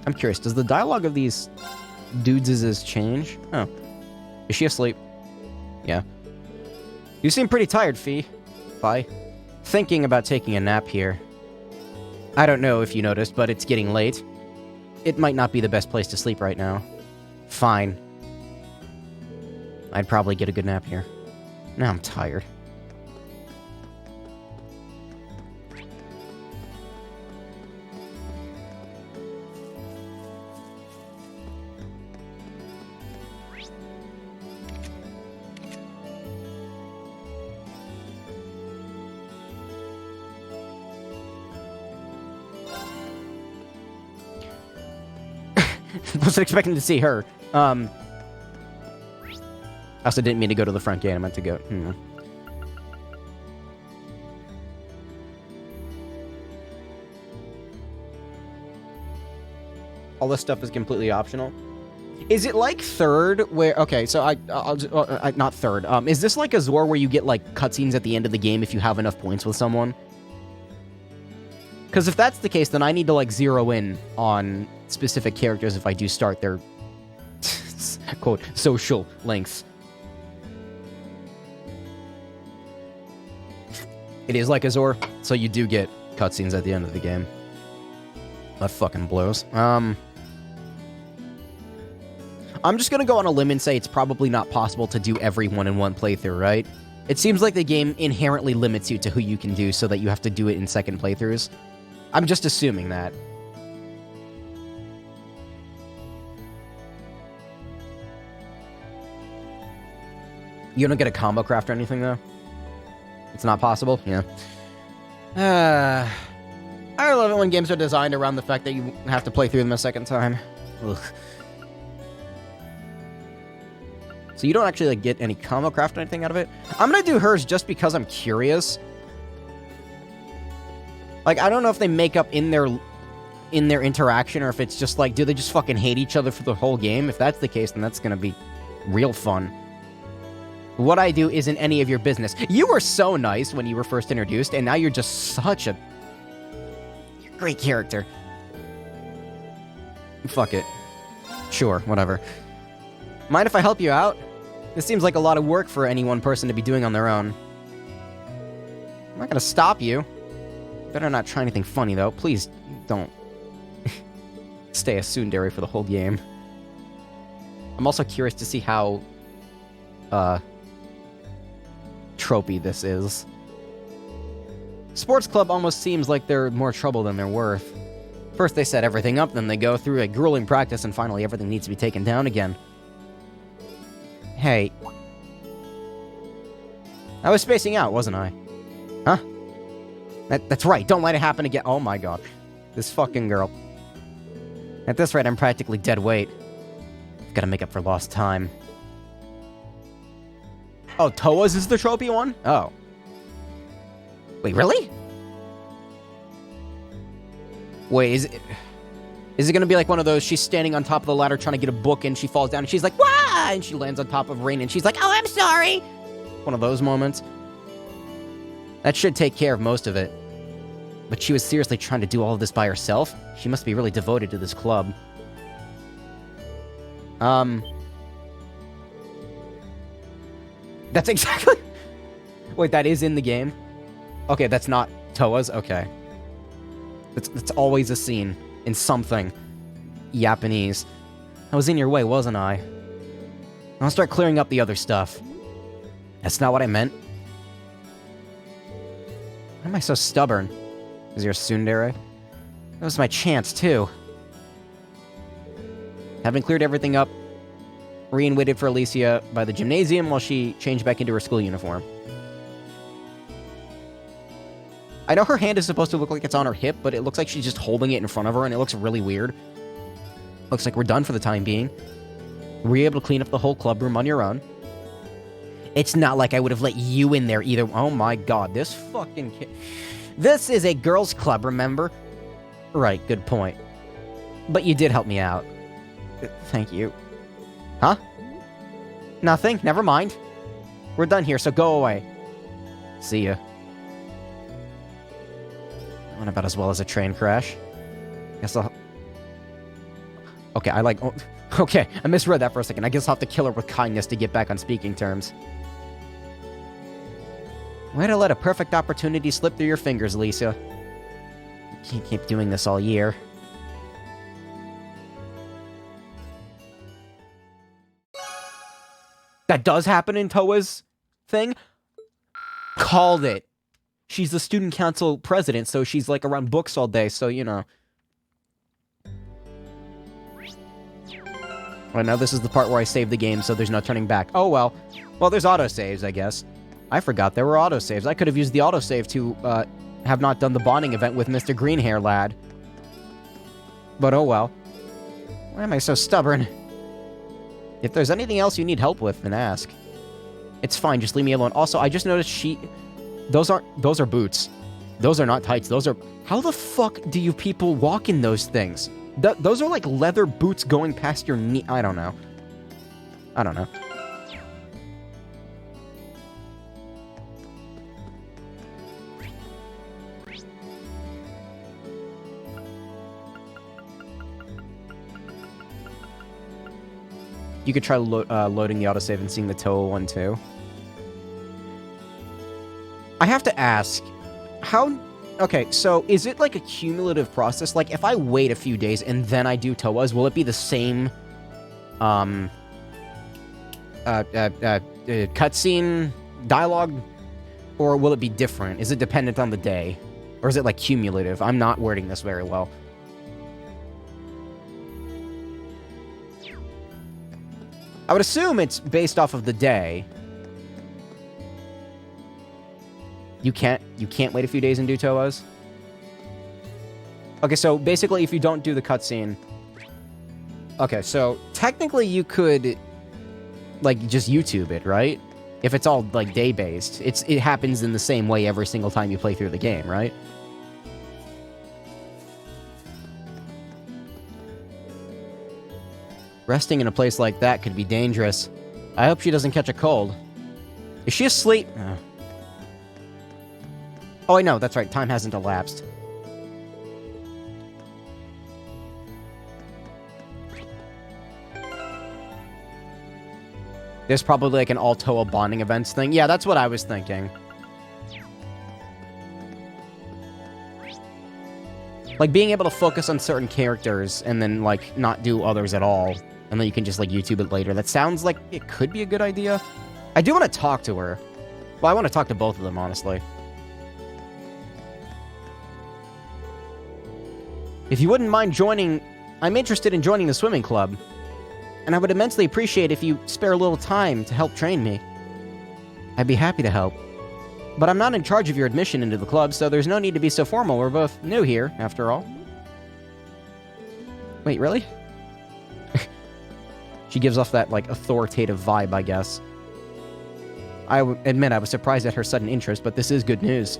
I'm curious, does the dialogue of these dudeses change? Oh. Is she asleep? Yeah. You seem pretty tired, Fee. Bye. Thinking about taking a nap here. I don't know if you noticed, but it's getting late. It might not be the best place to sleep right now. Fine. I'd probably get a good nap here. Now I'm tired. Wasn't expecting to see her. I also didn't mean to go to the front gate. I meant to go... All this stuff is completely optional. Is it like Third, where... Okay, so not Third. Is this like Azure where you get, like, cutscenes at the end of the game if you have enough points with someone? Because if that's the case, then I need to, like, zero in on specific characters if I do start their, quote, social links. It is like Azure, so you do get cutscenes at the end of the game. That fucking blows. I'm just gonna go on a limb and say it's probably not possible to do everyone in one playthrough, right? It seems like the game inherently limits you to who you can do so that you have to do it in second playthroughs. I'm just assuming that. You don't get a combo craft or anything, though? It's not possible? Yeah. Alright, love it when games are designed around the fact that you have to play through them a second time. Ugh. So you don't actually like get any combo craft or anything out of it. I'm gonna do hers just because I'm curious. Like, I don't know if they make up in their interaction, or if it's just like, do they just fucking hate each other for the whole game? If that's the case, then that's gonna be real fun. What I do isn't any of your business. You were so nice when you were first introduced, and now you're just such a... You're a great character. Fuck it. Sure, whatever. Mind if I help you out? This seems like a lot of work for any one person to be doing on their own. I'm not gonna stop you. Better not try anything funny, though. Please don't stay a tsundere for the whole game. I'm also curious to see how, tropey this is. Sports club almost seems like they're more trouble than they're worth. First they set everything up, then they go through a grueling practice, and finally everything needs to be taken down again. Hey. I was spacing out, wasn't I? Huh? That's right, don't let it happen again. Oh my god. This fucking girl. At this rate, I'm practically dead weight. Gotta make up for lost time. Oh, Toa's is the trophy one? Oh. Wait, really? Wait, is it gonna be like one of those, she's standing on top of the ladder trying to get a book and she falls down and she's like, wah! And she lands on top of Rain and she's like, oh, I'm sorry! One of those moments. That should take care of most of it. But she was seriously trying to do all of this by herself? She must be really devoted to this club. That's exactly... Wait, that is in the game? Okay, that's not Toa's? Okay. That's always a scene in something. Japanese. I was in your way, wasn't I? I'll start clearing up the other stuff. That's not what I meant. Why am I so stubborn? Is your tsundere? That was my chance, too. Having cleared everything up, Reen waited for Alicia by the gymnasium while she changed back into her school uniform. I know her hand is supposed to look like it's on her hip, but it looks like she's just holding it in front of her, and it looks really weird. Looks like we're done for the time being. Were you able to clean up the whole club room on your own? It's not like I would have let you in there either. Oh my god, this fucking kid. This is a girls' club, remember? Right, good point. But you did help me out. Thank you. Huh? Nothing, never mind. We're done here, so go away. See ya. Went about as well as a train crash. Guess I'll... Okay, Okay, I misread that for a second. I guess I'll have to kill her with kindness to get back on speaking terms. Way to let a perfect opportunity slip through your fingers, Lisa. You can't keep doing this all year. That does happen in Toa's thing? Called it. She's the student council president, so she's like around books all day, so you know. Well, now this is the part where I save the game, so there's no turning back. Oh well. Well, there's autosaves, I guess. I forgot there were autosaves. I could have used the autosave to, have not done the bonding event with Mr. Greenhair Lad. But oh well. Why am I so stubborn? If there's anything else you need help with, then ask. It's fine, just leave me alone. Also, I just noticed those are boots. Those are not tights. Those are... How the fuck do you people walk in those things? Those are like leather boots going past your knee. I don't know. I don't know. You could try loading the autosave and seeing the Toa one too. I have to ask, how... Okay, so is it like a cumulative process? Like, if I wait a few days and then I do Toa's, will it be the same, cutscene dialogue? Or will it be different? Is it dependent on the day? Or is it, like, cumulative? I'm not wording this very well. I would assume it's based off of the day. You can't wait a few days and do Toa's? Okay, so basically if you don't do the cutscene... Okay, so technically you could, like, just YouTube it, right? If it's all, like, day-based. It happens in the same way every single time you play through the game, right? Resting in a place like that could be dangerous. I hope she doesn't catch a cold. Is she asleep? Oh, I know, that's right, time hasn't elapsed. There's probably like an Altoa bonding events thing. Yeah, that's what I was thinking. Like being able to focus on certain characters and then like not do others at all. And then you can just like YouTube it later. That sounds like it could be a good idea. I do want to talk to her. Well, I want to talk to both of them, honestly. If you wouldn't mind joining... I'm interested in joining the swimming club. And I would immensely appreciate if you spare a little time to help train me. I'd be happy to help. But I'm not in charge of your admission into the club, so there's no need to be so formal. We're both new here, after all. Wait, really? She gives off that, like, authoritative vibe, I guess. I admit I was surprised at her sudden interest, but this is good news.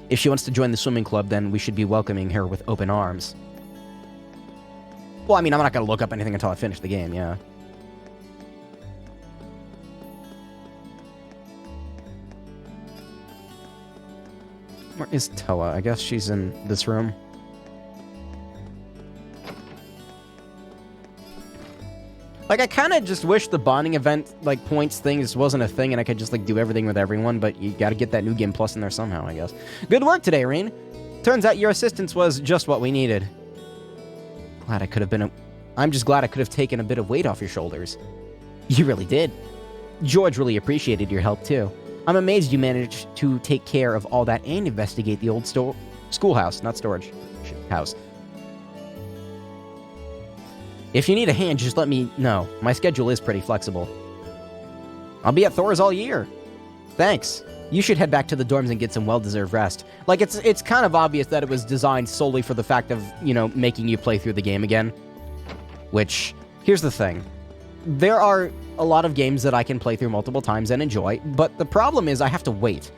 If she wants to join the swimming club, then we should be welcoming her with open arms. Well, I mean, I'm not gonna look up anything until I finish the game, yeah. Where is Toa? I guess she's in this room. Like, I kind of just wish the bonding event, like, points thing just wasn't a thing and I could just, like, do everything with everyone, but you gotta get that New Game Plus in there somehow, I guess. Good work today, Rean. Turns out your assistance was just what we needed. Glad I could have been I'm just glad I could have taken a bit of weight off your shoulders. You really did. George really appreciated your help, too. I'm amazed you managed to take care of all that and investigate the old schoolhouse, not storage house. If you need a hand, just let me know. My schedule is pretty flexible. I'll be at Thor's all year. Thanks. You should head back to the dorms and get some well-deserved rest. Like, it's kind of obvious that it was designed solely for the fact of, you know, making you play through the game again. Which, here's the thing. There are a lot of games that I can play through multiple times and enjoy, but the problem is I have to wait.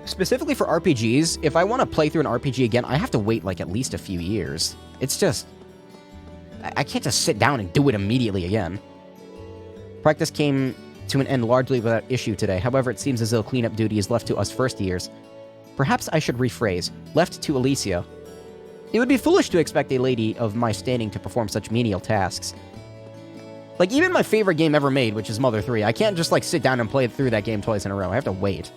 Specifically for RPGs, if I want to play through an RPG again, I have to wait, like, at least a few years. It's just... I can't just sit down and do it immediately again. Practice came to an end largely without issue today. However, it seems as though cleanup duty is left to us first years. Perhaps I should rephrase. Left to Alicia. It would be foolish to expect a lady of my standing to perform such menial tasks. Like, even my favorite game ever made, which is Mother 3, I can't just, like, sit down and play through that game twice in a row. I have to wait.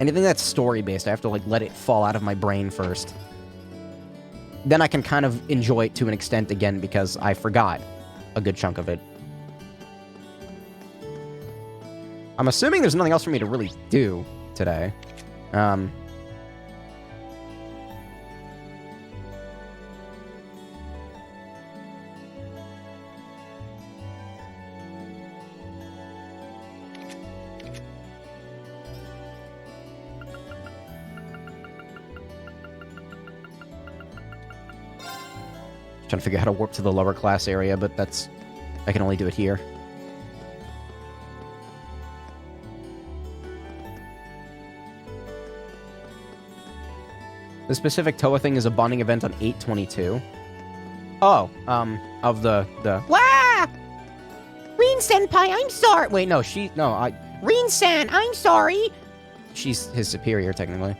Anything that's story-based, I have to, like, let it fall out of my brain first. Then I can kind of enjoy it to an extent again because I forgot a good chunk of it. I'm assuming there's nothing else for me to really do today. Trying to figure out how to warp to the lower class area, but that's... I can only do it here. The specific Toa thing is a bonding event on 8/22. Oh, of the... Wah! Rin-senpai, I'm sorry! Wait, no, Rin-san, I'm sorry! She's his superior, technically.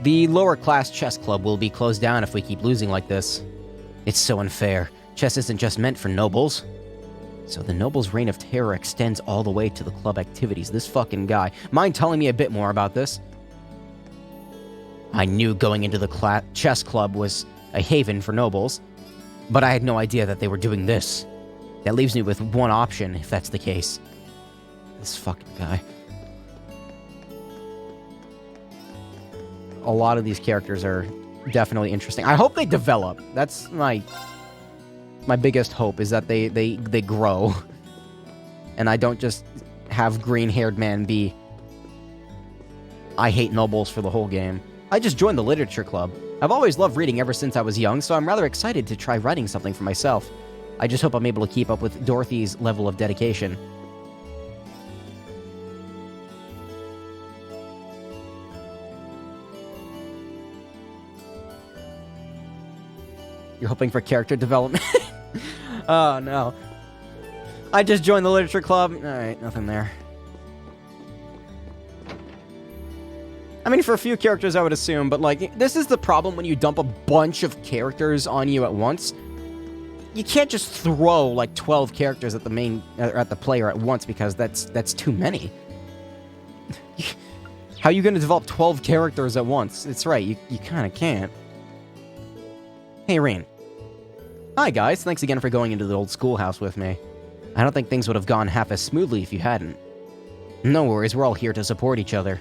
The lower class chess club will be closed down if we keep losing like this. It's so unfair. Chess isn't just meant for nobles. So the noble's reign of terror extends all the way to the club activities. This fucking guy. Mind telling me a bit more about this? I knew going into the chess club was a haven for nobles, but I had no idea that they were doing this. That leaves me with one option, if that's the case. This fucking guy. A lot of these characters are definitely interesting. I hope they develop. That's my biggest hope, is that they grow. And I don't just have green-haired man be I hate nobles for the whole game. I just joined the literature club. I've always loved reading ever since I was young, so I'm rather excited to try writing something for myself. I just hope I'm able to keep up with Dorothy's level of dedication. You're hoping for character development? Oh, no. I just joined the literature club. Alright, nothing there. I mean, for a few characters, I would assume, but, like, this is the problem when you dump a bunch of characters on you at once. You can't just throw, like, 12 characters at the main, or at the player at once, because that's too many. How are you going to develop 12 characters at once? It's right, you kind of can't. Hey, Rain. Hi, guys. Thanks again for going into the old schoolhouse with me. I don't think things would have gone half as smoothly if you hadn't. No worries, we're all here to support each other.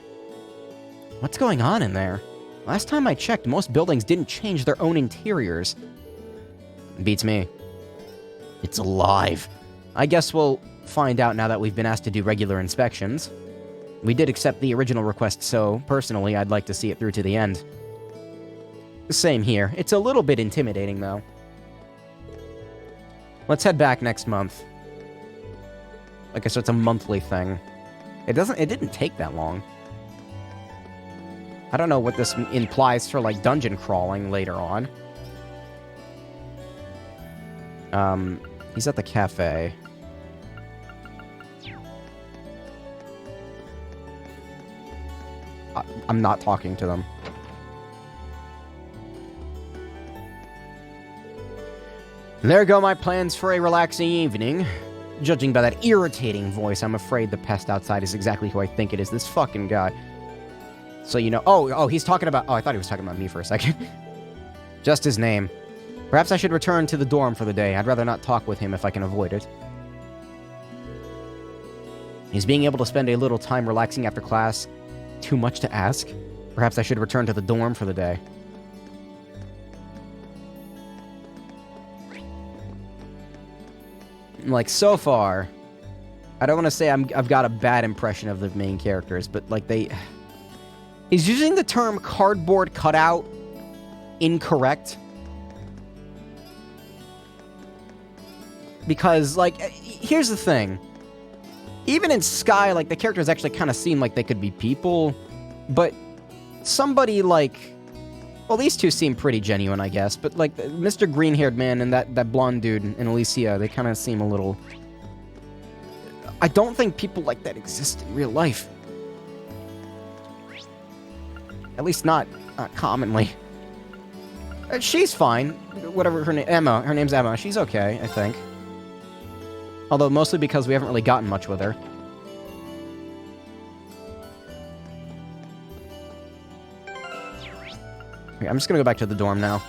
What's going on in there? Last time I checked, most buildings didn't change their own interiors. Beats me. It's alive. I guess we'll find out now that we've been asked to do regular inspections. We did accept the original request, so, personally, I'd like to see it through to the end. Same here. It's a little bit intimidating, though. Let's head back next month. Like I said, it's a monthly thing. It didn't take that long. I don't know what this implies for, like, dungeon crawling later on. He's at the cafe. I'm not talking to them. There go my plans for a relaxing evening. Judging by that irritating voice, I'm afraid the pest outside is exactly who I think it is. This fucking guy. So, you know... Oh, he's talking about... Oh, I thought he was talking about me for a second. Just his name. Perhaps I should return to the dorm for the day. I'd rather not talk with him if I can avoid it. Is being able to spend a little time relaxing after class too much to ask? Perhaps I should return to the dorm for the day. Like, so far, I don't want to say I've got a bad impression of the main characters, but, like, he's using the term cardboard cutout incorrect. Because, like, here's the thing. Even in Sky, like, the characters actually kind of seem like they could be people, but somebody like... Well, these two seem pretty genuine, I guess, but, like, Mr. Green-haired man and that blonde dude in Alicia, they kind of seem a little... I don't think people like that exist in real life. At least not commonly. She's fine. Whatever her name... Emma. Her name's Emma. She's okay, I think. Although, mostly because we haven't really gotten much with her. Okay, I'm just gonna go back to the dorm now.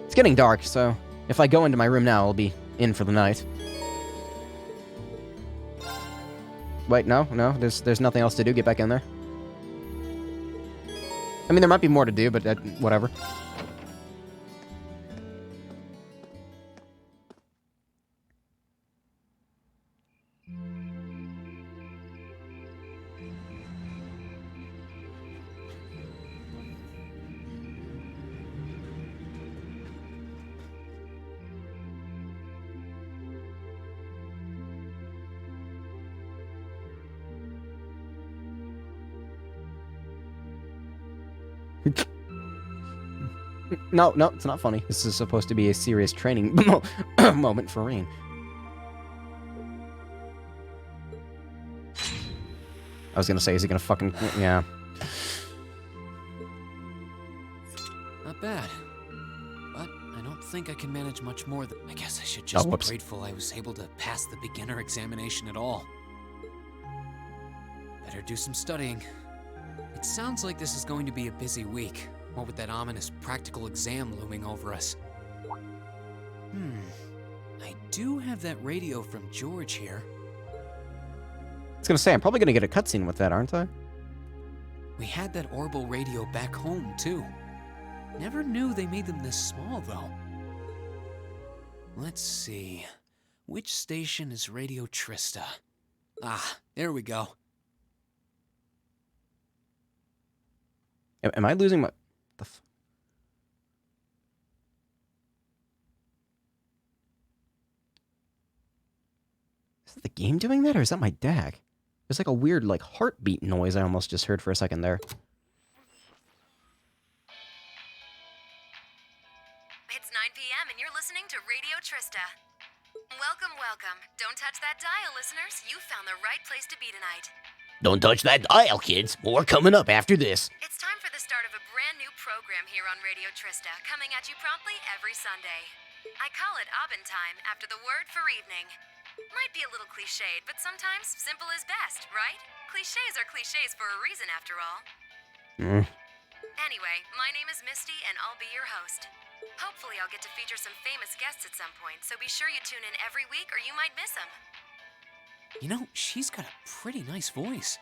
It's getting dark, so if I go into my room now, I'll be in for the night. Wait, no, there's nothing else to do. Get back in there. I mean, there might be more to do, but whatever. No, it's not funny. This is supposed to be a serious training moment for Rain. I was gonna say, is he gonna fucking... Yeah. Not bad. But I don't think I can manage much more than... I guess I should just be grateful I was able to pass the beginner examination at all. Better do some studying. It sounds like this is going to be a busy week. What with that ominous practical exam looming over us. I do have that radio from George here. I was gonna say, I'm probably gonna get a cutscene with that, aren't I? We had that Orbital radio back home, too. Never knew they made them this small, though. Let's see. Which station is Radio Trista? Ah, there we go. Am I losing my... Is that the game doing that, or is that my DAC? There's like a weird, like, heartbeat noise I almost just heard for a second there. It's 9 p.m. and you're listening to Radio Trista. Welcome, welcome. Don't touch that dial, listeners. You found the right place to be tonight. Don't touch that dial, kids. More coming up after this. It's time for the start of a brand new program here on Radio Trista, coming at you promptly every Sunday. I call it Abend Time, after the word for evening. Might be a little cliched, but sometimes simple is best, right? Cliches are cliches for a reason, after all. Anyway, my name is Misty, and I'll be your host. Hopefully I'll get to feature some famous guests at some point, so be sure you tune in every week or you might miss them. You know, she's got a pretty nice voice.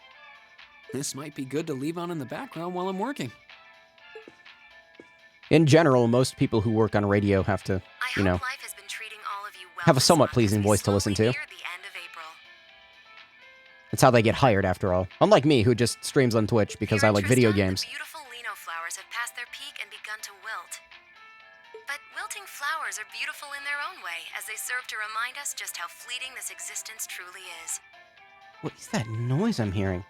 This might be good to leave on in the background while I'm working. In general, most people who work on radio have to, you know, life has been treating all of you well have a this somewhat month pleasing as we voice to listen slowly to. near the end of April. It's how they get hired, after all. Unlike me, who just streams on Twitch because Here I in like video Tristan, games. The beautiful Lino flowers have passed their peak and begun to wilt. But wilting flowers are beautiful in their own way, as they serve to remind us just how fleeting this existence truly is. What is that noise I'm hearing?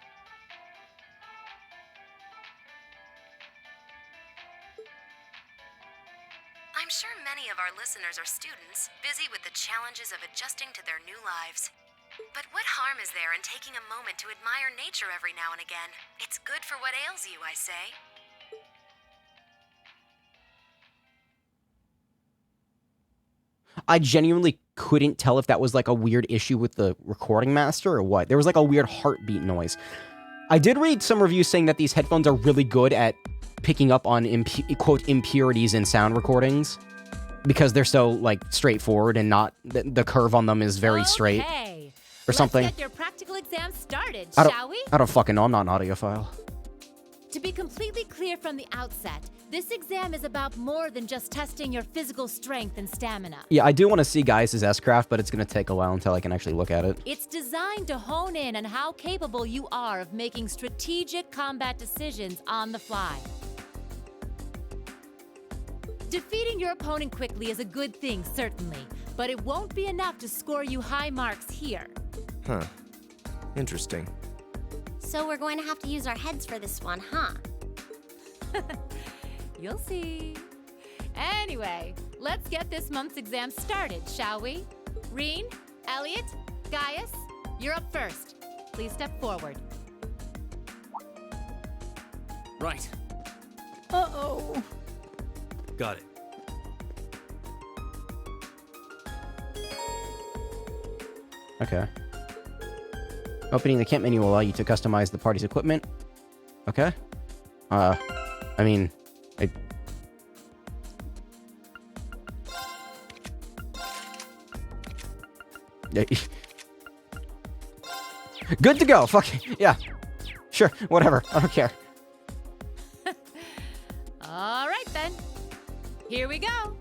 I'm sure many of our listeners are students, busy with the challenges of adjusting to their new lives. But what harm is there in taking a moment to admire nature every now and again? It's good for what ails you, I say. I genuinely couldn't tell if that was like a weird issue with the recording master or what. There was like a weird heartbeat noise. I did read some reviews saying that these headphones are really good at picking up on, quote, impurities in sound recordings because they're so, like, straightforward and not, the curve on them is very straight or something. Let's get your practical exam started, I shall we? don't fucking know. I'm not an audiophile. To be completely clear from the outset, this exam is about more than just testing your physical strength and stamina. Yeah, I do want to see Gaius' S-Craft, but it's going to take a while until I can actually look at it. It's designed to hone in on how capable you are of making strategic combat decisions on the fly. Defeating your opponent quickly is a good thing, certainly, but it won't be enough to score you high marks here. Huh. Interesting. So we're going to have to use our heads for this one, huh? You'll see. Anyway, let's get this month's exam started, shall we? Reen, Elliot, Gaius, you're up first. Please step forward. Right. Uh-oh. Got it. Okay. Opening the camp menu will allow you to customize the party's equipment. Okay. I mean, good to go. Fuck yeah. Sure, whatever. I don't care. All right, then. Here we go.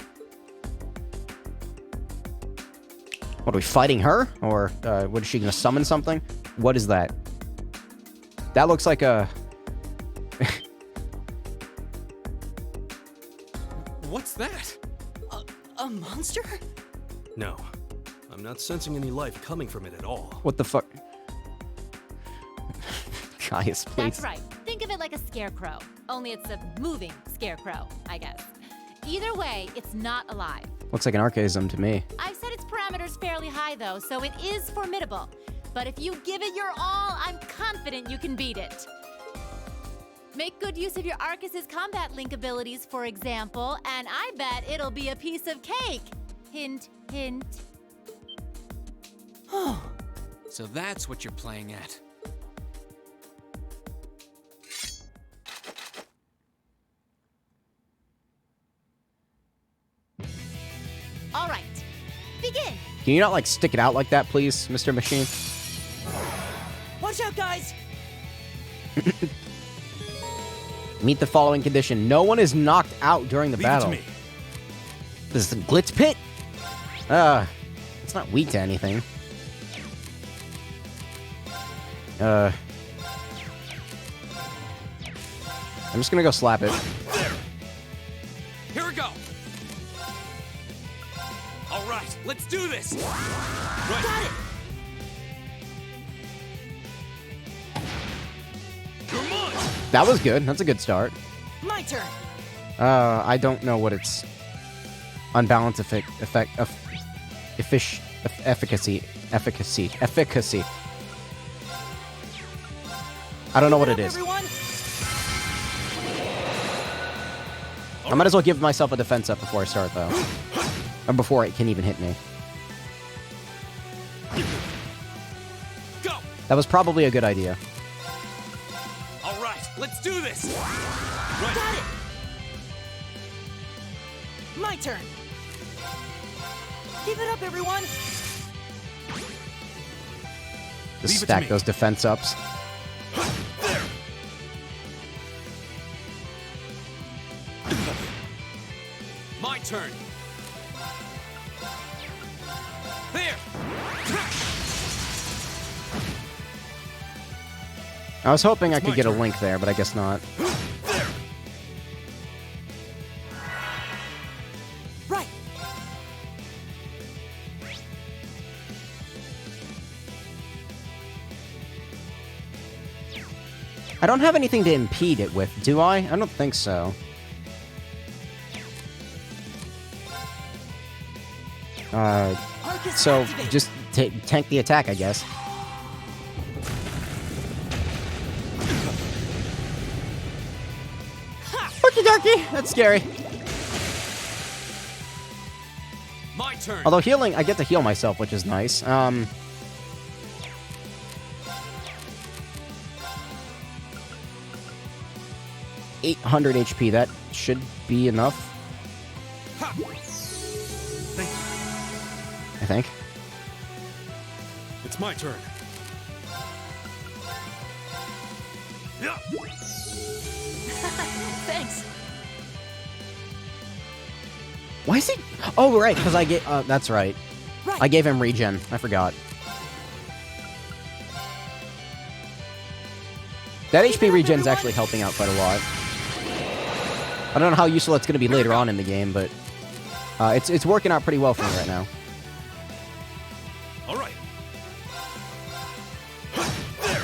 What, are we fighting her? Or, what, is she gonna summon something? What is that? That looks like a... What's that? A monster? No. I'm not sensing any life coming from it at all. What the fuck? Gaius, please. That's right. Think of it like a scarecrow. Only it's a moving scarecrow, I guess. Either way, it's not alive. Looks like an archaism to me. I've set its parameters fairly high, though, so it is formidable. But if you give it your all, I'm confident you can beat it. Make good use of your Arcus's combat link abilities, for example, and I bet it'll be a piece of cake. Hint, hint. So that's what you're playing at. All right, begin. Can you not, like, stick it out like that, please, Mr. Machine? Watch out, guys! Meet the following condition. No one is knocked out during the Leave battle. it to me. This is the Glitz Pit? It's not weak to anything. I'm just gonna go slap it. There. Here we go. All right, let's do this. Right. Got it! You're mine. That was good. That's a good start. My turn! I don't know what its unbalanced efficacy. I don't know what it is. Everyone! I might as well give myself a defense up before I start, though. Or before it can even hit me. Go. That was probably a good idea. All right, let's do this. Right. Got it! My turn! Keep it up, everyone! Just Leave it to stack me. those defense ups. There. My turn. There. I was hoping I It's could my get a turn. link there, but I guess not. There. Right! I don't have anything to impede it with, do I? I don't think so. Arcus So activate. just tank the attack, I guess. Okie dokie, that's scary. My turn. Although healing, I get to heal myself, which is nice. 800 HP, that should be enough, Ha. Thank you. I think. It's my turn. Yeah. Thanks! Why is he... Oh, right, because I get... that's right. Right! I gave him regen. I forgot. That HP regen is actually helping out quite a lot. I don't know how useful it's going to be later on in the game, but it's working out pretty well for me right now. All right. There.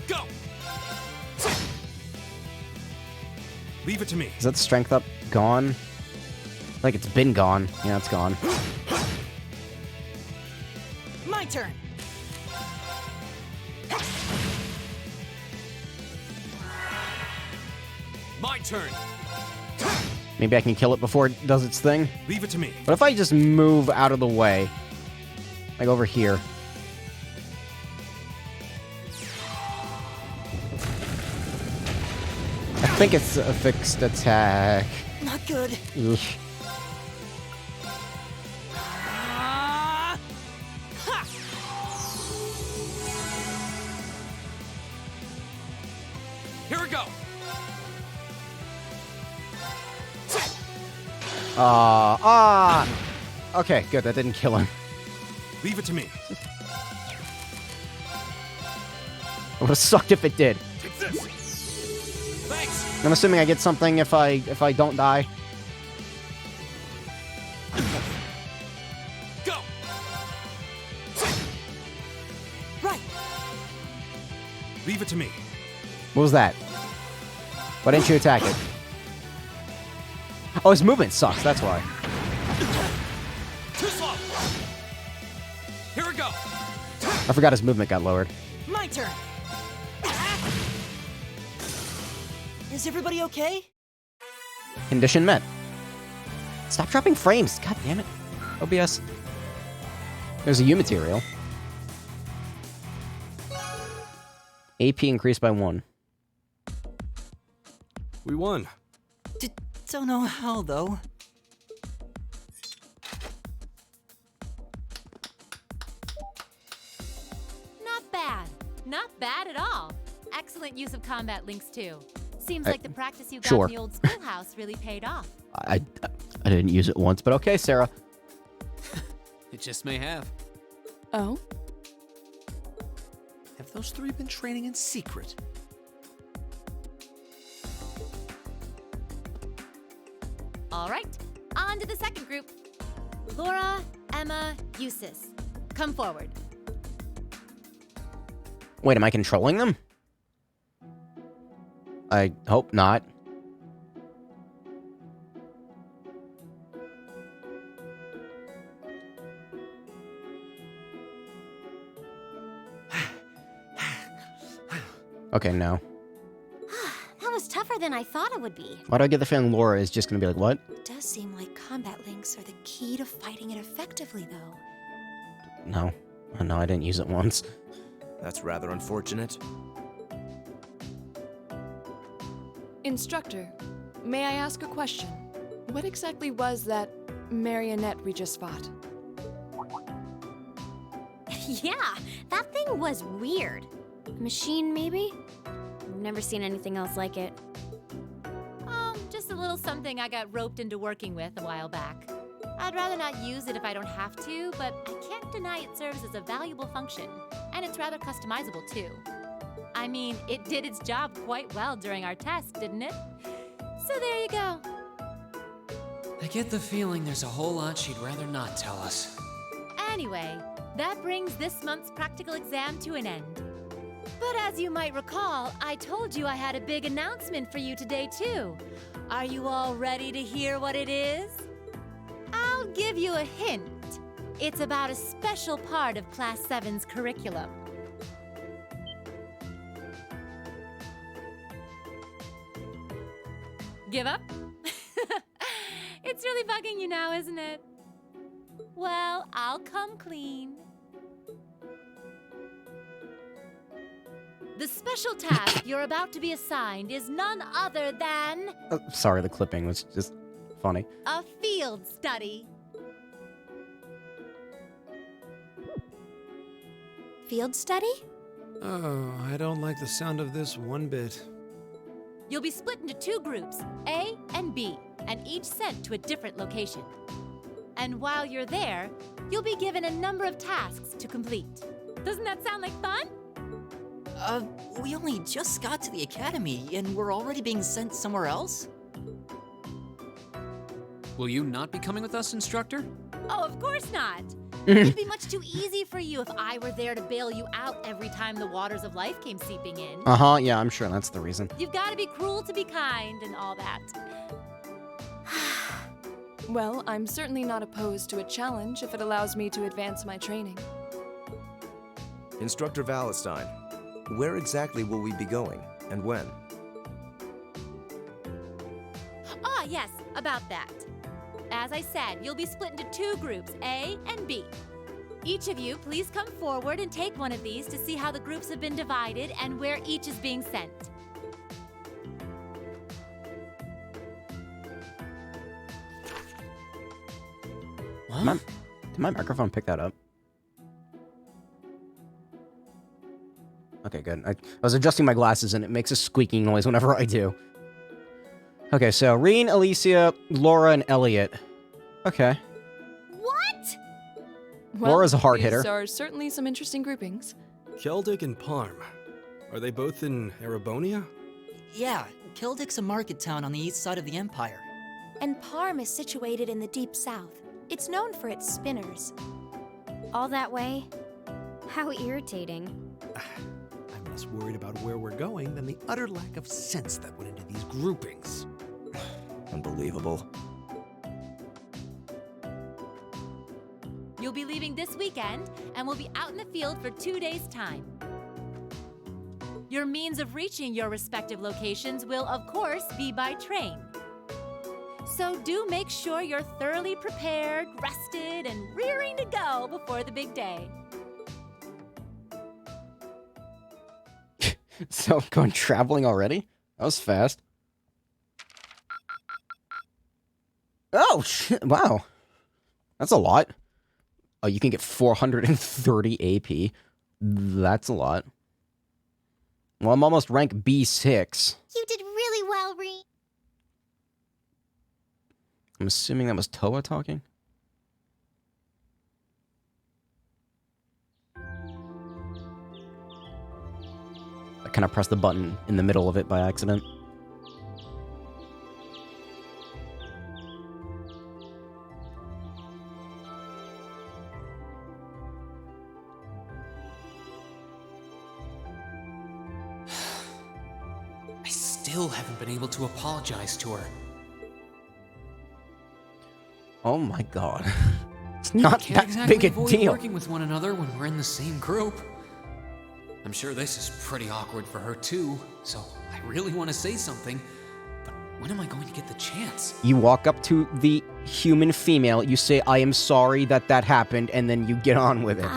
Go. Leave it to me. Is that strength up gone? Like it's been gone. Yeah, it's gone. My turn! My turn. Maybe I can kill it before it does its thing. Leave it to me. What if I just move out of the way? Like over here. I think it's a fixed attack. Not good. Eesh. Ah! Ha! Here we go. Okay, good. That didn't kill him. Leave it to me. It would have sucked if it did. Take this. Thanks. I'm assuming I get something if I don't die. Go. Right! Leave it to me. What was that? Why didn't you attack it? Oh, his movement sucks. That's why. Too slow. Here we go. I forgot his movement got lowered. My turn! Is everybody okay? Condition met. Stop dropping frames. God damn it. OBS. There's a U material. AP increased by 1. We won. Don't know how, though. Not bad. Not bad at all. Excellent use of combat links, too. Seems like the practice you got sure. in the old schoolhouse really paid off. I didn't use it once, but okay, Sarah. It just may have. Oh? Have those three been training in secret? All right, on to the second group. Laura, Emma, Eustace. Come forward. Wait, am I controlling them? I hope not. Okay, no. That was tougher than I thought it would be. Why do I get the feeling Laura is just gonna be like, what? It does seem like combat links are the key to fighting it effectively, though. No. Oh, no, I didn't use it once. That's rather unfortunate. Instructor, may I ask a question? What exactly was that marionette we just fought? Yeah, that thing was weird. Machine, maybe? I've never seen anything else like it. Just a little something I got roped into working with a while back. I'd rather not use it if I don't have to, but I can't deny it serves as a valuable function, and it's rather customizable too. I mean, it did its job quite well during our test, didn't it? So there you go. I get the feeling there's a whole lot she'd rather not tell us. Anyway, that brings this month's practical exam to an end. But as you might recall, I told you I had a big announcement for you today too. Are you all ready to hear what it is? I'll give you a hint. It's about a special part of Class 7's curriculum. Give up? It's really bugging you now, isn't it? Well, I'll come clean. The special task you're about to be assigned is none other than Sorry, the clipping was just funny. a field study. Field study? Oh, I don't like the sound of this one bit. You'll be split into two groups, A and B, and each sent to a different location. And while you're there, you'll be given a number of tasks to complete. Doesn't that sound like fun? We only just got to the academy, and we're already being sent somewhere else? Will you not be coming with us, instructor? Oh, of course not. It'd be much too easy for you if I were there to bail you out every time the waters of life came seeping in. Uh-huh, yeah, I'm sure that's the reason. You've got to be cruel to be kind and all that. Well, I'm certainly not opposed to a challenge if it allows me to advance my training. Instructor Valentine, where exactly will we be going, and when? Ah, yes, about that. As I said, you'll be split into two groups, A and B. Each of you, please come forward and take one of these to see how the groups have been divided and where each is being sent. Did my microphone pick that up? Okay, good. I was adjusting my glasses and it makes a squeaking noise whenever I do. Okay, so Reen, Alicia, Laura, and Elliot. Okay. What? Well, Laura's a hard these hitter. are certainly some interesting groupings. Keldic and Parm. Are they both in Erebonia? Yeah, Kildik's a market town on the east side of the Empire. And Parm is situated in the deep south. It's known for its spinners. All that way? How irritating. I'm less worried about where we're going than the utter lack of sense that went into these groupings. Unbelievable. You'll be leaving this weekend and will be out in the field for 2 days' time. Your means of reaching your respective locations will, of course, be by train. So do make sure you're thoroughly prepared, rested, and rearing to go before the big day. So, going traveling already? That was fast. Oh, shit. Wow. That's a lot. Oh, you can get 430 AP. That's a lot. Well, I'm almost rank B6. You did really I'm assuming that was Toa talking. I kind of pressed the button in the middle of it by accident. I still haven't been able to apologize to her. Oh my god. It's not Can't that exactly big a avoid deal. working with one another when we're in the same group. I'm sure this is pretty awkward for her too, so I really want to say something, but when am I going to get the chance? You walk up to the human female, you say, I am sorry that that happened, and then you get on with it.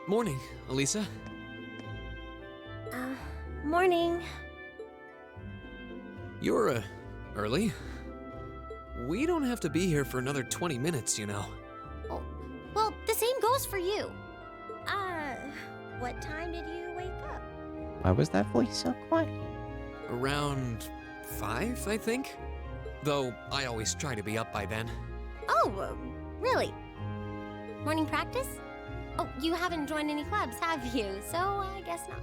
Morning, Elisa. Morning. You're, early. We don't have to be here for another 20 minutes, you know. Oh, well, the same goes for you. What time did you wake up? Why was that voice so quiet? Around 5, I think? Though I always try to be up by then. Oh, really? Morning practice? Oh, you haven't joined any clubs, have you? So I guess not.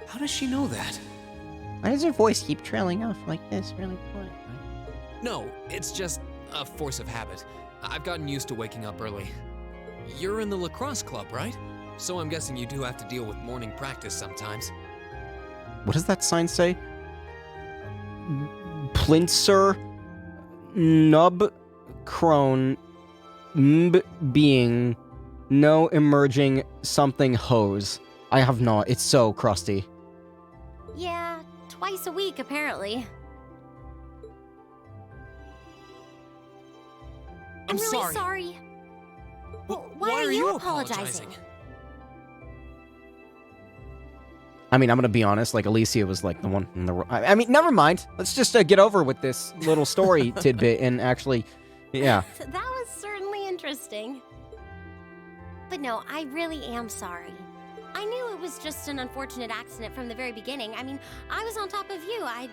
How does she know that? Why does her voice keep trailing off like this really quick? No, it's just a force of habit. I've gotten used to waking up early. You're in the lacrosse club, right? So I'm guessing you do have to deal with morning practice sometimes. What does that sign say? Plincer Nub Crone being no emerging something hose. I have not. It's so crusty. Yeah, twice a week, apparently. I'm really sorry. Why are you apologizing? I mean, I'm gonna be honest, like, Alicia was, like, the one in the... I mean, never mind. Let's just get over with this little story tidbit and actually... Yeah. That was certainly interesting. But no, I really am sorry. I knew it was just an unfortunate accident from the very beginning. I mean, I was on top of you. I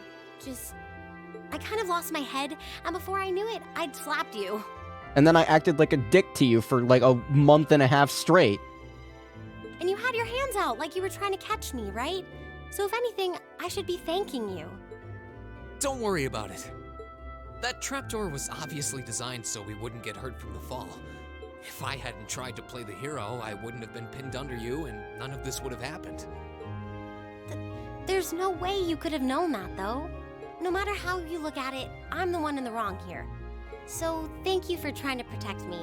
kind of lost my head, and before I knew it, I'd slapped you. And then I acted like a dick to you for, like, a month and a half straight. And you had your hands out like you were trying to catch me, right? So if anything, I should be thanking you. Don't worry about it. That trapdoor was obviously designed so we wouldn't get hurt from the fall. If I hadn't tried to play the hero, I wouldn't have been pinned under you, and none of this would have happened. There's no way you could have known that, though. No matter how you look at it, I'm the one in the wrong here. So thank you for trying to protect me.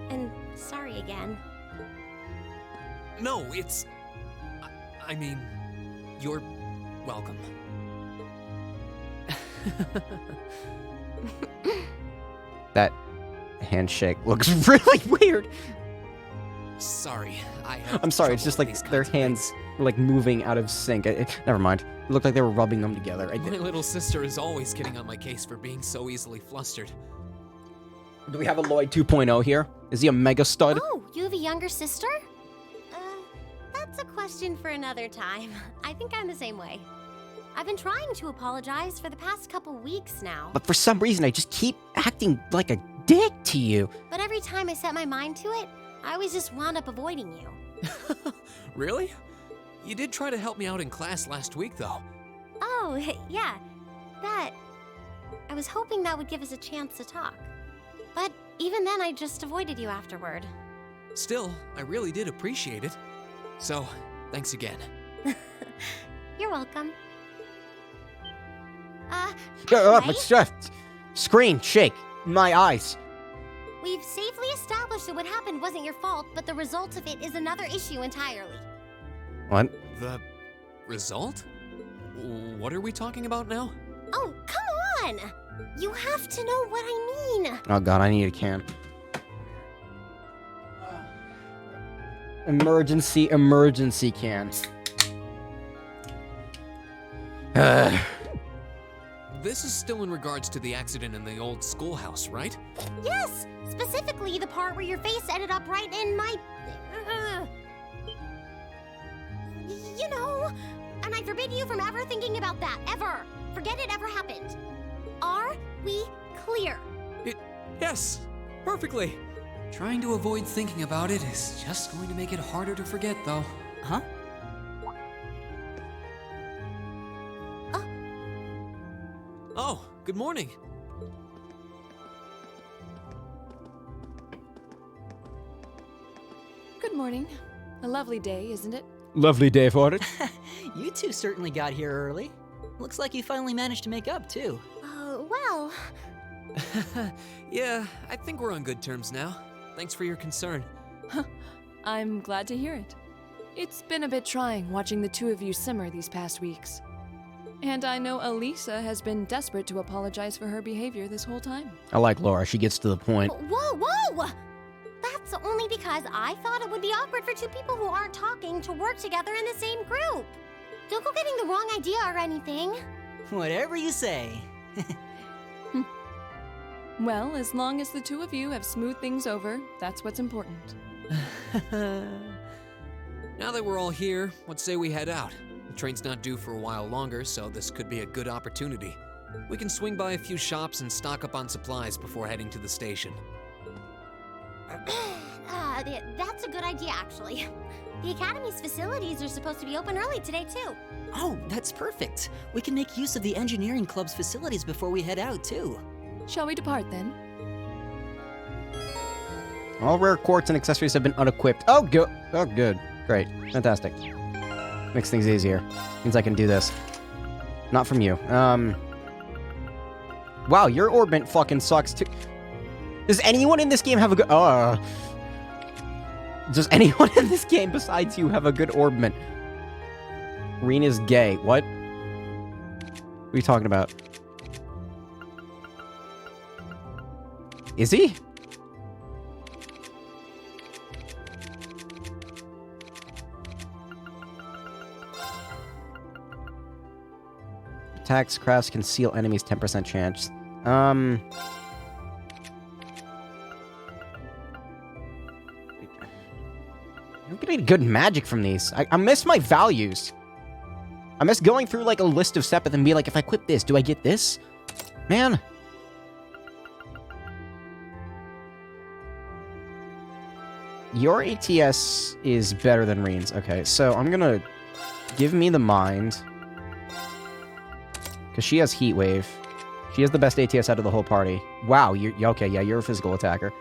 And sorry again. No, it's... I mean, you're welcome. That handshake looks really weird. Sorry, I'm sorry, it's just like their hands were like moving out of sync. Never mind. It looked like they were rubbing them together. My little sister is always getting on my case for being so easily flustered. Do we have a Lloyd 2.0 here? Is he a mega stud? Oh, you have a younger sister? That's a question for another time. I think I'm the same way. I've been trying to apologize for the past couple weeks now. But for some reason, I just keep acting like a dick to you. But every time I set my mind to it, I always just wound up avoiding you. Really? You did try to help me out in class last week, though. Oh, yeah. That. I was hoping that would give us a chance to talk. But even then, I just avoided you afterward. Still, I really did appreciate it. So, thanks again. You're welcome. Screen, shake, my eyes. We've safely established that what happened wasn't your fault, but the result of it is another issue entirely. What? The result? What are we talking about now? Oh, come on! You have to know what I mean. Oh god, I need a can. Emergency can. This is still in regards to the accident in the old schoolhouse, right? Yes! Specifically the part where your face ended up right in my... You know, and I forbid you from ever thinking about that, ever. Forget it ever happened. Are we clear? Yes, perfectly. Trying to avoid thinking about it is just going to make it harder to forget, though. Huh? Oh, good morning. Good morning. A lovely day, isn't it? Lovely day for it. You two certainly got here early. Looks like you finally managed to make up, too. Well... Yeah, I think we're on good terms now. Thanks for your concern. I'm glad to hear it. It's been a bit trying watching the two of you simmer these past weeks. And I know Elisa has been desperate to apologize for her behavior this whole time. I like Laura. She gets to the point. Whoa, whoa! That's only because I thought it would be awkward for two people who aren't talking to work together in the same group. Don't go getting the wrong idea or anything. Whatever you say. Well, as long as the two of you have smoothed things over, that's what's important. Now that we're all here, what say we head out? The train's not due for a while longer, so this could be a good opportunity. We can swing by a few shops and stock up on supplies before heading to the station. That's a good idea, actually. The Academy's facilities are supposed to be open early today, too. Oh, that's perfect. We can make use of the Engineering Club's facilities before we head out, too. Shall we depart, then? All rare quartz and accessories have been unequipped. Oh, good. Oh, good. Great. Fantastic. Makes things easier. Means I can do this. Not from you. Wow, your orbit fucking sucks, too. Does anyone in this game have a good... Does anyone in this game besides you have a good orbment? Rena's gay. What? What are you talking about? Is he? Attacks, crafts, conceal enemies, 10% chance. I'm getting good magic from these. I miss my values. I miss going through like a list of Sepith and be like, if I equip this, do I get this? Man. Your ATS is better than Reen's. Okay, so I'm gonna give me the mind. Because she has Heat Wave. She has the best ATS out of the whole party. Wow, you're okay, yeah, you're a physical attacker.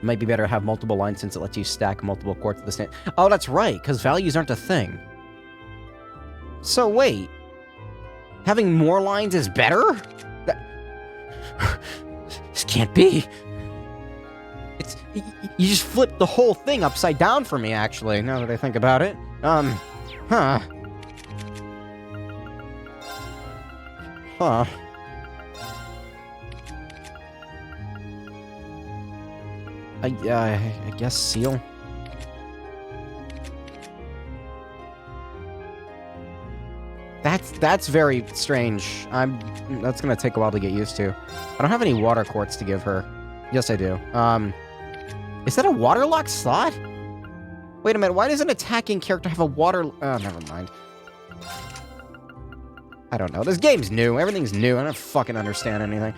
Might be better to have multiple lines since it lets you stack multiple quartz at the same... Oh, that's right, because values aren't a thing. So wait. Having more lines is better? This can't be. It's... You just flipped the whole thing upside down for me, actually, now that I think about it. Huh. Huh. I guess seal. That's very strange. That's gonna take a while to get used to. I don't have any water quartz to give her. Yes, I do. Is that a water lock slot? Wait a minute, why does an attacking character have a water... Oh, never mind. I don't know. This game's new. Everything's new. I don't fucking understand anything.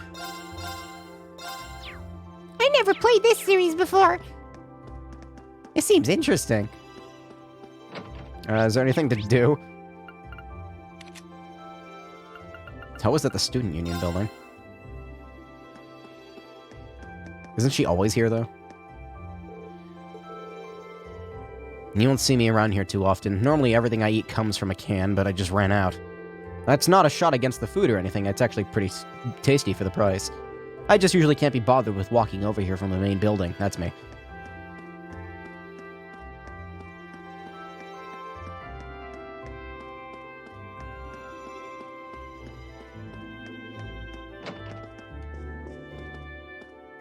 I never played this series before. It seems interesting. Is there anything to do? Toa's at the Student Union building. Isn't she always here, though? You won't see me around here too often. Normally everything I eat comes from a can, but I just ran out. That's not a shot against the food or anything. It's actually pretty tasty for the price. I just usually can't be bothered with walking over here from the main building. That's me.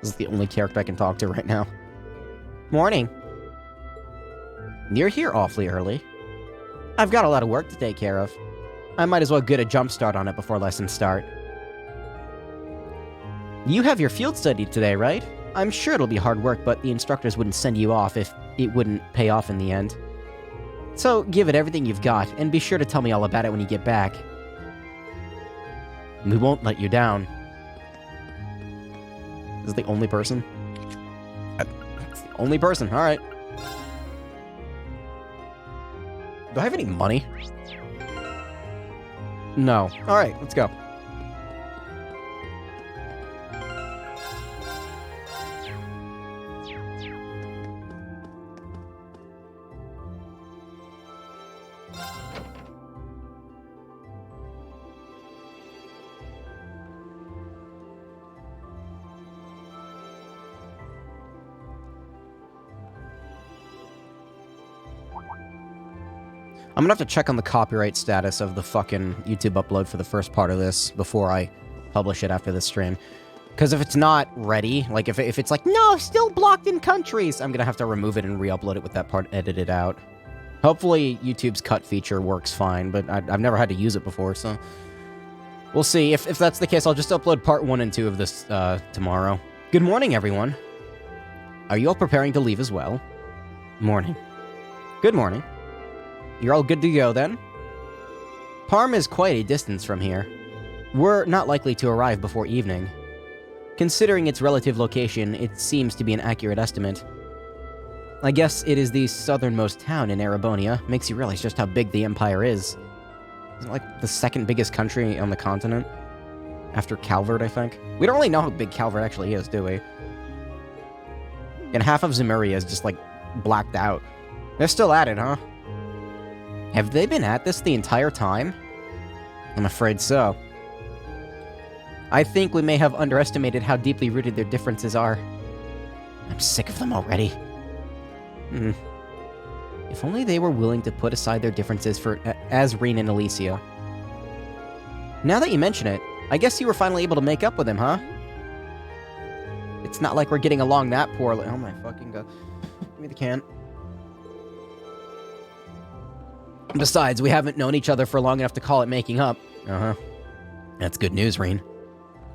This is the only character I can talk to right now. Morning. You're here awfully early. I've got a lot of work to take care of. I might as well get a jump start on it before lessons start. You have your field study today, right? I'm sure it'll be hard work, but the instructors wouldn't send you off if it wouldn't pay off in the end. So give it everything you've got, and be sure to tell me all about it when you get back. We won't let you down. This is the only person? It's the only person, alright. Do I have any money? No. Alright, let's go. I'm gonna have to check on the copyright status of the fucking YouTube upload for the first part of this before I publish it after this stream. Because if it's not ready, like if it's like, no, still blocked in countries, I'm gonna have to remove it and re-upload it with that part edited out. Hopefully YouTube's cut feature works fine, but I've never had to use it before, so... We'll see. If that's the case, I'll just upload part 1 and 2 of this tomorrow. Good morning, everyone. Are you all preparing to leave as well? Morning. Good morning. You're all good to go, then? Parm is quite a distance from here. We're not likely to arrive before evening. Considering its relative location, it seems to be an accurate estimate. I guess it is the southernmost town in Erebonia. Makes you realize just how big the Empire is. Isn't it like the second biggest country on the continent? After Calvert, I think. We don't really know how big Calvert actually is, do we? And half of Zemuria is just, like, blacked out. They're still at it, huh? Have they been at this the entire time? I'm afraid so. I think we may have underestimated how deeply rooted their differences are. I'm sick of them already. If only they were willing to put aside their differences for Azreen and Alicia. Now that you mention it, I guess you were finally able to make up with him, huh? It's not like we're getting along that poorly. Oh my fucking god. Give me the can. Besides, we haven't known each other for long enough to call it making up. Uh-huh. That's good news, Reen.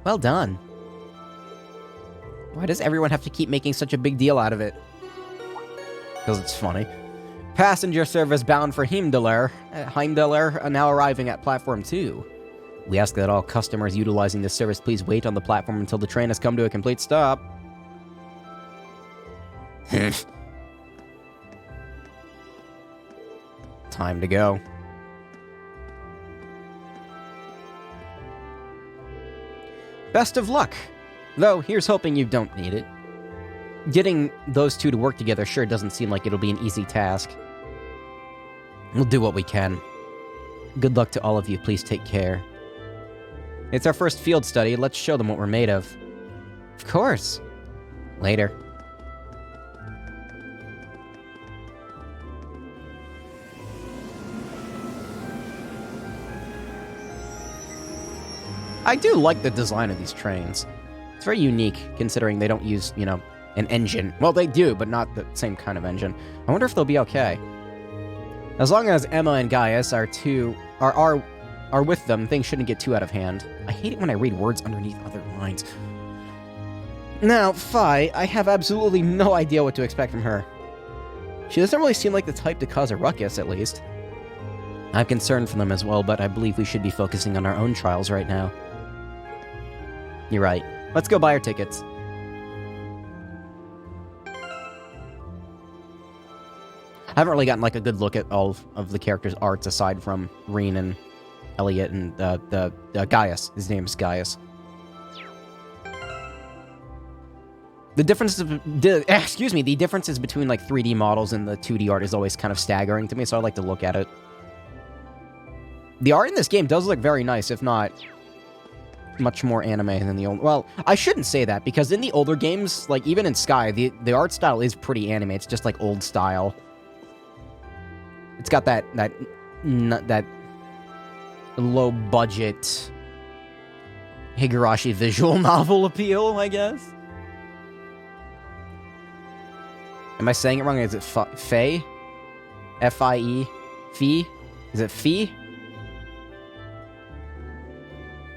Well done. Why does everyone have to keep making such a big deal out of it? Because it's funny. Passenger service bound for Heimdallr are now arriving at platform 2. We ask that all customers utilizing this service please wait on the platform until the train has come to a complete stop. Time to go. Best of luck. Though, here's hoping you don't need it. Getting those two to work together sure doesn't seem like it'll be an easy task. We'll do what we can. Good luck to all of you. Please take care. It's our first field study. Let's show them what we're made of. Of course. Later. I do like the design of these trains. It's very unique, considering they don't use, you know, an engine. Well, they do, but not the same kind of engine. I wonder if they'll be okay. As long as Emma and Gaius are with them, things shouldn't get too out of hand. I hate it when I read words underneath other lines. Now, Phi, I have absolutely no idea what to expect from her. She doesn't really seem like the type to cause a ruckus, at least. I'm concerned for them as well, but I believe we should be focusing on our own trials right now. You're right. Let's go buy our tickets. I haven't really gotten like a good look at all of the characters' arts aside from Reen and Elliot and Gaius. His name is Gaius. The differences, the differences between like 3D models and the 2D art is always kind of staggering to me, so I like to look at it. The art in this game does look very nice, if not much more anime than the old... Well, I shouldn't say that, because in the older games, like even in Sky, the art style is pretty anime. It's just like old style. It's got that low budget Higurashi visual novel appeal, I guess. Am I saying it wrong? Is it Fae? F-I-E? Fee? Is it Fee?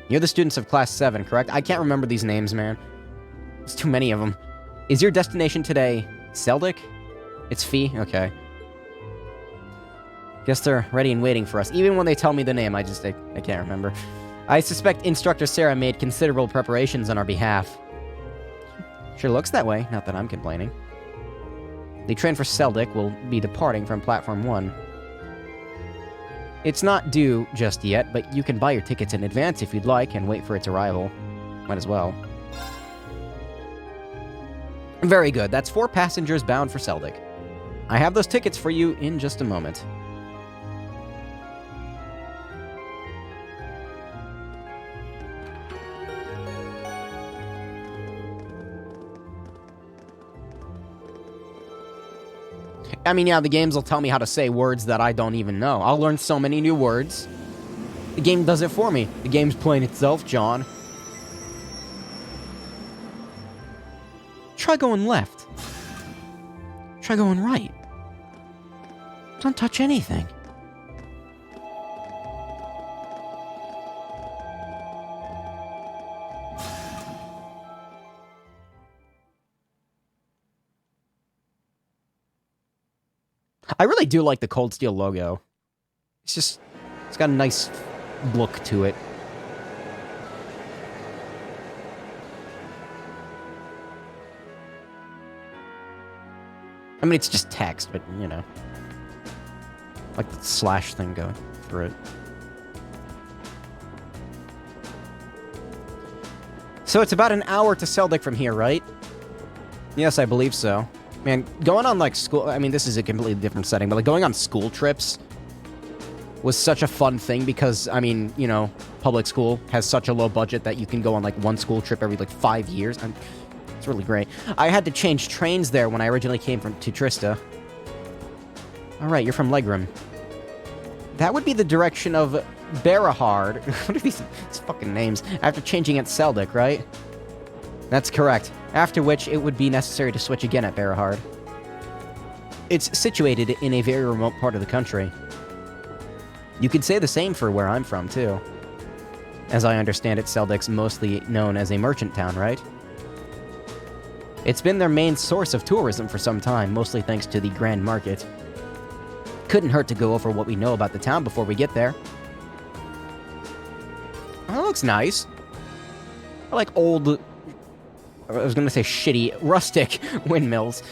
You're the students of Class 7, correct? I can't remember these names, man. There's too many of them. Is your destination today Seldik? It's Fee? Okay. Guess they're ready and waiting for us. Even when they tell me the name, I can't remember. I suspect Instructor Sarah made considerable preparations on our behalf. Sure looks that way, not that I'm complaining. The train for Seldic will be departing from Platform 1. It's not due just yet, but you can buy your tickets in advance if you'd like and wait for its arrival. Might as well. Very good. That's 4 passengers bound for Seldic. I have those tickets for you in just a moment. I mean, yeah, the games will tell me how to say words that I don't even know. I'll learn so many new words. The game does it for me. The game's playing itself, John. Try going left. Try going right. Don't touch anything. I really do like the Cold Steel logo. It's got a nice look to it. I mean, it's just text, but, you know. Like the slash thing going through it. So it's about an hour to Seldic from here, right? Yes, I believe so. Man, going on, like, school... I mean, this is a completely different setting, but, like, going on school trips was such a fun thing because, I mean, you know, public school has such a low budget that you can go on, like, one school trip every, like, 5 years. It's really great. I had to change trains there when I originally came to Trista. Alright, you're from Legram. That would be the direction of Berahard. What are these fucking names? After changing at Seldic, right? That's correct. After which, it would be necessary to switch again at Berahard. It's situated in a very remote part of the country. You could say the same for where I'm from, too. As I understand it, Seldic's mostly known as a merchant town, right? It's been their main source of tourism for some time, mostly thanks to the Grand Market. Couldn't hurt to go over what we know about the town before we get there. Oh, that looks nice. I like old... I was gonna say shitty, rustic windmills.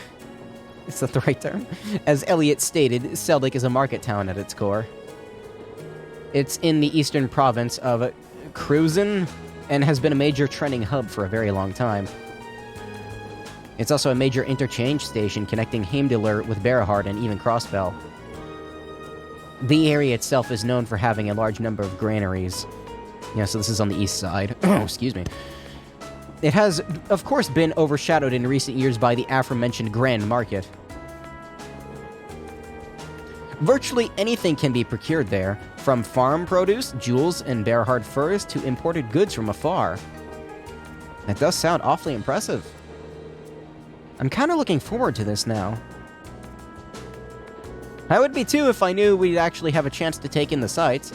Is that the right term? As Elliot stated, Seldic is a market town at its core. It's in the eastern province of Kruzen, and has been a major trending hub for a very long time. It's also a major interchange station connecting Heimdallr with Berahard and even Crossbell. The area itself is known for having a large number of granaries. Yeah, so this is on the east side. Oh, excuse me. It has, of course, been overshadowed in recent years by the aforementioned Grand Market. Virtually anything can be procured there, from farm produce, jewels, and Berahard furs to imported goods from afar. That does sound awfully impressive. I'm kind of looking forward to this now. I would be too if I knew we'd actually have a chance to take in the sights,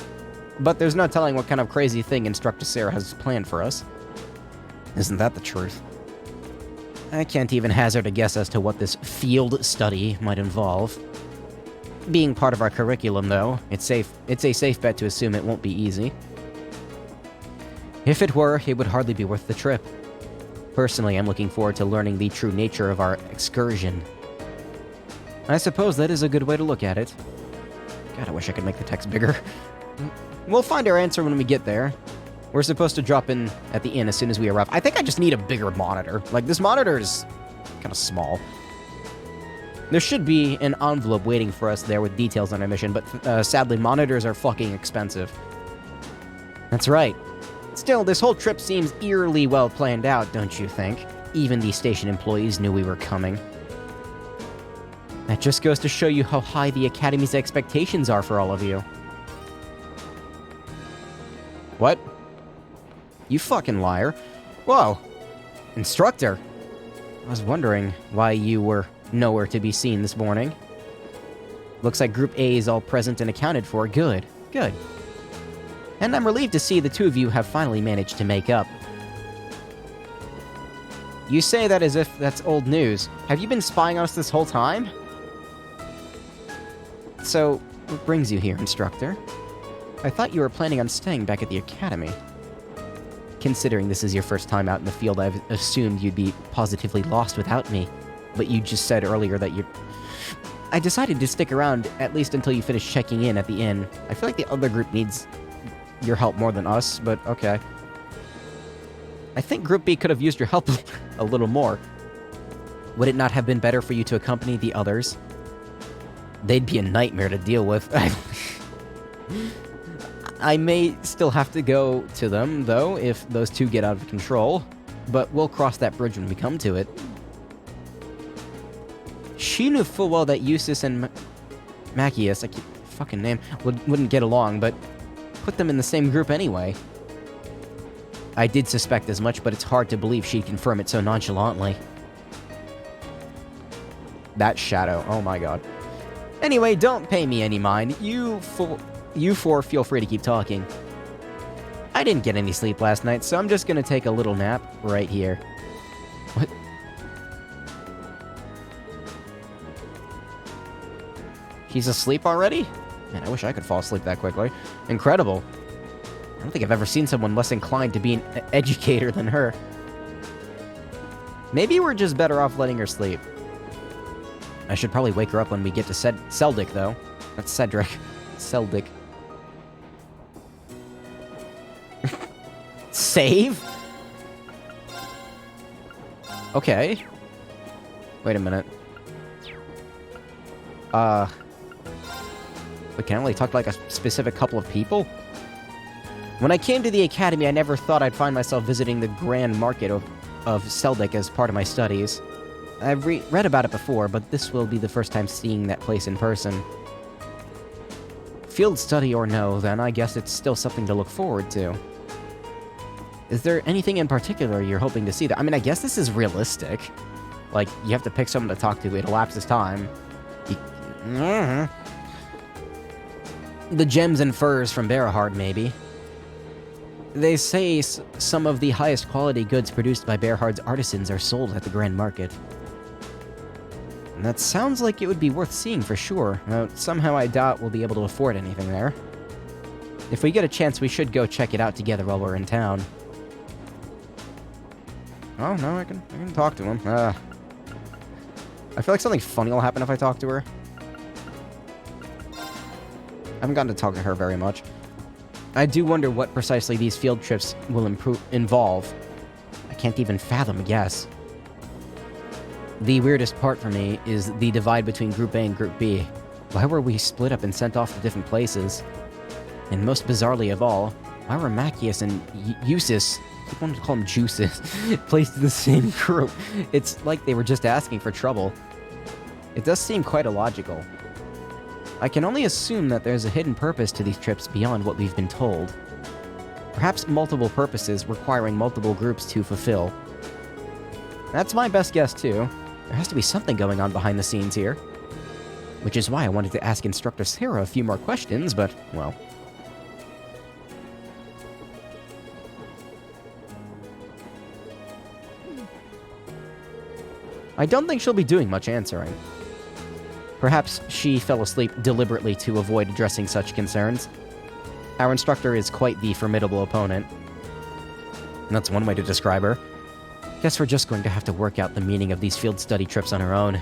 but there's no telling what kind of crazy thing Instructor Sarah has planned for us. Isn't that the truth? I can't even hazard a guess as to what this field study might involve. Being part of our curriculum, though, it's a safe bet to assume it won't be easy. If it were, it would hardly be worth the trip. Personally, I'm looking forward to learning the true nature of our excursion. I suppose that is a good way to look at it. God, I wish I could make the text bigger. We'll find our answer when we get there. We're supposed to drop in at the inn as soon as we arrive. I think I just need a bigger monitor. Like, this monitor is kind of small. There should be an envelope waiting for us there with details on our mission, but sadly, monitors are fucking expensive. That's right. Still, this whole trip seems eerily well planned out, don't you think? Even the station employees knew we were coming. That just goes to show you how high the Academy's expectations are for all of you. What? You fucking liar. Whoa. Instructor. I was wondering why you were nowhere to be seen this morning. Looks like Group A is all present and accounted for. Good. Good. And I'm relieved to see the two of you have finally managed to make up. You say that as if that's old news. Have you been spying on us this whole time? So, what brings you here, instructor? I thought you were planning on staying back at the academy. Considering this is your first time out in the field, I've assumed you'd be positively lost without me. But you just said earlier that you... I decided to stick around at least until you finish checking in at the inn. I feel like the other group needs your help more than us, but okay. I think Group B could have used your help a little more. Would it not have been better for you to accompany the others? They'd be a nightmare to deal with. I may still have to go to them, though, if those two get out of control. But we'll cross that bridge when we come to it. She knew full well that Eustace and Machias, I can't fucking name, wouldn't get along, but put them in the same group anyway. I did suspect as much, but it's hard to believe she'd confirm it so nonchalantly. That shadow, oh my god. Anyway, don't pay me any mind. You four feel free to keep talking. I didn't get any sleep last night, so I'm just gonna take a little nap right here. What? She's asleep already? Man, I wish I could fall asleep that quickly. Incredible. I don't think I've ever seen someone less inclined to be an educator than her. Maybe we're just better off letting her sleep. I should probably wake her up when we get to Seldic, though. That's Cedric. Seldic. Save? Okay. Wait a minute. We can only talk to like a specific couple of people? When I came to the academy, I never thought I'd find myself visiting the Grand Market of Seldic as part of my studies. I've read about it before, but this will be the first time seeing that place in person. Field study or no, then I guess it's still something to look forward to. Is there anything in particular you're hoping to see there? I mean, I guess this is realistic. Like, you have to pick someone to talk to, it elapses time. The gems and furs from Berahard, maybe. They say some of the highest quality goods produced by Berahard's artisans are sold at the Grand Market. And that sounds like it would be worth seeing for sure. Somehow I doubt we'll be able to afford anything there. If we get a chance, we should go check it out together while we're in town. Oh, no, I can talk to him. I feel like something funny will happen if I talk to her. I haven't gotten to talk to her very much. I do wonder what precisely these field trips will involve. I can't even fathom a guess. The weirdest part for me is the divide between Group A and Group B. Why were we split up and sent off to different places? And most bizarrely of all, why were Machias and Eustace, I wanted to call him Juices, placed in the same group? It's like they were just asking for trouble. It does seem quite illogical. I can only assume that there's a hidden purpose to these trips beyond what we've been told. Perhaps multiple purposes requiring multiple groups to fulfill. That's my best guess, too. There has to be something going on behind the scenes here. Which is why I wanted to ask Instructor Sarah a few more questions, but, well... I don't think she'll be doing much answering. Perhaps she fell asleep deliberately to avoid addressing such concerns. Our instructor is quite the formidable opponent. And that's one way to describe her. Guess we're just going to have to work out the meaning of these field study trips on our own.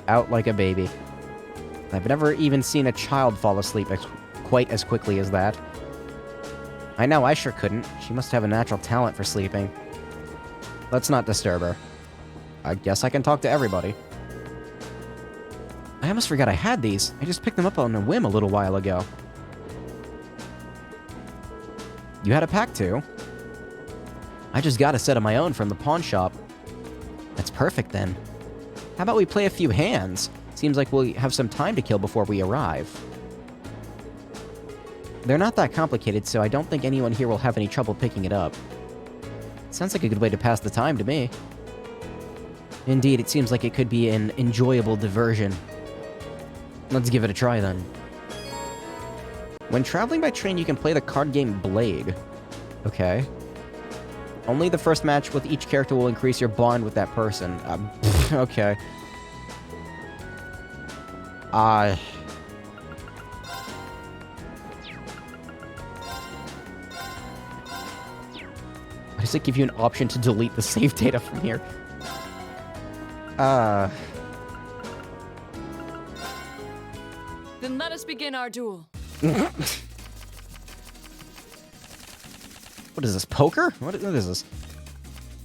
Out like a baby. I've never even seen a child fall asleep quite as quickly as that. I know I sure couldn't. She must have a natural talent for sleeping. Let's not disturb her. I guess I can talk to everybody. I almost forgot I had these. I just picked them up on a whim a little while ago. You had a pack too? I just got a set of my own from the pawn shop. That's perfect then. How about we play a few hands? Seems like we'll have some time to kill before we arrive. They're not that complicated, so I don't think anyone here will have any trouble picking it up. Sounds like a good way to pass the time to me. Indeed, it seems like it could be an enjoyable diversion. Let's give it a try then. When traveling by train, you can play the card game Blade. Okay. Only the first match with each character will increase your bond with that person. Okay. Why does it give you an option to delete the save data from here? Then let us begin our duel. What is this, poker? What is this?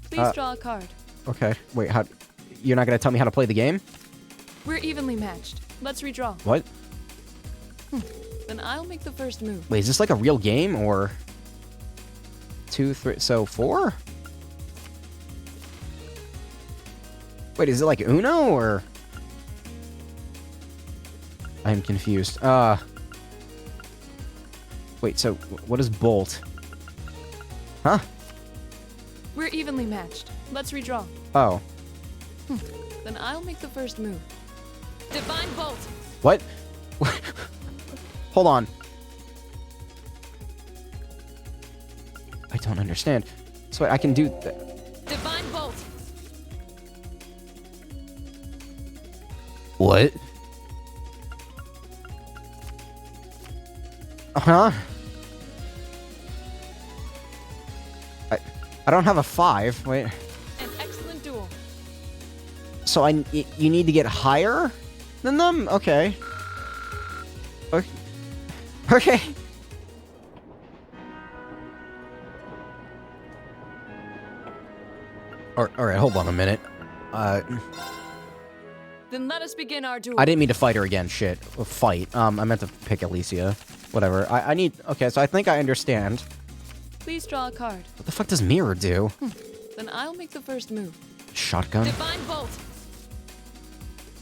Please draw a card. Okay, wait, how... You're not gonna tell me how to play the game? We're evenly matched. Let's redraw. What? Then I'll make the first move. Wait, is this like a real game, or... 2, 3, so 4? Wait, is it like Uno, or... I'm confused. Wait, so what is Bolt? Huh? We're evenly matched. Let's redraw. Oh. Then I'll make the first move. Divine Bolt! What? Hold on. I don't understand. So I can do that. Divine Bolt! What? Huh? I don't have a 5. Wait. An excellent duel. So you need to get higher than them? Okay. Okay. Okay. Alright, hold on a minute. Then let us begin our duel. I didn't mean to fight her again, shit. Fight. I meant to pick Alicia. Whatever. I need... Okay, so I think I understand. Please draw a card. What the fuck does Mirror do? Then I'll make the first move. Shotgun? Divine Bolt!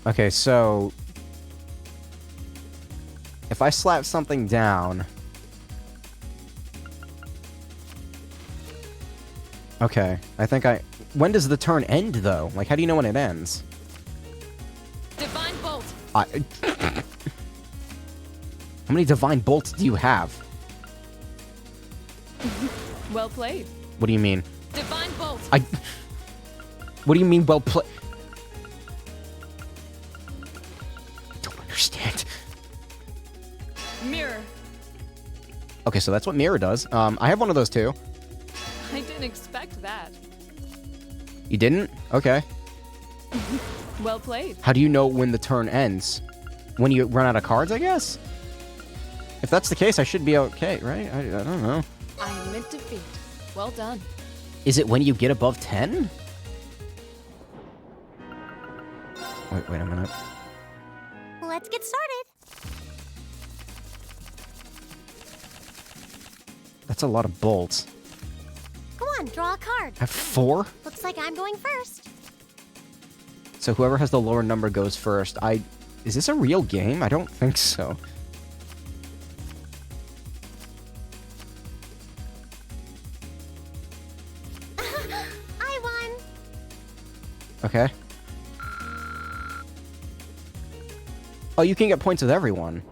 Okay, so... If I slap something down... Okay, I think I... When does the turn end, though? Like, how do you know when it ends? Divine Bolt! How many Divine Bolts do you have? Well played. What do you mean? Divine Bolt! What do you mean, well played? I don't understand. Mirror. Okay, so that's what Mirror does. I have one of those too. I didn't expect that. You didn't? Okay. Well played. How do you know when the turn ends? When you run out of cards, I guess? If that's the case, I should be okay, right? I don't know. I admit defeat. Well done. Is it when you get above 10? Wait a minute. Let's get started. That's a lot of bolts. Go on, draw a card. I have 4? Looks like I'm going first. So whoever has the lower number goes first. Is this a real game? I don't think so. I won. Okay. Oh, you can get points with everyone.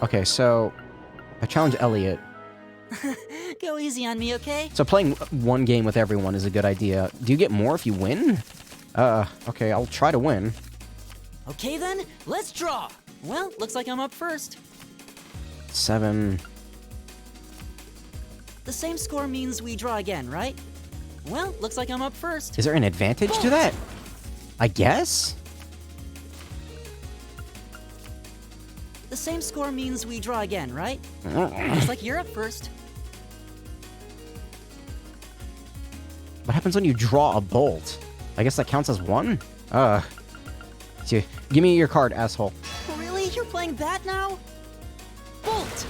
Okay, so... I challenge Elliot. Go easy on me, okay? So playing one game with everyone is a good idea. Do you get more if you win? Okay, I'll try to win. Okay then, let's draw. Well, looks like I'm up first. 7. The same score means we draw again, right? Well, looks like I'm up first. Is there an advantage to that? I guess? The same score means we draw again, right? Looks like you're up first. What happens when you draw a bolt? I guess that counts as 1? Give me your card, asshole. Really? You're playing that now? Bolt!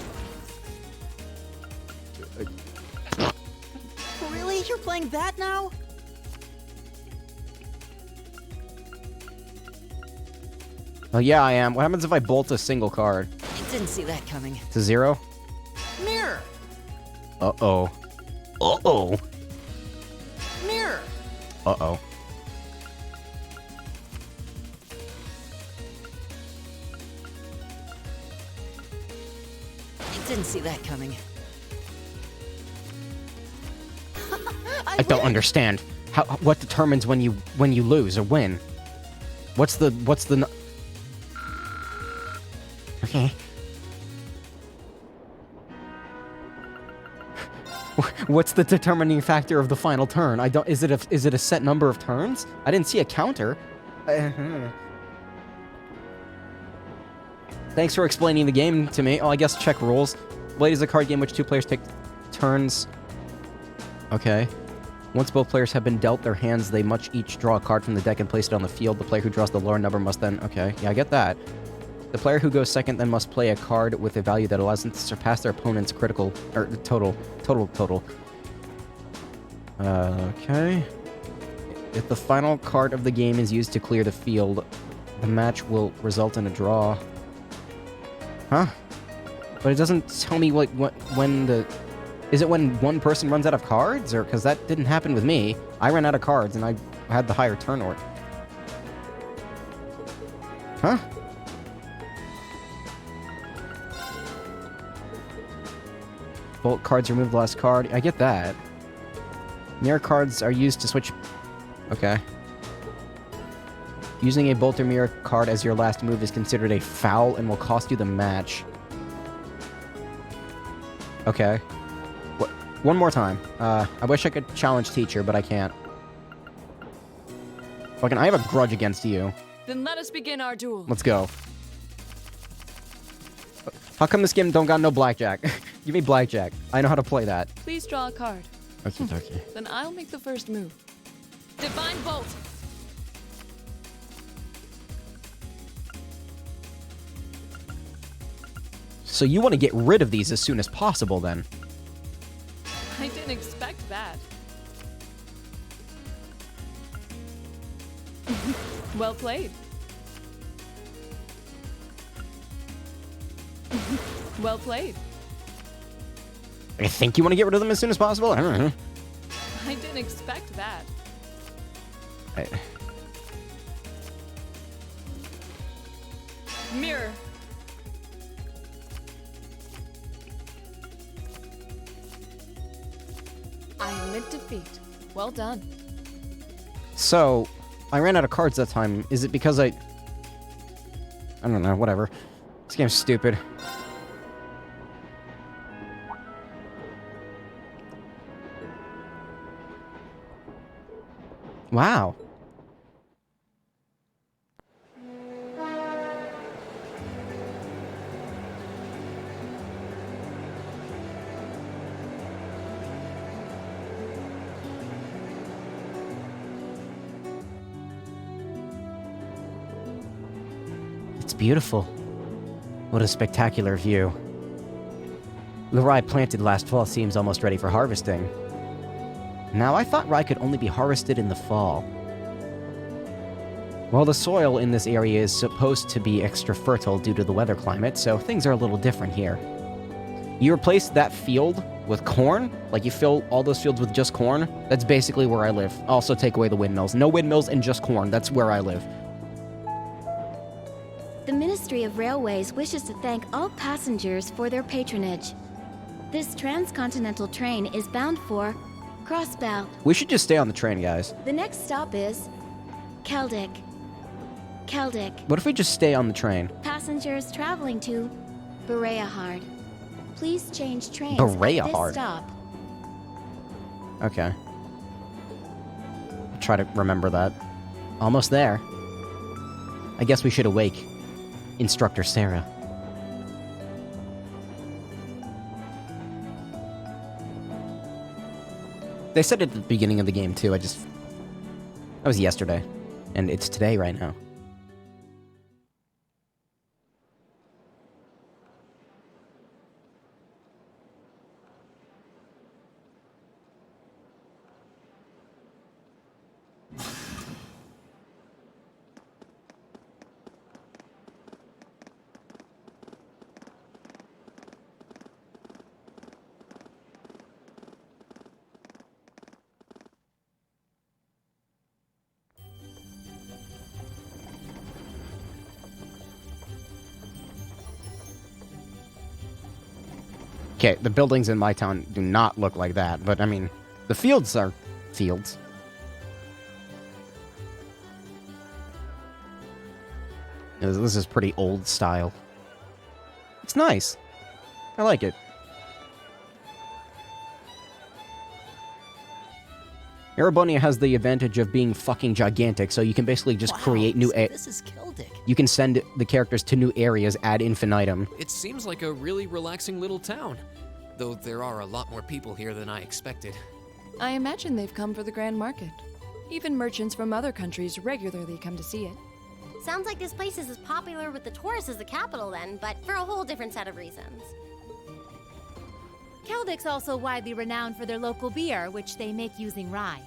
Really? You're playing that now? Oh yeah, I am. What happens if I bolt a single card? I didn't see that coming. To 0? Mirror! Uh-oh. Uh-oh. Mirror! Uh-oh. I didn't see that coming. I don't understand. What determines when you lose or win? What's the Okay. What's the determining factor of the final turn? Is it a set number of turns? I didn't see a counter. Thanks for explaining the game to me. Oh, I guess check rules. Blade is a card game in which two players take turns. Okay. Once both players have been dealt their hands, they must each draw a card from the deck and place it on the field. The player who draws the lower number must then... Okay, yeah, I get that. The player who goes second then must play a card with a value that allows them to surpass their opponent's critical... or total. Okay. If the final card of the game is used to clear the field, the match will result in a draw. Huh? But it doesn't tell me when the... Is it when one person runs out of cards? Or because that didn't happen with me. I ran out of cards and I had the higher turn order. Huh? Bolt cards remove the last card. I get that. Mirror cards are used to switch... Okay. Using a bolt or mirror card as your last move is considered a foul and will cost you the match. Okay. One more time. I wish I could challenge teacher, but I can't. Fucking, I have a grudge against you. Then let us begin our duel. Let's go. How come this game don't got no blackjack? Give me blackjack. I know how to play that. Please draw a card. Okay. Then I'll make the first move. Divine Bolt! So you want to get rid of these as soon as possible, then? I didn't expect that. Well played. Well played. I think you want to get rid of them as soon as possible? I don't know. I didn't expect that. Mirror. I admit defeat. Well done. So, I ran out of cards that time. Is it because I don't know, whatever. This game's stupid. Wow. It's beautiful. What a spectacular view. The rye planted last fall seems almost ready for harvesting. Now, I thought rye could only be harvested in the fall. Well, the soil in this area is supposed to be extra fertile due to the weather climate, so things are a little different here. You replace that field with corn? Like, you fill all those fields with just corn? That's basically where I live. Also take away the windmills. No windmills and just corn. That's where I live. The Ministry of Railways wishes to thank all passengers for their patronage. This transcontinental train is bound for Crossbell. We should just stay on the train, guys. The next stop is Keldic. What if we just stay on the train? Passengers traveling to Bereahard. Please change trains Bereahard. at this stop. Okay. I'll try to remember that. Almost there. I guess we should awake Instructor Sarah. They said it at the beginning of the game, too. That was yesterday. And it's today right now. Okay, the buildings in my town do not look like that, but I mean, the fields are fields. This is pretty old style. It's nice. I like it. Erebunia has the advantage of being fucking gigantic, so you can basically just create new... This is Keldic. You can send the characters to new areas ad infinitum. It seems like a really relaxing little town, though there are a lot more people here than I expected. I imagine they've come for the Grand Market. Even merchants from other countries regularly come to see it. Sounds like this place is as popular with the tourists as the capital then, but for a whole different set of reasons. Keldic's also widely renowned for their local beer, which they make using rye.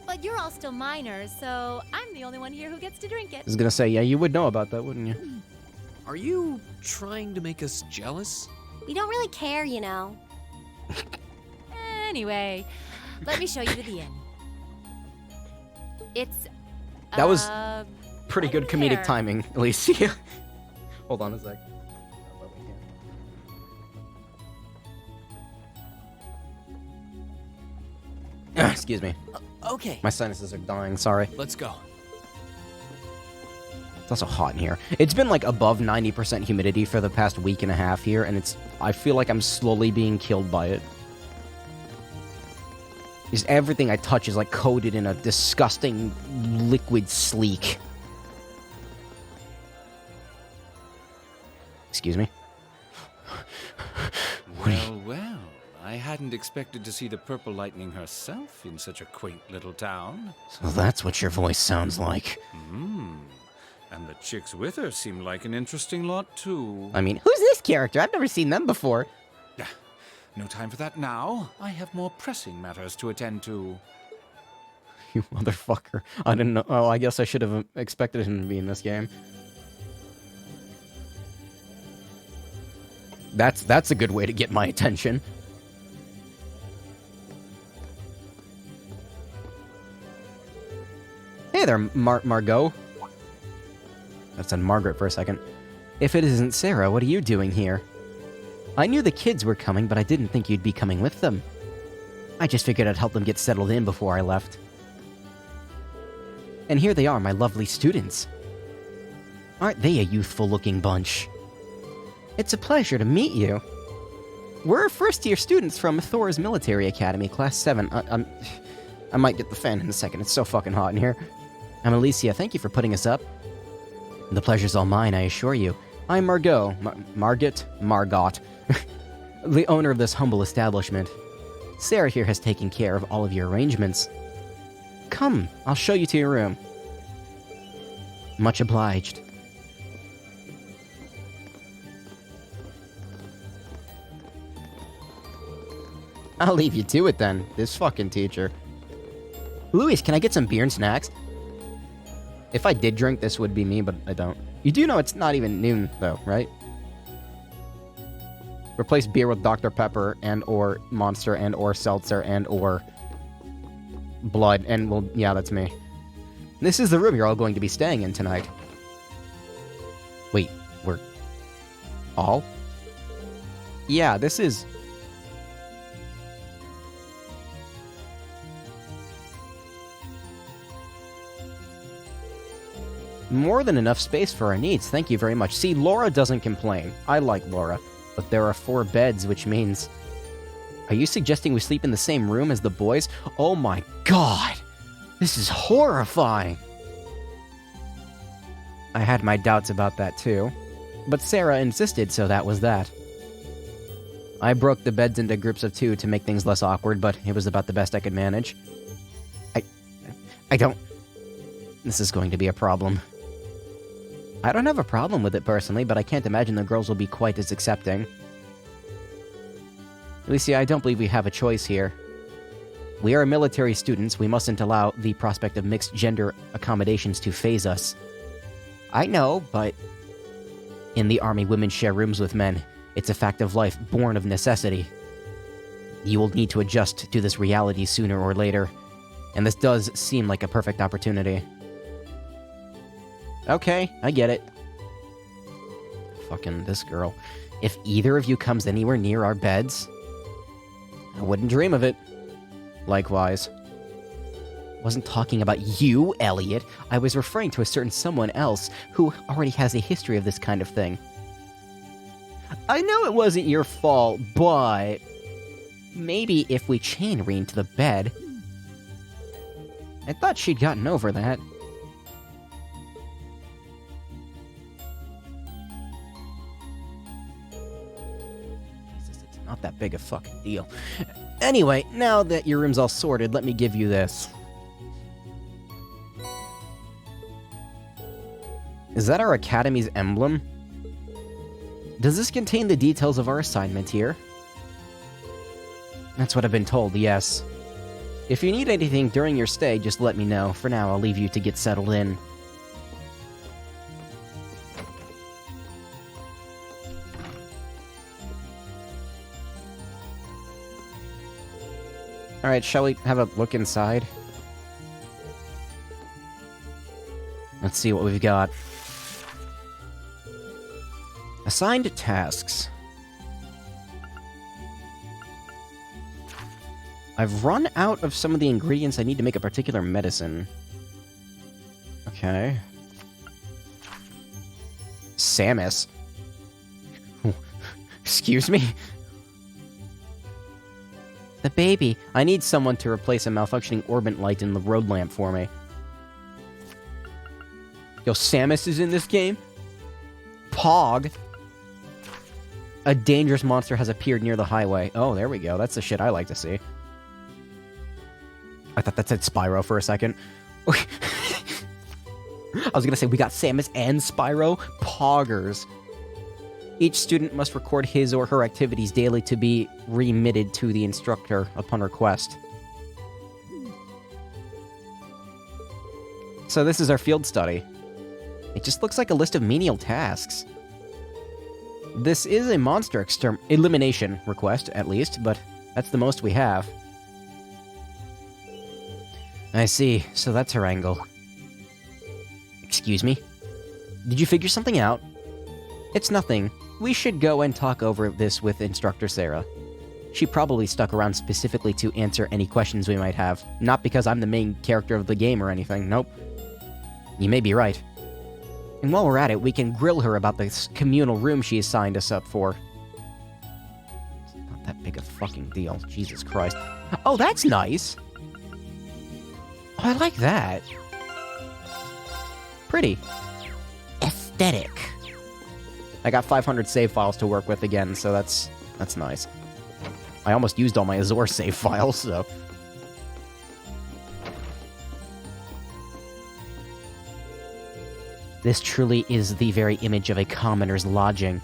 But you're all still minors, so I'm the only one here who gets to drink it. I was gonna say, yeah, you would know about that, wouldn't you? Are you trying to make us jealous? We don't really care, you know. Anyway, let me show you to the inn. It's, That was pretty good comedic there. timing, Alicia. Hold on a sec. Excuse me. Okay. My sinuses are dying, sorry. Let's go. It's also hot in here. It's been like above 90% humidity for the past week and a half here, and I feel like I'm slowly being killed by it. Just everything I touch is like coated in a disgusting liquid sleek. Excuse me? Well, well. I hadn't expected to see the Purple Lightning herself in such a quaint little town. So that's what your voice sounds like. And the chicks with her seem like an interesting lot, too. I mean, who's this character? I've never seen them before. No time for that now. I have more pressing matters to attend to. You motherfucker. I didn't know. Oh, I guess I should have expected him to be in this game. That's a good way to get my attention. Hey there, Margot. I said Margaret for a second. If it isn't Sarah, what are you doing here? I knew the kids were coming, but I didn't think you'd be coming with them. I just figured I'd help them get settled in before I left. And here they are, my lovely students. Aren't they a youthful-looking bunch? It's a pleasure to meet you. We're first-year students from Thor's Military Academy, Class 7. I might get the fan in a second. It's so fucking hot in here. I'm Alicia. Thank you for putting us up. The pleasure's all mine, I assure you. I'm Margot. Margot? Margot. The owner of this humble establishment. Sarah here has taken care of all of your arrangements. Come, I'll show you to your room. Much obliged. I'll leave you to it then, this fucking teacher. Luis, can I get some beer and snacks? If I did drink, this would be me, but I don't. You do know it's not even noon, though, right? Replace beer with Dr. Pepper and or Monster and or Seltzer and or blood, and well, yeah, that's me. This is the room you're all going to be staying in tonight. Wait, we're all? Yeah, this is... More than enough space for our needs, thank you very much. See, Laura doesn't complain. I like Laura. But there are 4 beds, which means... Are you suggesting we sleep in the same room as the boys? Oh my god! This is horrifying! I had my doubts about that too. But Sarah insisted, so that was that. I broke the beds into groups of 2 to make things less awkward, but it was about the best I could manage. I don't... This is going to be a problem. I don't have a problem with it personally, but I can't imagine the girls will be quite as accepting. Alicia, I don't believe we have a choice here. We are military students, we mustn't allow the prospect of mixed gender accommodations to phase us. I know, but... In the army, women share rooms with men. It's a fact of life, born of necessity. You will need to adjust to this reality sooner or later, and this does seem like a perfect opportunity. Okay, I get it. Fucking this girl. If either of you comes anywhere near our beds, I wouldn't dream of it. Likewise. Wasn't talking about you, Elliot. I was referring to a certain someone else who already has a history of this kind of thing. I know it wasn't your fault, but maybe if we chain Rean to the bed. I thought she'd gotten over that. Jesus, it's not that big a fucking deal. Anyway, now that your room's all sorted, let me give you this. Is that our Academy's emblem? Does this contain the details of our assignment here? That's what I've been told, yes. If you need anything during your stay, just let me know. For now, I'll leave you to get settled in. Alright, shall we have a look inside? Let's see what we've got. Assigned tasks. I've run out of some of the ingredients I need to make a particular medicine. Okay. Samus. Excuse me? The baby. I need someone to replace a malfunctioning orbit light in the road lamp for me. Yo, Samus is in this game? Pog. A dangerous monster has appeared near the highway. Oh, there we go. That's the shit I like to see. I thought that said Spyro for a second. I was gonna say, we got Samus and Spyro. Poggers. Each student must record his or her activities daily to be remitted to the instructor upon request. So this is our field study. It just looks like a list of menial tasks. This is a monster elimination request, at least, but that's the most we have. I see, so that's her angle. Excuse me? Did you figure something out? It's nothing. We should go and talk over this with Instructor Sarah. She probably stuck around specifically to answer any questions we might have. Not because I'm the main character of the game or anything, nope. You may be right. And while we're at it, we can grill her about this communal room she has signed us up for. It's not that big a fucking deal, Jesus Christ. Oh, that's nice! Oh, I like that. Pretty. Aesthetic. I got 500 save files to work with again, so that's nice. I almost used all my Azor save files, so... This truly is the very image of a commoner's lodging.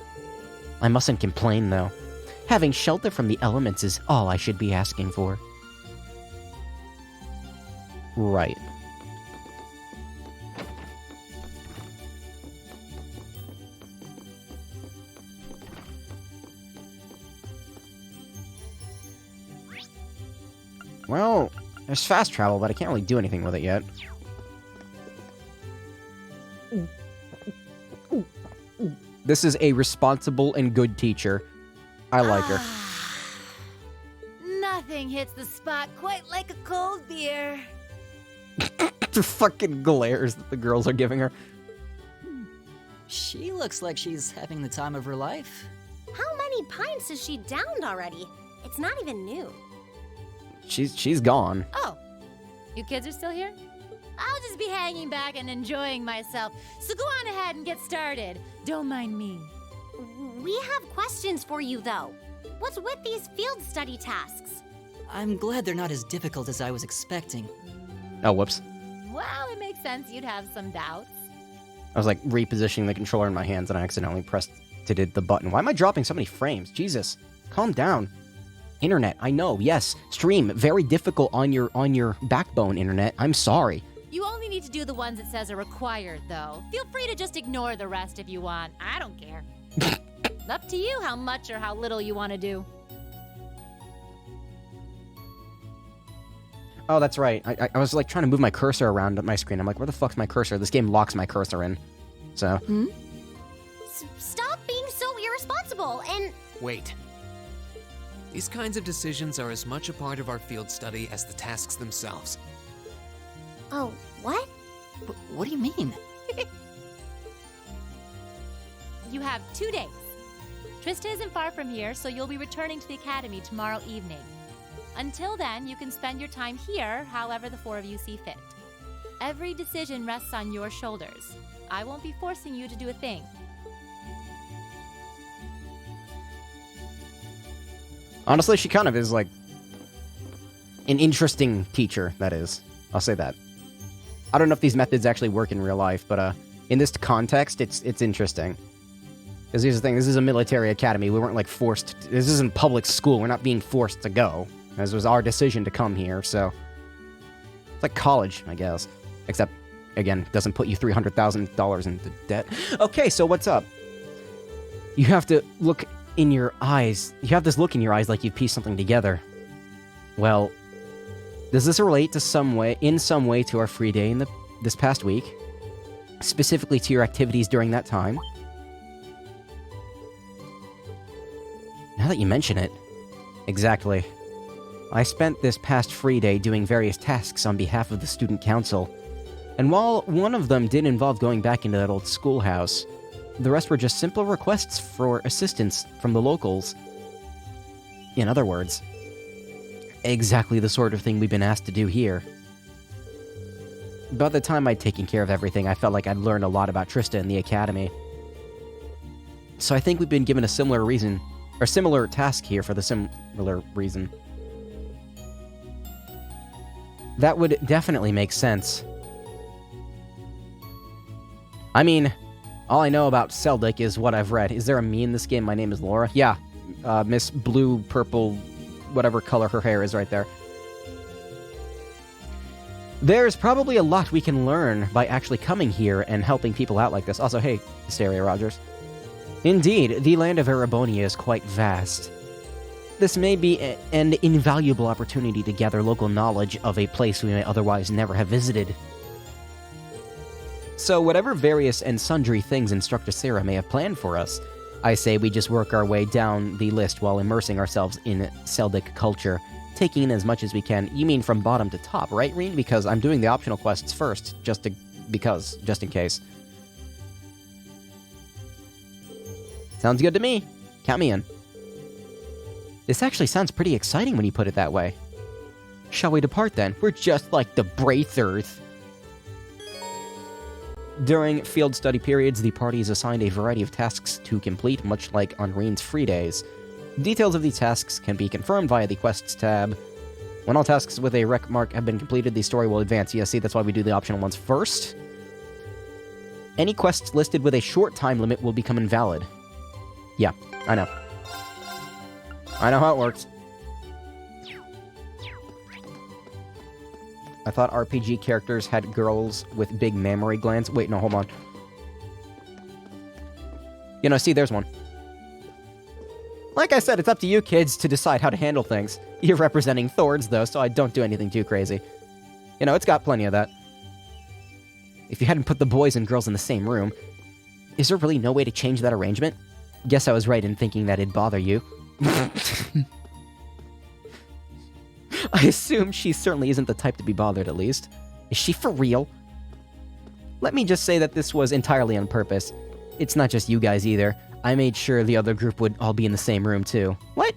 I mustn't complain, though. Having shelter from the elements is all I should be asking for. Right. Well, there's fast travel, but I can't really do anything with it yet. This is a responsible and good teacher. I like her. Nothing hits the spot quite like a cold beer. The fucking glares that the girls are giving her. She looks like she's having the time of her life. How many pints has she downed already? It's not even new. She's gone. Oh, you kids are still here? I'll just be hanging back and enjoying myself. So go on ahead and get started. Don't mind me. We have questions for you, though. What's with these field study tasks? I'm glad they're not as difficult as I was expecting. Oh, whoops. Well, it makes sense you'd have some doubts. I was like repositioning the controller in my hands and I accidentally pressed the button. Why am I dropping so many frames? Jesus, calm down. Internet, I know, yes. Stream, very difficult on your backbone, internet. I'm sorry. You only need to do the ones it says are required, though. Feel free to just ignore the rest if you want. I don't care. Up to you how much or how little you want to do. Oh, that's right. I was like trying to move my cursor around my screen. I'm like, where the fuck's my cursor? This game locks my cursor in. So. Stop being so irresponsible and... Wait. These kinds of decisions are as much a part of our field study as the tasks themselves. Oh, what? What do you mean? You have 2 days. Trista isn't far from here, so you'll be returning to the academy tomorrow evening. Until then, you can spend your time here however the four of you see fit. Every decision rests on your shoulders. I won't be forcing you to do a thing. Honestly, she kind of is, like, an interesting teacher, that is. I'll say that. I don't know if these methods actually work in real life, but in this context, it's interesting. Because here's the thing, this is a military academy. We weren't, like, forced... This isn't public school. We're not being forced to go. This was our decision to come here, so... It's like college, I guess. Except, again, doesn't put you $300,000 into debt. Okay, so what's up? You have to look in your eyes. You have this look in your eyes like you've pieced something together. Well, does this relate to in some way to our free day this past week? Specifically to your activities during that time? Now that you mention it. Exactly. I spent this past free day doing various tasks on behalf of the student council. And while one of them did involve going back into that old schoolhouse, the rest were just simple requests for assistance from the locals. In other words, exactly the sort of thing we've been asked to do here. By the time I'd taken care of everything, I felt like I'd learned a lot about Trista and the academy. So I think we've been given a similar reason, or similar task here for the similar reason. That would definitely make sense. I mean, all I know about Seldick is what I've read. Is there a me in this game? My name is Laura. Yeah, Miss Blue, Purple, whatever color her hair is right there. There's probably a lot we can learn by actually coming here and helping people out like this. Also, hey, Hysteria Rogers. Indeed, the land of Erebonia is quite vast. This may be an invaluable opportunity to gather local knowledge of a place we may otherwise never have visited. So whatever various and sundry things Instructor Sarah may have planned for us, I say we just work our way down the list while immersing ourselves in Seldick culture, taking in as much as we can. You mean from bottom to top, right, Reen? Because I'm doing the optional quests first, just in case. Sounds good to me. Count me in. This actually sounds pretty exciting when you put it that way. Shall we depart then? We're just like the Braithers. During field study periods, the party is assigned a variety of tasks to complete, much like on Reen's free days. Details of these tasks can be confirmed via the Quests tab. When all tasks with a rec mark have been completed, the story will advance. Yeah, see, that's why we do the optional ones first. Any quests listed with a short time limit will become invalid. Yeah, I know. I know how it works. I thought RPG characters had girls with big mammary glands. Wait, no, hold on. You know, see, there's one. Like I said, it's up to you kids to decide how to handle things. You're representing Thords, though, so I don't do anything too crazy. You know, it's got plenty of that. If you hadn't put the boys and girls in the same room, is there really no way to change that arrangement? Guess I was right in thinking that it'd bother you. I assume she certainly isn't the type to be bothered, at least. Is she for real? Let me just say that this was entirely on purpose. It's not just you guys either. I made sure the other group would all be in the same room, too. What?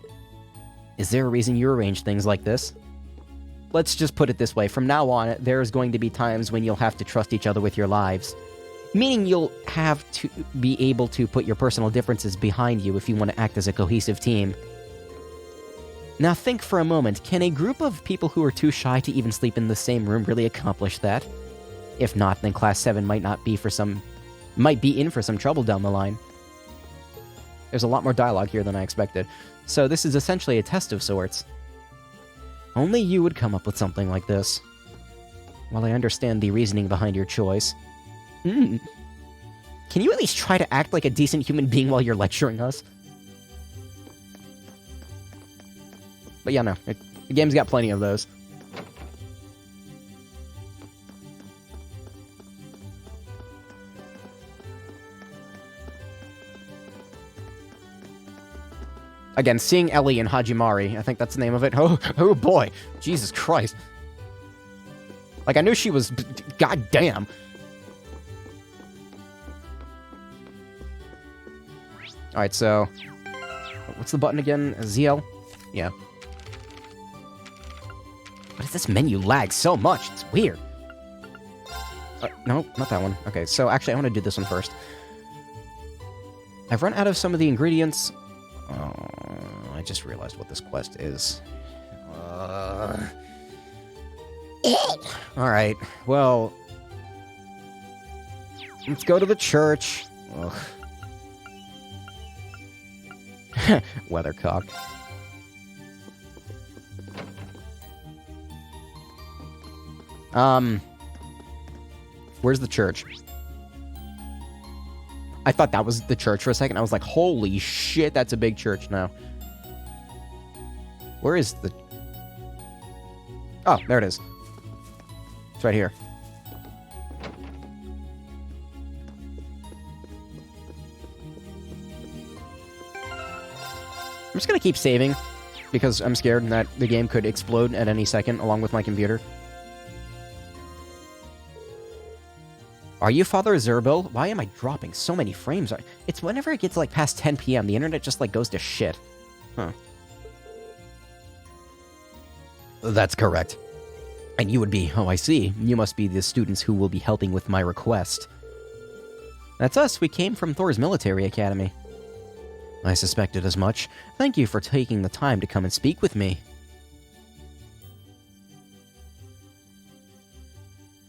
Is there a reason you arrange things like this? Let's just put it this way. From now on, there's going to be times when you'll have to trust each other with your lives. Meaning you'll have to be able to put your personal differences behind you if you want to act as a cohesive team. Now think for a moment, can a group of people who are too shy to even sleep in the same room really accomplish that? If not, then Class 7 might be in for some trouble down the line. There's a lot more dialogue here than I expected. So this is essentially a test of sorts. Only you would come up with something like this. While I understand the reasoning behind your choice. Can you at least try to act like a decent human being while you're lecturing us? But yeah, no. The game's got plenty of those. Again, seeing Ellie and Hajimari, I think that's the name of it. Oh boy, Jesus Christ. Like, I knew she was... God damn. Alright, so... What's the button again? ZL? Yeah. Why does this menu lag so much? It's weird. No, not that one. Okay, so actually I want to do this one first. I've run out of some of the ingredients. Oh, I just realized what this quest is. Alright, well... Let's go to the church. Ugh. Weathercock. Where's the church? I thought that was the church for a second. I was like, holy shit, that's a big church now. Where is the... Oh, there it is. It's right here. I'm just gonna keep saving, because I'm scared that the game could explode at any second, along with my computer. Are you Father Zerbil? Why am I dropping so many frames? It's whenever it gets, like, past 10 p.m., the internet just, like, goes to shit. Huh. That's correct. And you would be... Oh, I see. You must be the students who will be helping with my request. That's us. We came from Thor's military academy. I suspected as much. Thank you for taking the time to come and speak with me.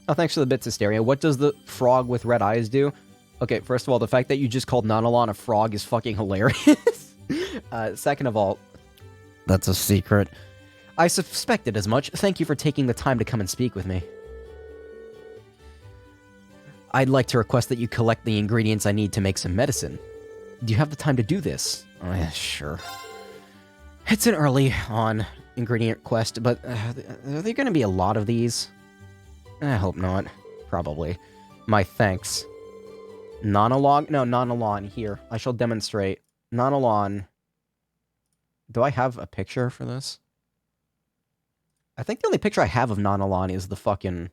Oh, thanks for the bits, Hysteria. What does the frog with red eyes do? Okay, first of all, the fact that you just called Nanalon a frog is fucking hilarious. Second of all, that's a secret. I suspected as much. Thank you for taking the time to come and speak with me. I'd like to request that you collect the ingredients I need to make some medicine. Do you have the time to do this? Oh, yeah, sure. It's an early on ingredient quest, but are there going to be a lot of these? I hope not. Probably. My thanks. Nanalon? No, Nanalon. Here. I shall demonstrate. Nanalon. Do I have a picture for this? I think the only picture I have of Nanalon is the fucking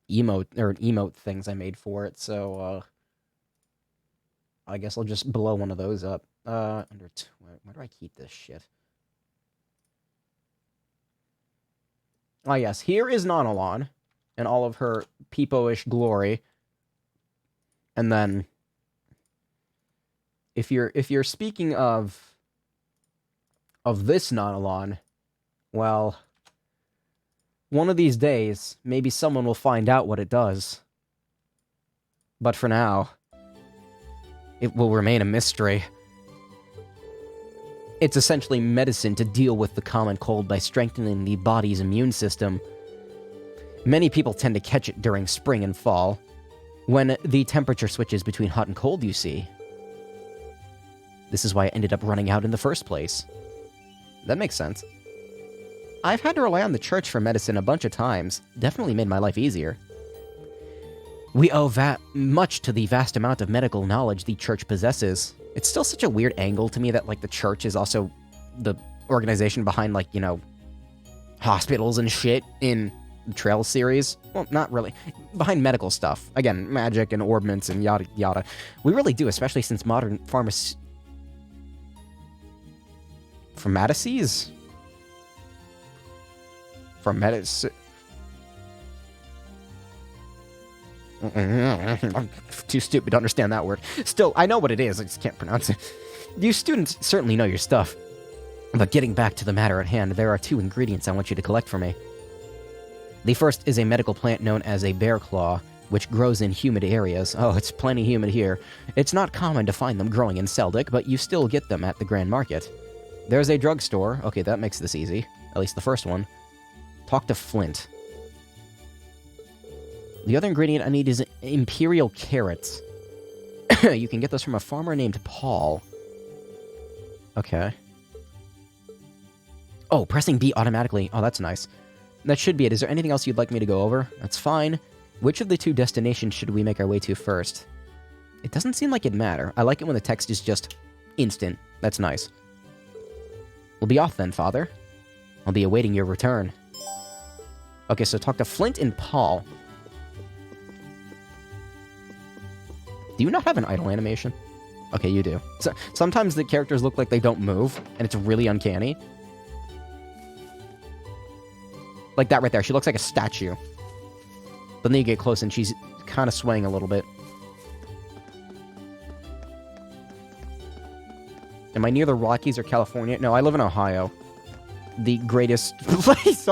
emote things I made for it, so, I guess I'll just blow one of those up. Where do I keep this shit? Ah, yes, here is Nanalon in all of her peepo-ish glory. And then, if you're speaking of this Nanalon, well, one of these days, maybe someone will find out what it does. But for now, it will remain a mystery. It's essentially medicine to deal with the common cold by strengthening the body's immune system. Many people tend to catch it during spring and fall, when the temperature switches between hot and cold, you see. This is why I ended up running out in the first place. That makes sense. I've had to rely on the church for medicine a bunch of times. Definitely made my life easier. We owe much to the vast amount of medical knowledge the church possesses. It's still such a weird angle to me that, like, the church is also the organization behind, like, you know, hospitals and shit in the Trails series. Well, not really. Behind medical stuff. Again, magic and orbments and yada yada. We really do, especially since modern pharmacies... Pharmacies? I'm too stupid to understand that word. Still, I know what it is, I just can't pronounce it. You students certainly know your stuff. But getting back to the matter at hand, there are 2 ingredients I want you to collect for me. The first is a medical plant known as a bear claw, which grows in humid areas. Oh, it's plenty humid here. It's not common to find them growing in Seldic, but you still get them at the Grand Market. There's a drugstore. Okay, that makes this easy. At least the first one. Talk to Flint. The other ingredient I need is Imperial Carrots. You can get those from a farmer named Paul. Okay. Oh, pressing B automatically. Oh, that's nice. That should be it. Is there anything else you'd like me to go over? That's fine. Which of the 2 destinations should we make our way to first? It doesn't seem like it'd matter. I like it when the text is just instant. That's nice. We'll be off then, Father. I'll be awaiting your return. Okay, so talk to Flint and Paul. Do you not have an idle animation? Okay, you do. So, sometimes the characters look like they don't move, and it's really uncanny. Like that right there. She looks like a statue. But then you get close and she's kind of swaying a little bit. Am I near the Rockies or California? No, I live in Ohio. The greatest place.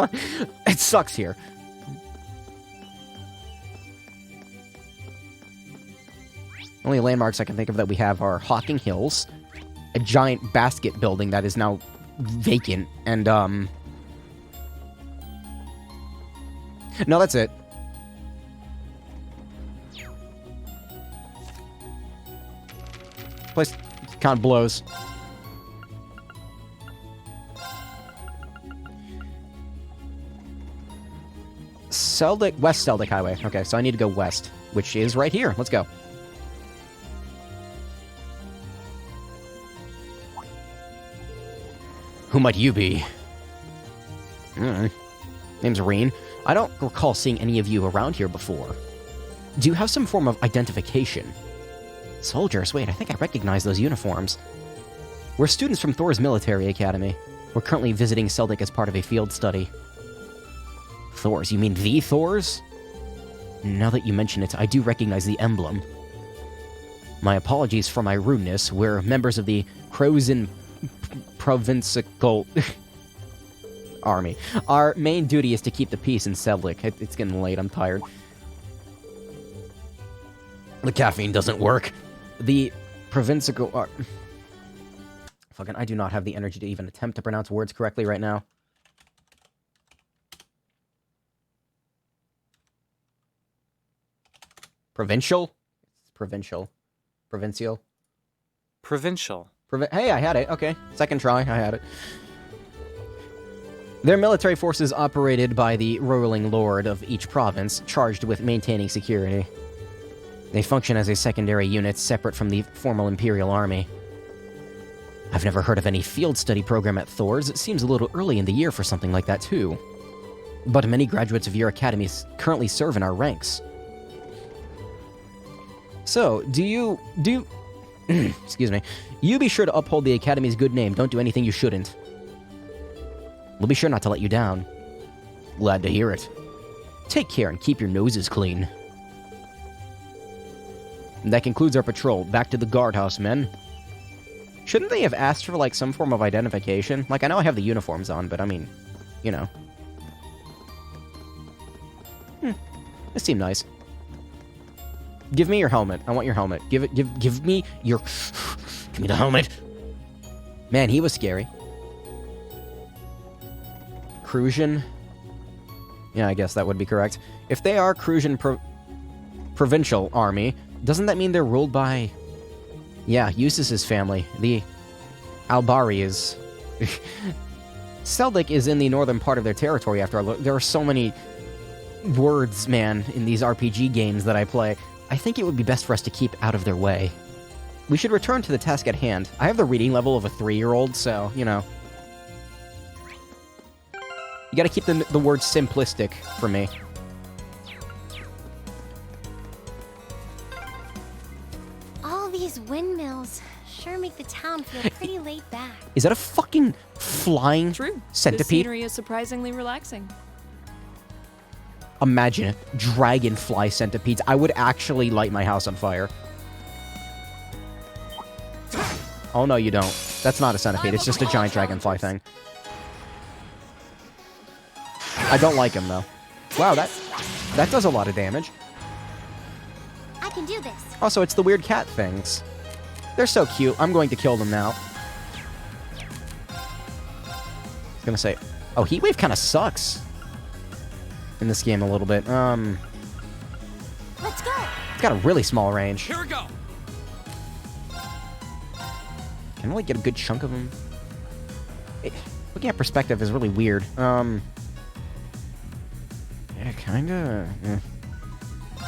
It sucks here. Only landmarks I can think of that we have are Hocking Hills, a giant basket building that is now vacant, and, no, that's it. Place kind of blows. Seldick, West Seldick Highway. Okay, so I need to go west, which is right here. Let's go. Who might you be? Name's Reen. I don't recall seeing any of you around here before. Do you have some form of identification? Soldiers, wait, I think I recognize those uniforms. We're students from Thor's military academy. We're currently visiting Seldick as part of a field study. Thors? You mean the Thors? Now that you mention it, I do recognize the emblem. My apologies for my rudeness. We're members of the Crozen Provincial Army. Our main duty is to keep the peace in Seldick. It's getting late, I'm tired. The caffeine doesn't work. The Provincial... Fucking, I do not have the energy to even attempt to pronounce words correctly right now. Provincial? Provincial. Provincial. Provincial. Hey, I had it. Okay. Second try, I had it. Their military forces operated by the ruling lord of each province, charged with maintaining security. They function as a secondary unit separate from the formal Imperial Army. I've never heard of any field study program at Thors. It seems a little early in the year for something like that, too. But many graduates of your academies currently serve in our ranks. So, excuse me. You be sure to uphold the Academy's good name. Don't do anything you shouldn't. We'll be sure not to let you down. Glad to hear it. Take care and keep your noses clean. And that concludes our patrol. Back to the guardhouse, men. Shouldn't they have asked for, like, some form of identification? Like, I know I have the uniforms on, but I mean, you know. This seemed nice. Give me your helmet. I want your helmet. Give me your... Give me the helmet. Man, he was scary. Crusian? Yeah, I guess that would be correct. If they are Crusian Provincial Army, doesn't that mean they're ruled by... Yeah, Eustace's family. The Albari's. Seldick is in the northern part of their territory after all. There are so many words, man, in these RPG games that I play. I think it would be best for us to keep out of their way. We should return to the task at hand. I have the reading level of a 3-year-old, so, you know. You gotta keep the word simplistic for me. All these windmills sure make the town feel pretty laid back. Is that a fucking flying centipede? The scenery is surprisingly relaxing. Imagine it. Dragonfly centipedes. I would actually light my house on fire. Oh, no, you don't. That's not a centipede. It's just a giant dragonfly thing. I don't like him, though. Wow, that does a lot of damage. I can do this. Also, it's the weird cat things. They're so cute. I'm going to kill them now. I was gonna say... Oh, Heatwave kind of sucks. In this game a little bit. Let's go. It's got a really small range. Here we go. Can I, like, get a good chunk of them? Looking at perspective is really weird. Yeah, kinda. Yeah.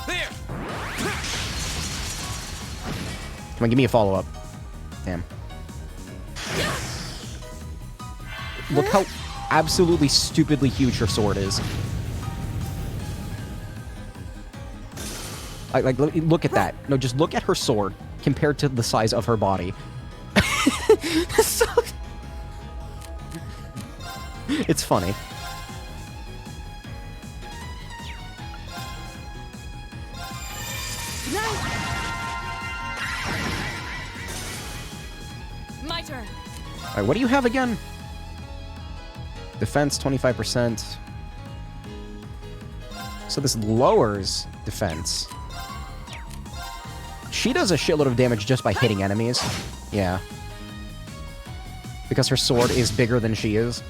There. Come on, give me a follow-up. Damn. Look how absolutely stupidly huge her sword is. Look at that. No, just look at her sword compared to the size of her body. So... It's funny. My turn. Alright, what do you have again? Defense 25%. So this lowers defense. She does a shitload of damage just by hitting enemies. Yeah. Because her sword is bigger than she is.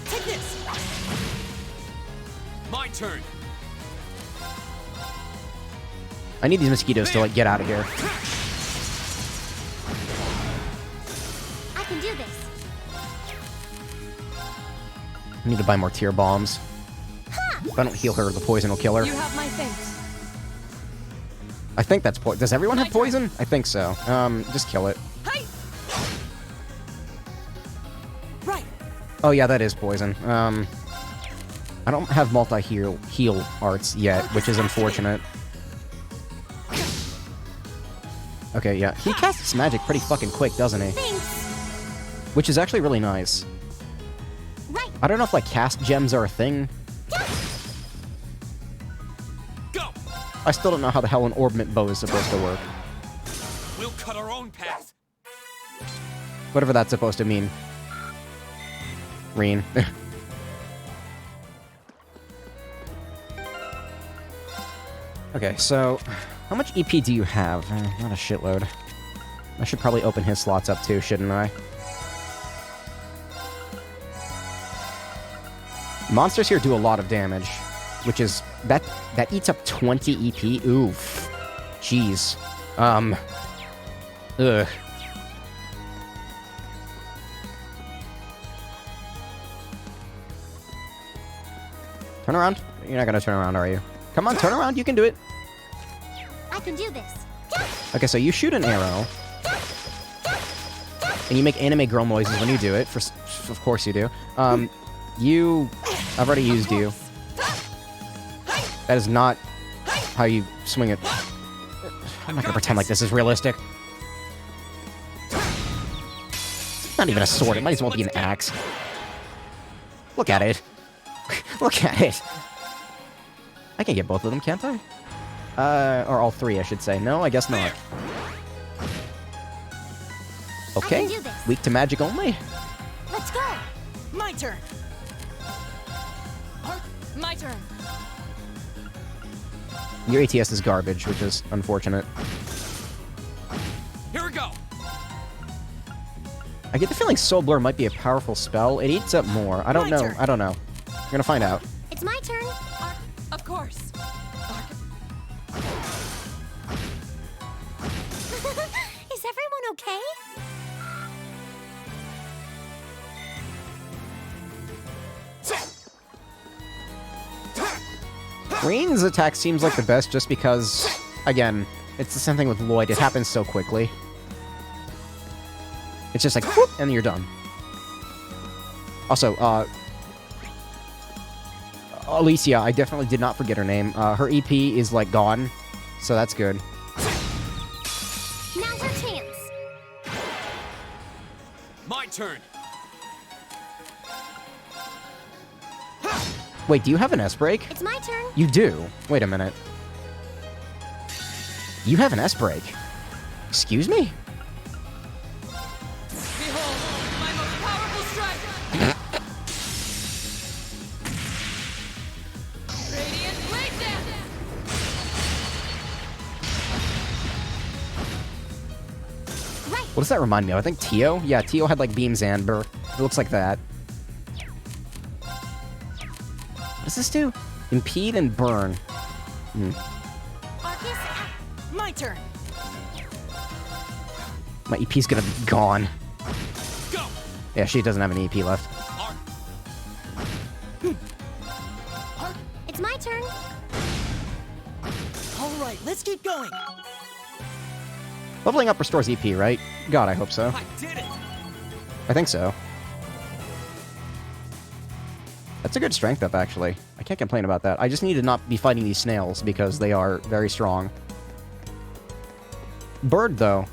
Take this. My turn. I need these mosquitoes to, like, get out of here. I can do this. I need to buy more tear bombs. If I don't heal her, the poison will kill her. You have my thanks. I think that's poison. Does everyone have poison? I think so. Just kill it. Right. Oh yeah, that is poison. I don't have multi-heal arts yet, which is unfortunate. Okay, yeah. He casts magic pretty fucking quick, doesn't he? Thanks. Which is actually really nice. Right. I don't know if, like, cast gems are a thing. Go. I still don't know how the hell an orbment bow is supposed to work. We'll cut our own path. Whatever that's supposed to mean. Reen. Okay, so... How much EP do you have? Not a shitload. I should probably open his slots up too, shouldn't I? Monsters here do a lot of damage, which is... That eats up 20 EP? Oof. Jeez. Ugh. Turn around? You're not gonna turn around, are you? Come on, turn around, you can do it. I can do this. Okay, so you shoot an arrow. And you make anime girl noises when you do it. Of course you do. I've already used you. That is not how you swing it. I'm not gonna pretend like this is realistic. It's not even a sword, it might as well be an axe. Look at it. Look at it. I can get both of them, can't I? Or all three, I should say. No, I guess not. Okay, weak to magic only. Let's go. My turn. My turn. Your ATS is garbage, which is unfortunate. Here we go. I get the feeling Soul Blur might be a powerful spell. It eats up more. I don't know. I don't know. We're gonna find out. It's my turn. Of course. Is everyone okay? Reen's attack seems like the best just because, again, it's the same thing with Lloyd. It happens so quickly. It's just like, whoop, and you're done. Also, Alicia, I definitely did not forget her name. Her EP is, like, gone, so that's good. Now's our chance. My turn. Wait, do you have an S-break? It's my turn. You do? Wait a minute. You have an S-break? Excuse me? Behold, my most powerful strike! Radiant Blade Dance! Right. What does that remind me of? I think Tio? Yeah, Tio had, like, Beam Zanber. It looks like that. What does this do? Impede and burn. Arcus, My turn. My EP's gonna be gone. Go. Yeah, she doesn't have an EP left. it's my turn. All right, let's keep going. Leveling up restores EP, right? God, I hope so. I did it. I think so. That's a good strength up, actually. I can't complain about that. I just need to not be fighting these snails, because they are very strong. Bird, though.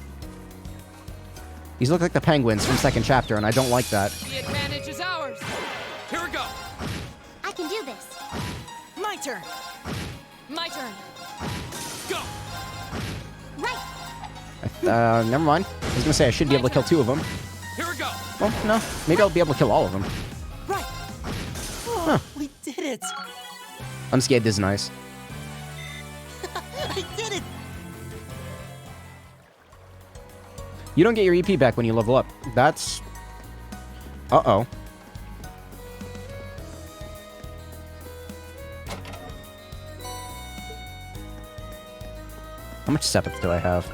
These look like the penguins from second chapter, and I don't like that. The advantage is ours. Here we go. I can do this. My turn. My turn. Go. Right. Never mind. I was gonna say I should be able to kill 2 of them. Here we go. Well, no. Maybe I'll be able to kill all of them. Right. Oh, we did it. Unscathed is nice. I did it. You don't get your EP back when you level up. That's... Uh-oh. How much 7th do I have?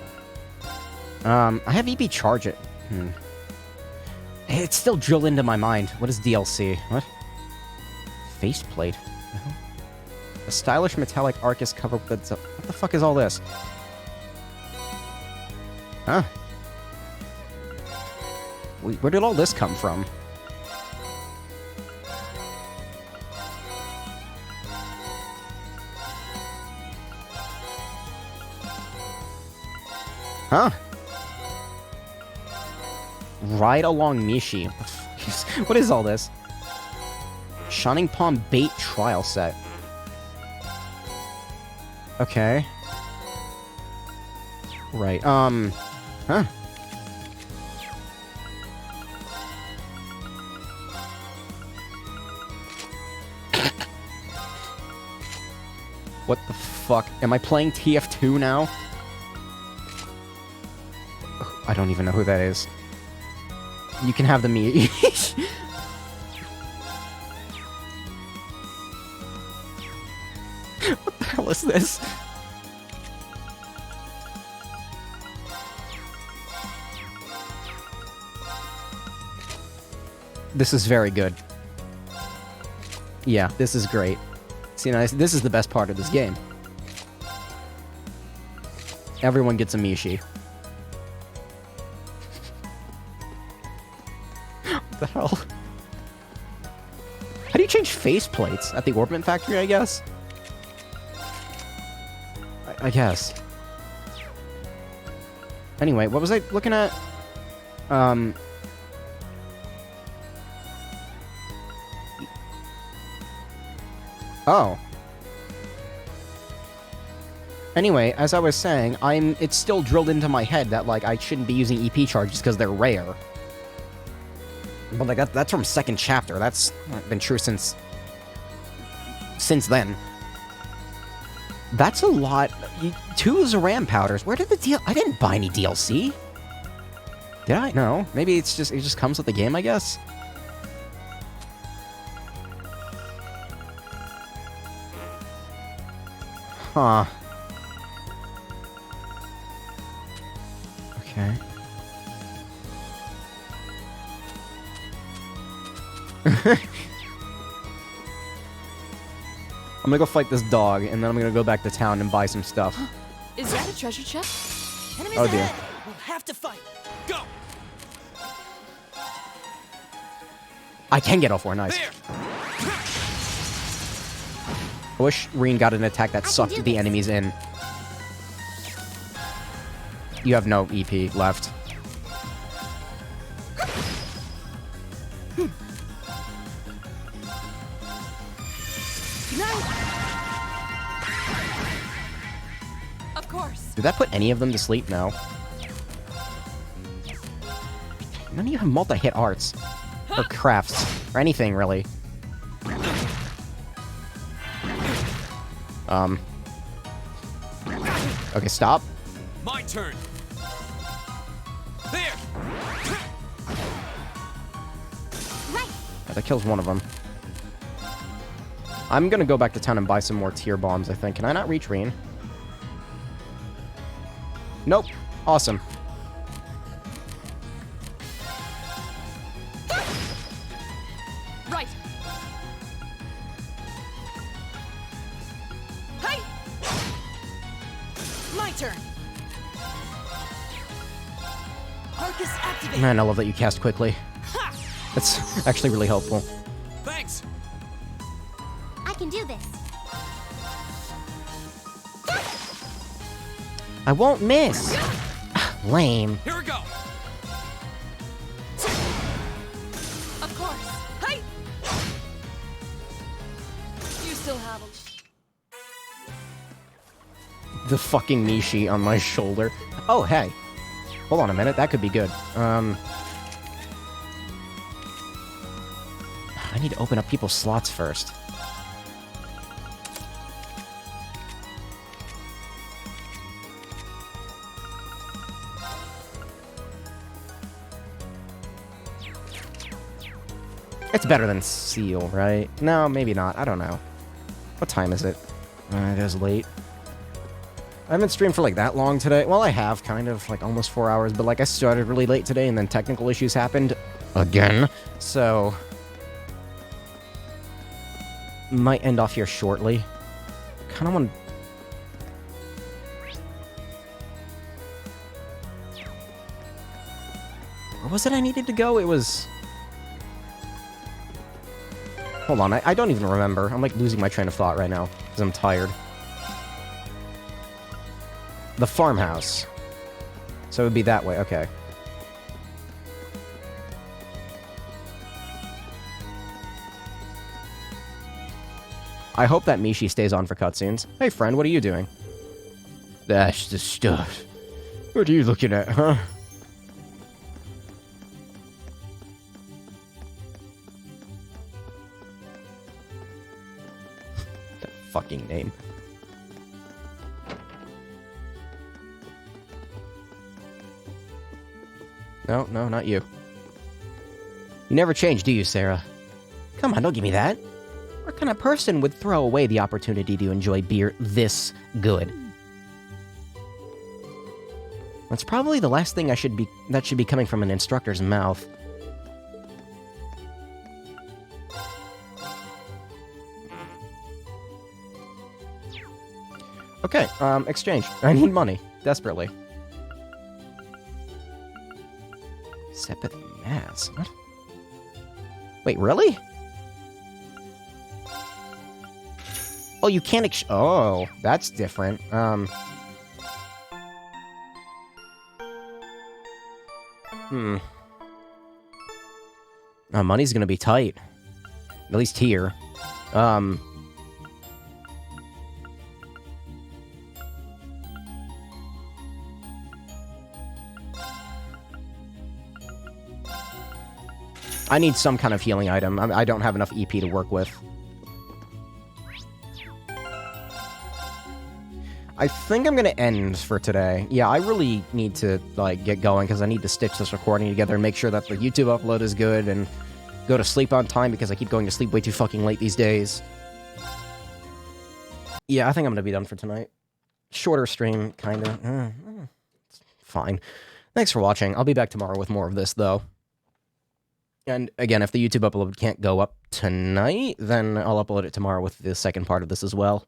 I have EP Charge It. It's still drilled into my mind. What is DLC? What? Faceplate? A stylish metallic Arcus cover with... What the fuck is all this? Huh? Where did all this come from? Huh? Ride Along Mishi. What is all this? Shining Palm Bait Trial Set. Okay. Right, huh? What the fuck? Am I playing TF2 now? I don't even know who that is. You can have the me. What the hell is this? This is very good. Yeah, this is great. See, now, this is the best part of this game. Everyone gets a Mishi. What the hell? How do you change faceplates? At the Orbment Factory, I guess? I guess. Anyway, what was I looking at? Oh. Anyway, as I was saying, it's still drilled into my head that, like, I shouldn't be using EP charges because they're rare. But, like, that's from second chapter. That's been true since then. That's a lot. 2 Zoram powders. Where did the deal? I didn't buy any DLC. Did I? No. Maybe it just comes with the game, I guess. Huh. Okay. I'm gonna go fight this dog, and then I'm gonna go back to town and buy some stuff. Is that a treasure chest? Enemies Oh dear. ahead. We'll have to fight. Go. I can get all 4, nice. There. I wish Reen got an attack that sucked the enemies in. You have no EP left. Of course. Did that put any of them to sleep? No. None of you have multi-hit arts. Or crafts. Or anything, really. Okay, stop. My turn. There. Yeah, that kills one of them. I'm gonna go back to town and buy some more tier bombs, I think. Can I not reach Reen? Nope. Awesome. Right. Hey! My turn. Arcus activate. Man, I love that you cast quickly. That's actually really helpful. Thanks. can do this. I won't miss. Lame. Here we go. Of course. Hey! You still have them. The fucking Nishi on my shoulder. Oh, hey. Hold on a minute, that could be good. I need to open up people's slots first. It's better than Seal, right? No, maybe not. I don't know. What time is it? It is late. I haven't streamed for like that long today. Well, I have, kind of, like almost 4 hours, but like I started really late today and then technical issues happened again. So, might end off here shortly. Kind of want Where was it I needed to go? It was... Hold on, I don't even remember. I'm like losing my train of thought right now, because I'm tired. The farmhouse. So it would be that way, okay. I hope that Mishi stays on for cutscenes. Hey friend, what are you doing? That's the stuff. What are you looking at, huh? That fucking name. No, no, not you. You never change, do you, Sarah? Come on, don't give me that. What kind of person would throw away the opportunity to enjoy beer this good? That's probably the last thing that should be coming from an instructor's mouth. Okay, exchange. I need money. Desperately. Sepith Mass. What? Wait, really? Oh, you can't oh, that's different. Money's gonna be tight. At least here. I need some kind of healing item. I don't have enough EP to work with. I think I'm gonna end for today. Yeah, I really need to, like, get going, because I need to stitch this recording together and make sure that the YouTube upload is good, and go to sleep on time, because I keep going to sleep way too fucking late these days. Yeah, I think I'm gonna be done for tonight. Shorter stream, kinda. Fine. Thanks for watching. I'll be back tomorrow with more of this, though. And again, if the YouTube upload can't go up tonight, then I'll upload it tomorrow with the second part of this as well.